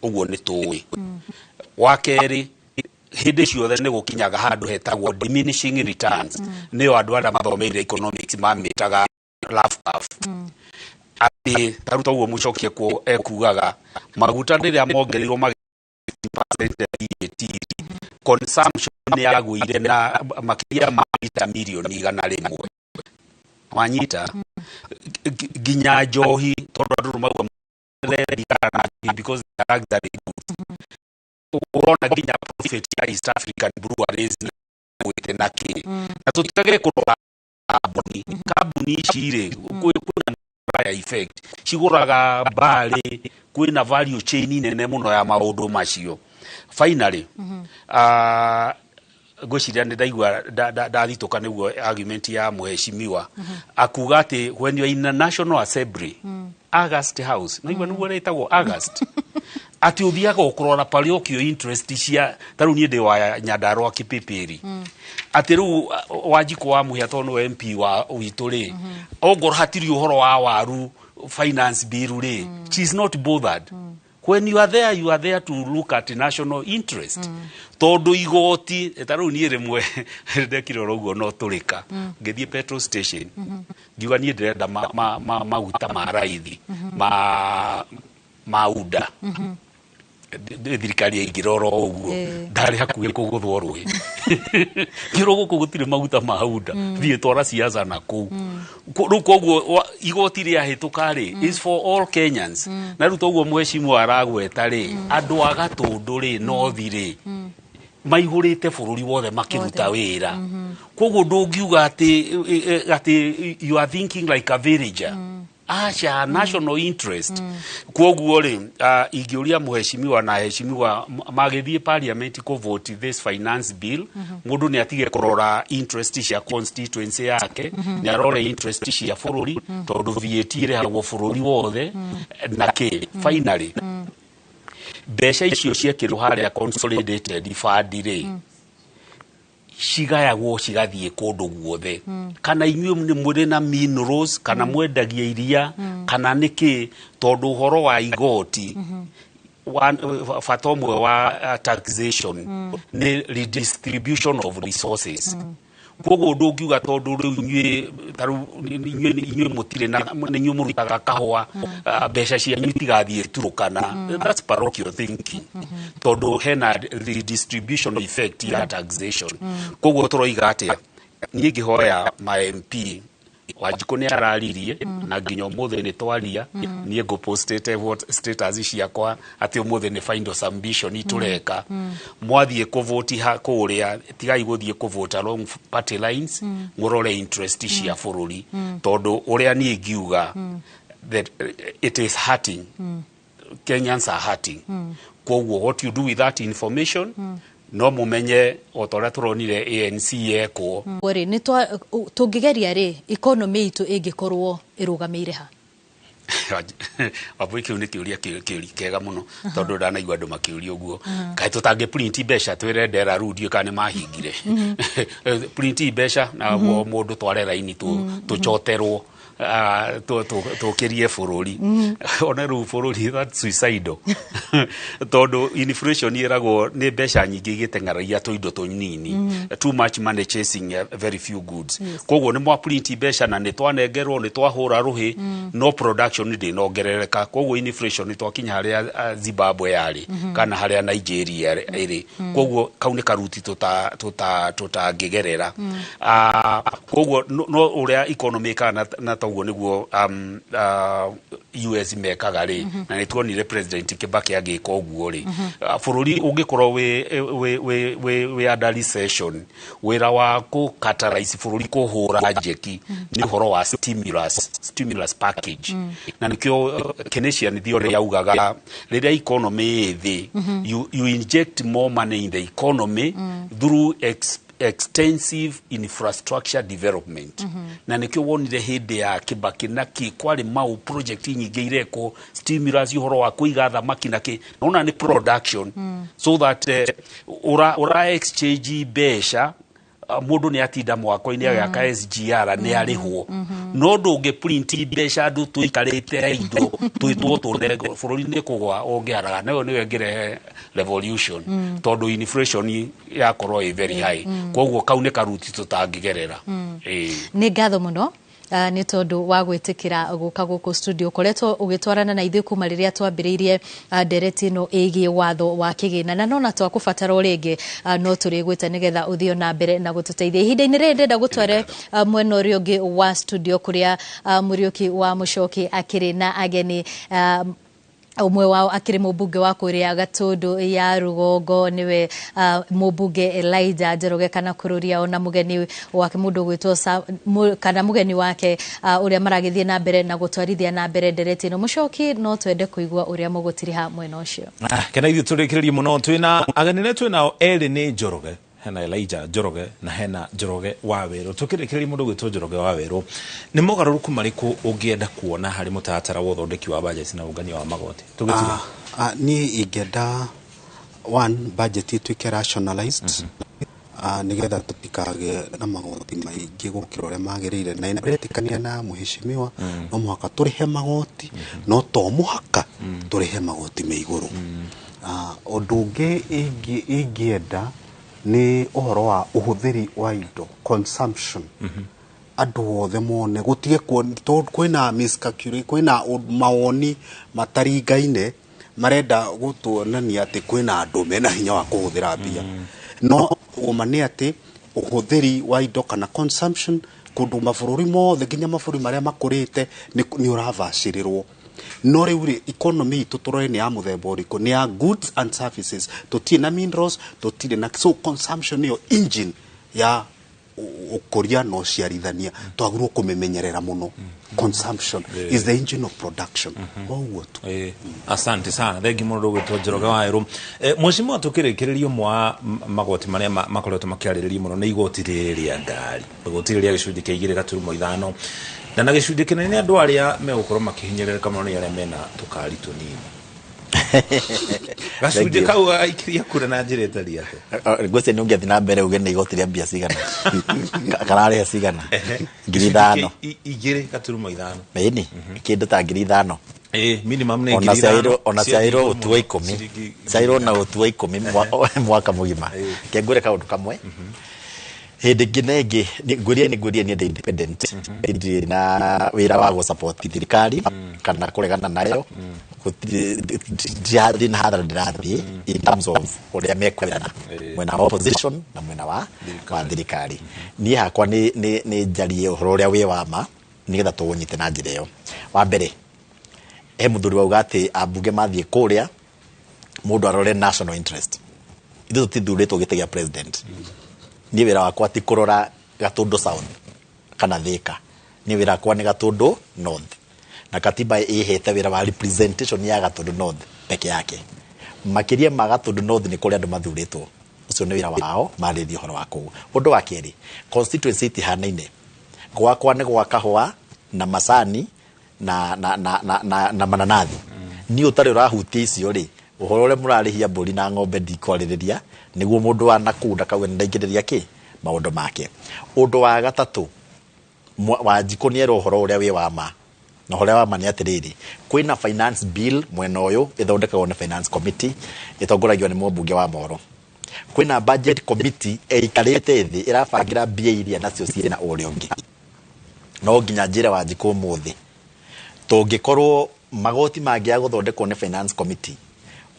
uguo ni tuwi wakeri hindi ciothe ni gukinyaga handu hetagwo diminishing returns niyo andu ara mathomeire economics mamitaga laugh ati taruta uguo mucokie ku ekugaga maguta ndiria mongerirwo VAT consumption ya guire na makiria ma lita milioni 100 wanyita ginya njohi tondu andu magwa because they are luxury goods urona ginya profit ya East African breweries with naki na tutikage kurora kabuni cire kuna ya effect ciguraga bale kwina value chain nene muno ya maundu macio finally gwiciria ni ndaigua ndathituka niguo argument ya muheshimiwa akuga ati when you are in a national assembly August House naigua niguo retagwo August ati uthiaga ukurora paliokio interest cia taru ni ndi wa Nyandarua Kipipiri ati ru Wanjiku wa muhia tono MP wa wituri ogoro hatiri uhoro wa waru finance bill ri she is not bothered when you are there to look at national interest tondu igoti taru ni rimwe ndekiro roguo no turika ngithie petrol station ngiuga ni ndirenda maguta ma raithi mauda thirikari igiroro uguo ndari hakuhe kuguthwo rui kirogo kugutire maguta mahuda thie twara siasa na ku ru koguo igoti ria hituka ri is for all Kenyans na ru toguo mweshimu aragweta ri andu agatundu ri no thiri maihurite bururi wothe makiruta wira koguo ndungiuga ati you are thinking like a villager Asha national interest koguo ri ingiuria muheshimiwa na heshimiwa magithie parliament ko vote this finance bill mundu ni atige kurora interest cia constituency yake ni arore interest cia bururi tondu VAT ire harwo bururi wothe na ke finally besha icio ciekirwo haria consolidated fund ri cigayagwo cigathie kundu guothe kana inyuĩ nĩ mũrĩ na minerals kana mwendagia iria kana niki tondu horo wa igoti bata ũmwe wa taxation ni redistribution of resources koguo ndũngiuga tondu rĩu inyuĩ mũtirĩ na inyuĩ mũrutaga kahũa mbeca cianyu itigathiĩ turukana that's parochial thinking tondu hena redistribution effect ya taxation koguo tũroiga atĩa niĩ ngĩhoya ma MP Wanjiku ni araririe na nginya muthe ni twaria nie go postete what status ciakwa ati muthe ni find us ambition tureka mwathie ku vote ha kuria tigai guthie ku vote along party lines ngorore interest cia bururi tondu uria ni ngiuga that it is hurting Kenyans are hurting koguo what you do with that information no mumenye otora turonire ANC yeko ori ni tungigeria ri economy itu ingikorwo irugameire ha abu kiu ni kiuria kega muno tondu ndanaigua andu makiuria uguo kai tutange print mbeca twirendera rudio kana mahingire print mbeca na mundu tware raini tuchoterwo tukirie bururi ona ru bururi that suicidal tondu inflation iragwo ni mbeca nyingi igiteng'aragia tuindo tunyini too much money chasing very few goods koguo ni mwa print mbeca na ni twanengerwo ni twahura ruhi no production ndi nongerereka koguo inflation ni twakinya haria Zimbabwe yari kana haria Nigeria iri koguo kauni karuti tutangigerera koguo no uria economy kana na toguo niguo US mekaga ri na ni tuonire president Kibaki agika uguo ri bururi ungikorwo we under recession wira wa ku catalyze bururi kuhura jeki ni horo wa stimulus package na nikio Keynesian theory yaugaga riria economy thi you inject more money in the economy through extensive infrastructure development na nikio wonire hindi ya Kibaki na kwari mau project nyingi ireko stimulus ihoro wa kuiga thamaki na naona ni production so that ura exchange besha mundu ni atinda mwako-ini agaka SGR ni arihwo no ndunge print besha ndu tuikarite indo twitwo turego bururi-ini kugwa ongeharaga nayo niwe ngire revolution tondu inflation yakorwo very high koguo kaune karuti tutangigerera ni ngatho muno ni tondu wa gwitikira guka guku studio koretwo ugitwarana na ithuĩ kuma riria twambiriirie ndereti ino igie watho wa kigina na nona twakubatara ringi no turigwite nigetha uthio na mbere na gututeithia ihinda-ini riri ndenda gutware mwena uria ungi wa studio kuria Muriuki wa Muchoki akiri na ageni umwe wao akiri mubunge wa kuria Gatundu ya Rugongo niwe mubunge Elijah Njoroge kana kururia ona mugeni wake mundu gwitwo kana mugeni wake uria maragithie na mbere na gutwarithia na mbere ndereti no Muchoki no twende kuigua uria mugutiriha mwena ucio kana ithu turikiririe muno twina ageni ne twina eri ni Njoroge hena Elijah Njoroge na hena Njoroge Waweru tukirikiria mundu gwitwo Njoroge Waweru ni mogaruruku mariku ungienda kuona hari mutatara wa uthondeki wa budget na ungania wa magoti tugitira ni ingenda one budget ituike rationalized nigetha tutikage na magoti maingi gukira uria magirire na inaretikania na muheshimiwa no muhaka turihe magoti no to muhaka turihe magoti me iguru undu ungi ingienda ni uhoro wa uhuthiri wa indo consumption andu othe mone gutige kwina miscalculate kwina mawoni mataringaine marenda gutuonania ati kwina andu mena hinya wa kuhuthira mbia no umane ati uhuthiri wa indo kana consumption kundu mabũrũri mothe nginya mabũrũri marĩa makũrĩte nĩ ũravacĩrĩrwo no rĩu rĩ economy itũ tũrore nĩ ya mũthemba ũrĩkũ nĩ ya goods and services tũtirĩ na minerals tũtirĩ na so consumption nĩyo engine ya ũkũria na ũciarithania twagĩrĩirwo kũmĩmenyerera mũno consumption is the engine of production oguo tu asante sana thengi mũno rũgwĩtwo Njoroge Waĩrũ mheshimiwa tũkĩrĩkĩrĩria mwa magoti marĩa makoretwo makĩarĩrĩria mũno nĩ igoti rĩrĩa ngari igoti rĩrĩa gĩcunjĩ kĩa 2.5 na gĩcunjĩ kĩnene andũ arĩa megũkorwo makĩhinyĩrĩrĩka mũno nĩ arĩa mena tũkari tũnini gacunjĩ kau aikiria kura na njĩra ĩtarĩ atĩ ngwĩciria nĩ ũngĩathi na mbere uge nĩ igoti rĩa mbia cigana kararĩha cigana 5,000 2.5 ĩni kĩndũ ta 5,000 minimum nĩ 5,000 ona ciairwo ũtua 10 ciairwo na ũtua 10 mwaka mũgima kĩngũre kaũndũ kamwe hĩndĩ ngĩ ngũria nĩ independent na wĩra wa support thirikari kana kũregana nayo ndirathiĩ na hathara ndĩrathiĩ in terms of ũrĩa mekwendana mwena wa opposition na mwena wa thirikari niĩ hakwa nĩ njarie ũhoro ũrĩa wĩ wa ma nĩgetha tũũnyite na njĩra ĩyo wa mbere he mũthuri wauga atĩ ambunge mathiĩ kũrĩa mũndũ arore national interest ithuĩ tũtithurĩtwo gĩtĩ gĩa president niĩ wĩra wakwa ti kũrora Gatũndũ South kana Thika niĩ wĩra wakwa nĩ Gatũndũ North na katiba ĩhete wĩra wa representation ya Gatũndũ North peke yake makĩria ma Gatũndũ North nĩ kũrĩa andũ mathurĩtwo ũcio nĩ wĩra wao marĩrĩrie ũhoro wa kũu ũndũ wa kerĩ constituency itihanaine gwakwa nĩ gwa kahũa na macani na mananathi niĩ ũtarĩ ũrahutia icio rĩ ũhoro ũrĩa mũrarĩhia mbũri na ng'ombe ndikwarĩrĩria nĩguo mũndũ wa nakunda kauge ndaingĩrĩria kĩ maũndũ make ũndũ wa gatatũ Wanjikũ nĩ erwo ũhoro ũrĩa wĩ wa ma na ũhoro wa ma nĩ atĩrĩrĩ kwĩna finance bill mwena ũyũ ĩthondekagwo nĩ finance committee ĩtongoragio nĩ mũmbunge wa Moro kwĩna budget committee ĩikarĩte thĩ ĩrabangira mbia iria nacio ciĩna ũrĩa ũngĩ no nginya njĩre Wanjikũ mũthĩ tũngĩkorwo magoti mangĩaga gũthondekwo nĩ finance committee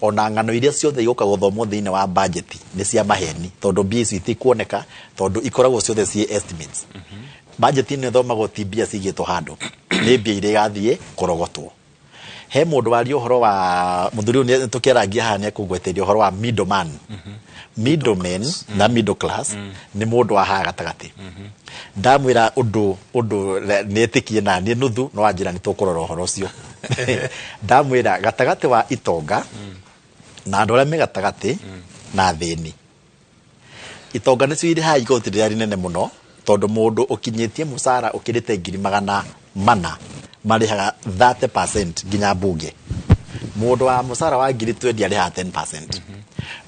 ona ng'ano iria ciothe igũka gũthomwo thĩinĩ wa budget nĩ cia maheni tondũ mbia ici itikuoneka tondũ ikoragwo ciothe ciĩ estimates budget nĩ thomagwo ti mbia cigĩtwo handũ nĩ mbia iria igathiĩ kũrogotwo he mũndũ waria ũhoro wa mũthuri ũyũ tũkĩarangia haha nĩ ekũgweteria ũhoro wa middleman middleman na middle class nĩ mũndũ wa haha gatagatĩ ndamwĩra ũndũ nĩĩtĩkie na niĩ nuthu no anjĩra nĩ tũkũrora ũhoro ũcio ndamwĩra gatagatĩ wa itonga na andũ arĩa me gatagatĩ na thĩni itonga nĩcio irĩhaga igoti rĩrĩa rĩnene mũno tondũ mũndũ ũkinyĩtie mũcara ũkĩrĩte 400,000 marĩhaga 30% nginya mbunge mũndũ wa mũcara wa 20 arĩhaga 10%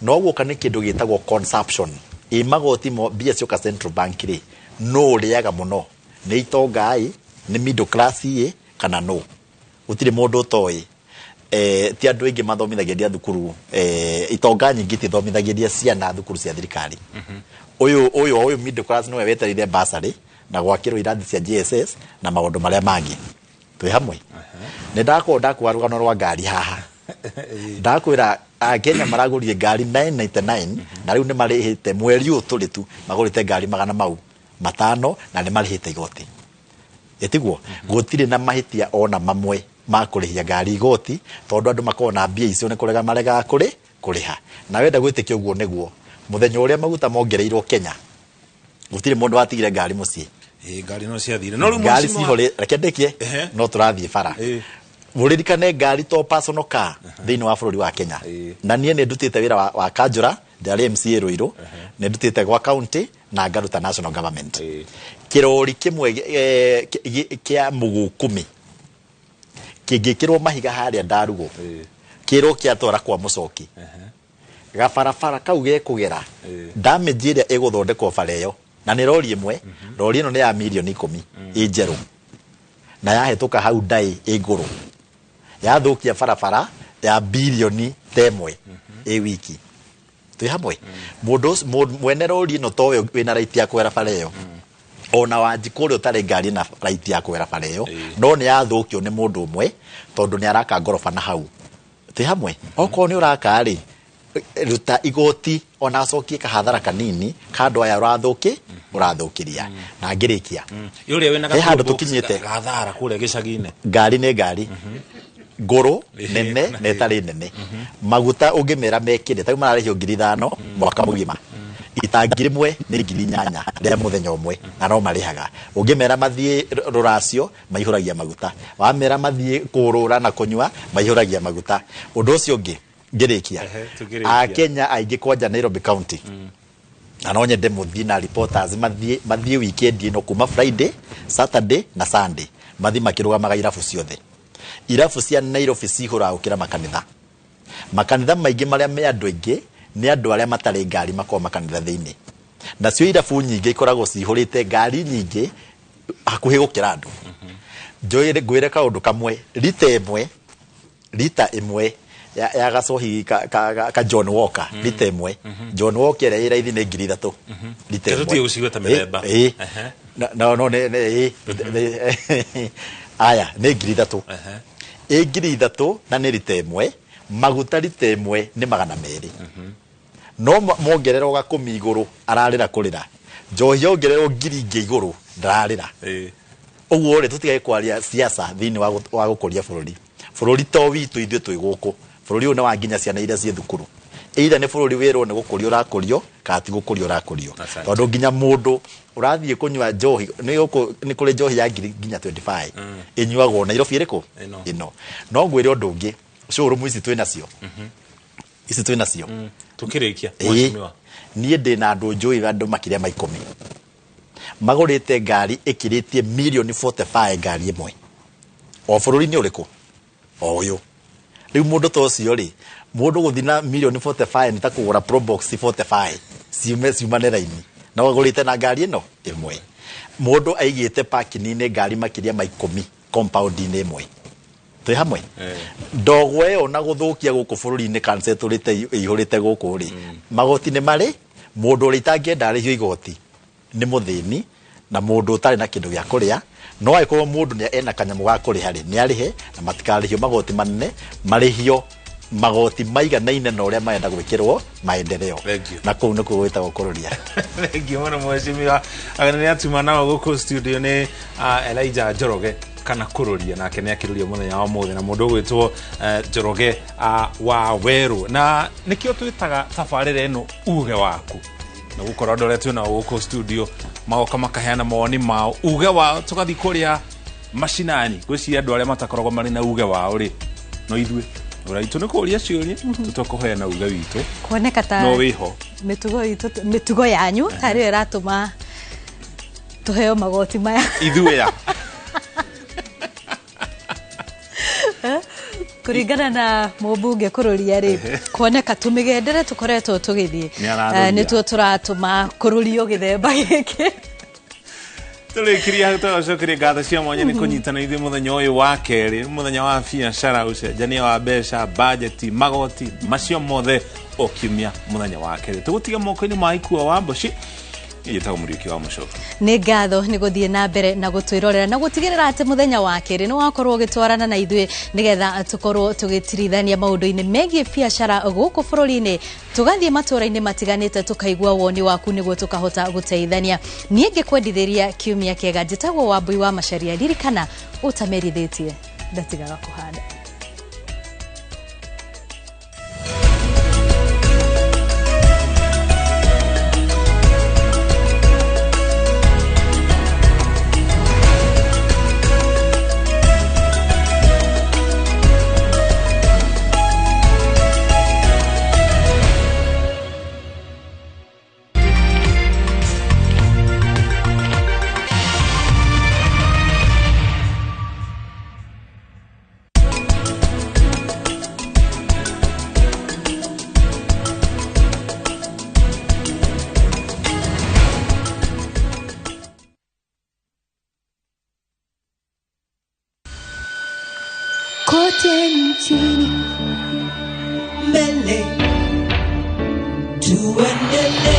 no gũka nĩ kĩndũ gĩtagwo consumption magoti mbia cioka central bank rĩ no ũrĩaga mũno nĩ itonga nĩ middle class kana no gũtirĩ mũndũ ũtoĩ ti andũ aingĩ mathomithagĩria thukuru itonga nyingĩ tithomithagĩria ciana thukuru cia thirikari ũyũ middle class nĩwe wetereire bursary na gwakĩrwo irathi cia JSS na maũndũ marĩa mangĩ twĩ hamwe nĩ ndakuwa rũgano rwa ngari haha ndakwĩra Kenya maragũrire ngari 999 na rĩu nĩ marĩhĩte mweri ũyũ tũrĩ tu magũrĩte ngari 500 na nĩ marĩhĩte igoti etiguo gũtirĩ na mahĩtia ona mamwe ma kũrĩhia ngari igoti tondũ andũ makorwo na mbia icio nĩ kũrega marega kũrĩha na wenda gwĩtĩkia ũguo nĩguo mũthenya ũrĩa maguta mongereirwo Kenya gũtirĩ mũndũ watigire ngari mũciĩ ngari no ciathire no rĩu ngari cihore reke ndĩkie no tũrathiĩ bara mũririkane ngari to personal car thĩinĩ wa bũrũri wa Kenya na niĩ nĩ ndutĩte wĩra wa Kanjũra ndarĩ MCA Rũirũ nĩ ndutĩte gwa county na ngaruta national government kĩrori kĩmwe kĩa mũgũkumi kĩngĩkĩrwo mahiga harĩa Ndarugũ kĩrwo kĩatwara kwa Mũcoki gabarabara kau gekũgera damage ĩrĩa ĩgũthondekwo bara ĩyo na nĩ rori ĩmwe rori ĩno nĩ ya milioni 10 ĩ njerũ na yahetũka hau ndai ĩgũrũ yathũkia barabara ya bilioni 1 ĩ wiki twĩ hamwe mũndũ mwene rori ĩno towe wĩna right ya kwera bara ĩyo ona Wanjikũ ũrĩa ũtarĩ ngari na right ya kwera bara ĩyo no nĩ yathũkio nĩ mũndũ ũmwe tondũ nĩ araka ngoroba na hau twĩ hamwe okorwo nĩ ũraka rĩ ruta igoti ona acokie kahathara kanini kando aya urathukiria na ngirikia yule wena he handu tukinyite gathara kule gicagine ngari ne ngari ngoro nene netari nene maguta ungimera mekire tauma mararihio 5,000 mwaka mugima itangi rimwe ni 8,000 ria muthenya umwe na no marihaga ungimera mathie ruracio maihuragia maguta wamera mathie kurura na kunywa maihuragia maguta undu ucio ungi ngirikia a Kenya aingi kwanja Nairobi County na no nyende muthie na reporters mathie weekend ino kuma Friday Saturday na Sunday mathie makirugamaga irabu ciothe irabu cia Nairobi cihura ukira makanitha maingi maria me andu aingi ni andu aria matari ngari makoma makanitha thiini nacio irabu nyingi ikoragwo cihurite ngari nyingi hakuhi gukira andu njoire ngwire kaundu kamwe rita imwe ya gacohi ka John Walker rita imwe John Walker ira ithi ni 3,000 rita imwe tuti ucigweta mithemba no aya ni 3,000 3,000 na ni rita imwe maguta rita imwe ni 200 no mongerero ga 10 iguru ararira kurira njohi ongerero 1,000 iguru ndararira uguo ri tutigae kwaria siasa thini wa gukuria bururi to witu ithu twi guku bururi una wa nginya ciana iria cie thukuru either ni bururi wiro ni gukurio rakurio ka ti gukurio rakurio tondu nginya mundu urathie kunywa njohi ni kuri njohi ya nginya 25 inyuagwo Nairobi iriku ino no ngwire undu ungi showroom ici twina cio tukirikia nie ndina andu njui andu makiria ma 10 magurite ngari ikiritie $45 ngari imwe o bururi ni uriku o uyu riu mundu to cio ri mundu guthina $45 ni ta kugura pro box 45 ciumane raini na wagurite na ngari ino imwe mundu aigite parking ni ngari makiria ma 10 compound ni imwe twi hamwe ndogwe ona guthukia guku bururi ni cancel turite ihurite guku ri magoti ni mari mundu uri tangienda arihio igoti ni muthini na mundu utari na kindu gya kuria no aikorwo mundu ni ena kanyamu ga kuriha ri ni arihe na matikarihio magoti manene marihio magoti maiganaine na uria maenda gwikirwo maendeleo na kuu ni kuwita gukururia thank you mwana mweshimiwa agana ni atuma nawo guku studio ni Elijah Njoroge kana kururia nake ni akiruria muthenya wa muthe na mundu gwitwo Njoroge wa Weru na nikio twitaga tabarire eno uge waku na gukora andu aria twina guku studio magoka makaheana mawoni mao uge wao tugathi kuria mashinani gwiciria andu aria matakoragwo mari na uge wao ri no ithue uraitu ni kuria ciuria tutokuheana uge witu kuoneka ta no wiho mitugo yanyu tari iratuma tuheo magoti maya ithue ya kuringana na mubunge kururia ri kuoneka tumigendere tukoretwo tugithie ni tuo turatuma kururio githemba giki tulikiria tucokerie ngatho cia mwanya ni kunyitana ithuĩ muthenya uyu wa keri muthenya wa biacara ucenjania wa mbeca budget magoti macio mothe okiumia muthenya wa keri tugutiga moko-ini ma Ikua wa Mboci yitaga Muriuki wa Mucoka ni ngatho ni guthie na mbere na gutwirorera na gutigirira ati muthenya wa keri ni wakorwo gitwarana na ithuĩ nigetha tukorwo tugitirithania maundu-ini megie biacara guku bururi-ini tugathie matura-ini matiganite tukaigua woni waku niguo tukahota guteithania nie ngikwendithiria kiumia kiega njitagwo Wambui wa Macharia ririkana utamerithitie ndatigaga kuhanda kote nchini mbele tuendelee.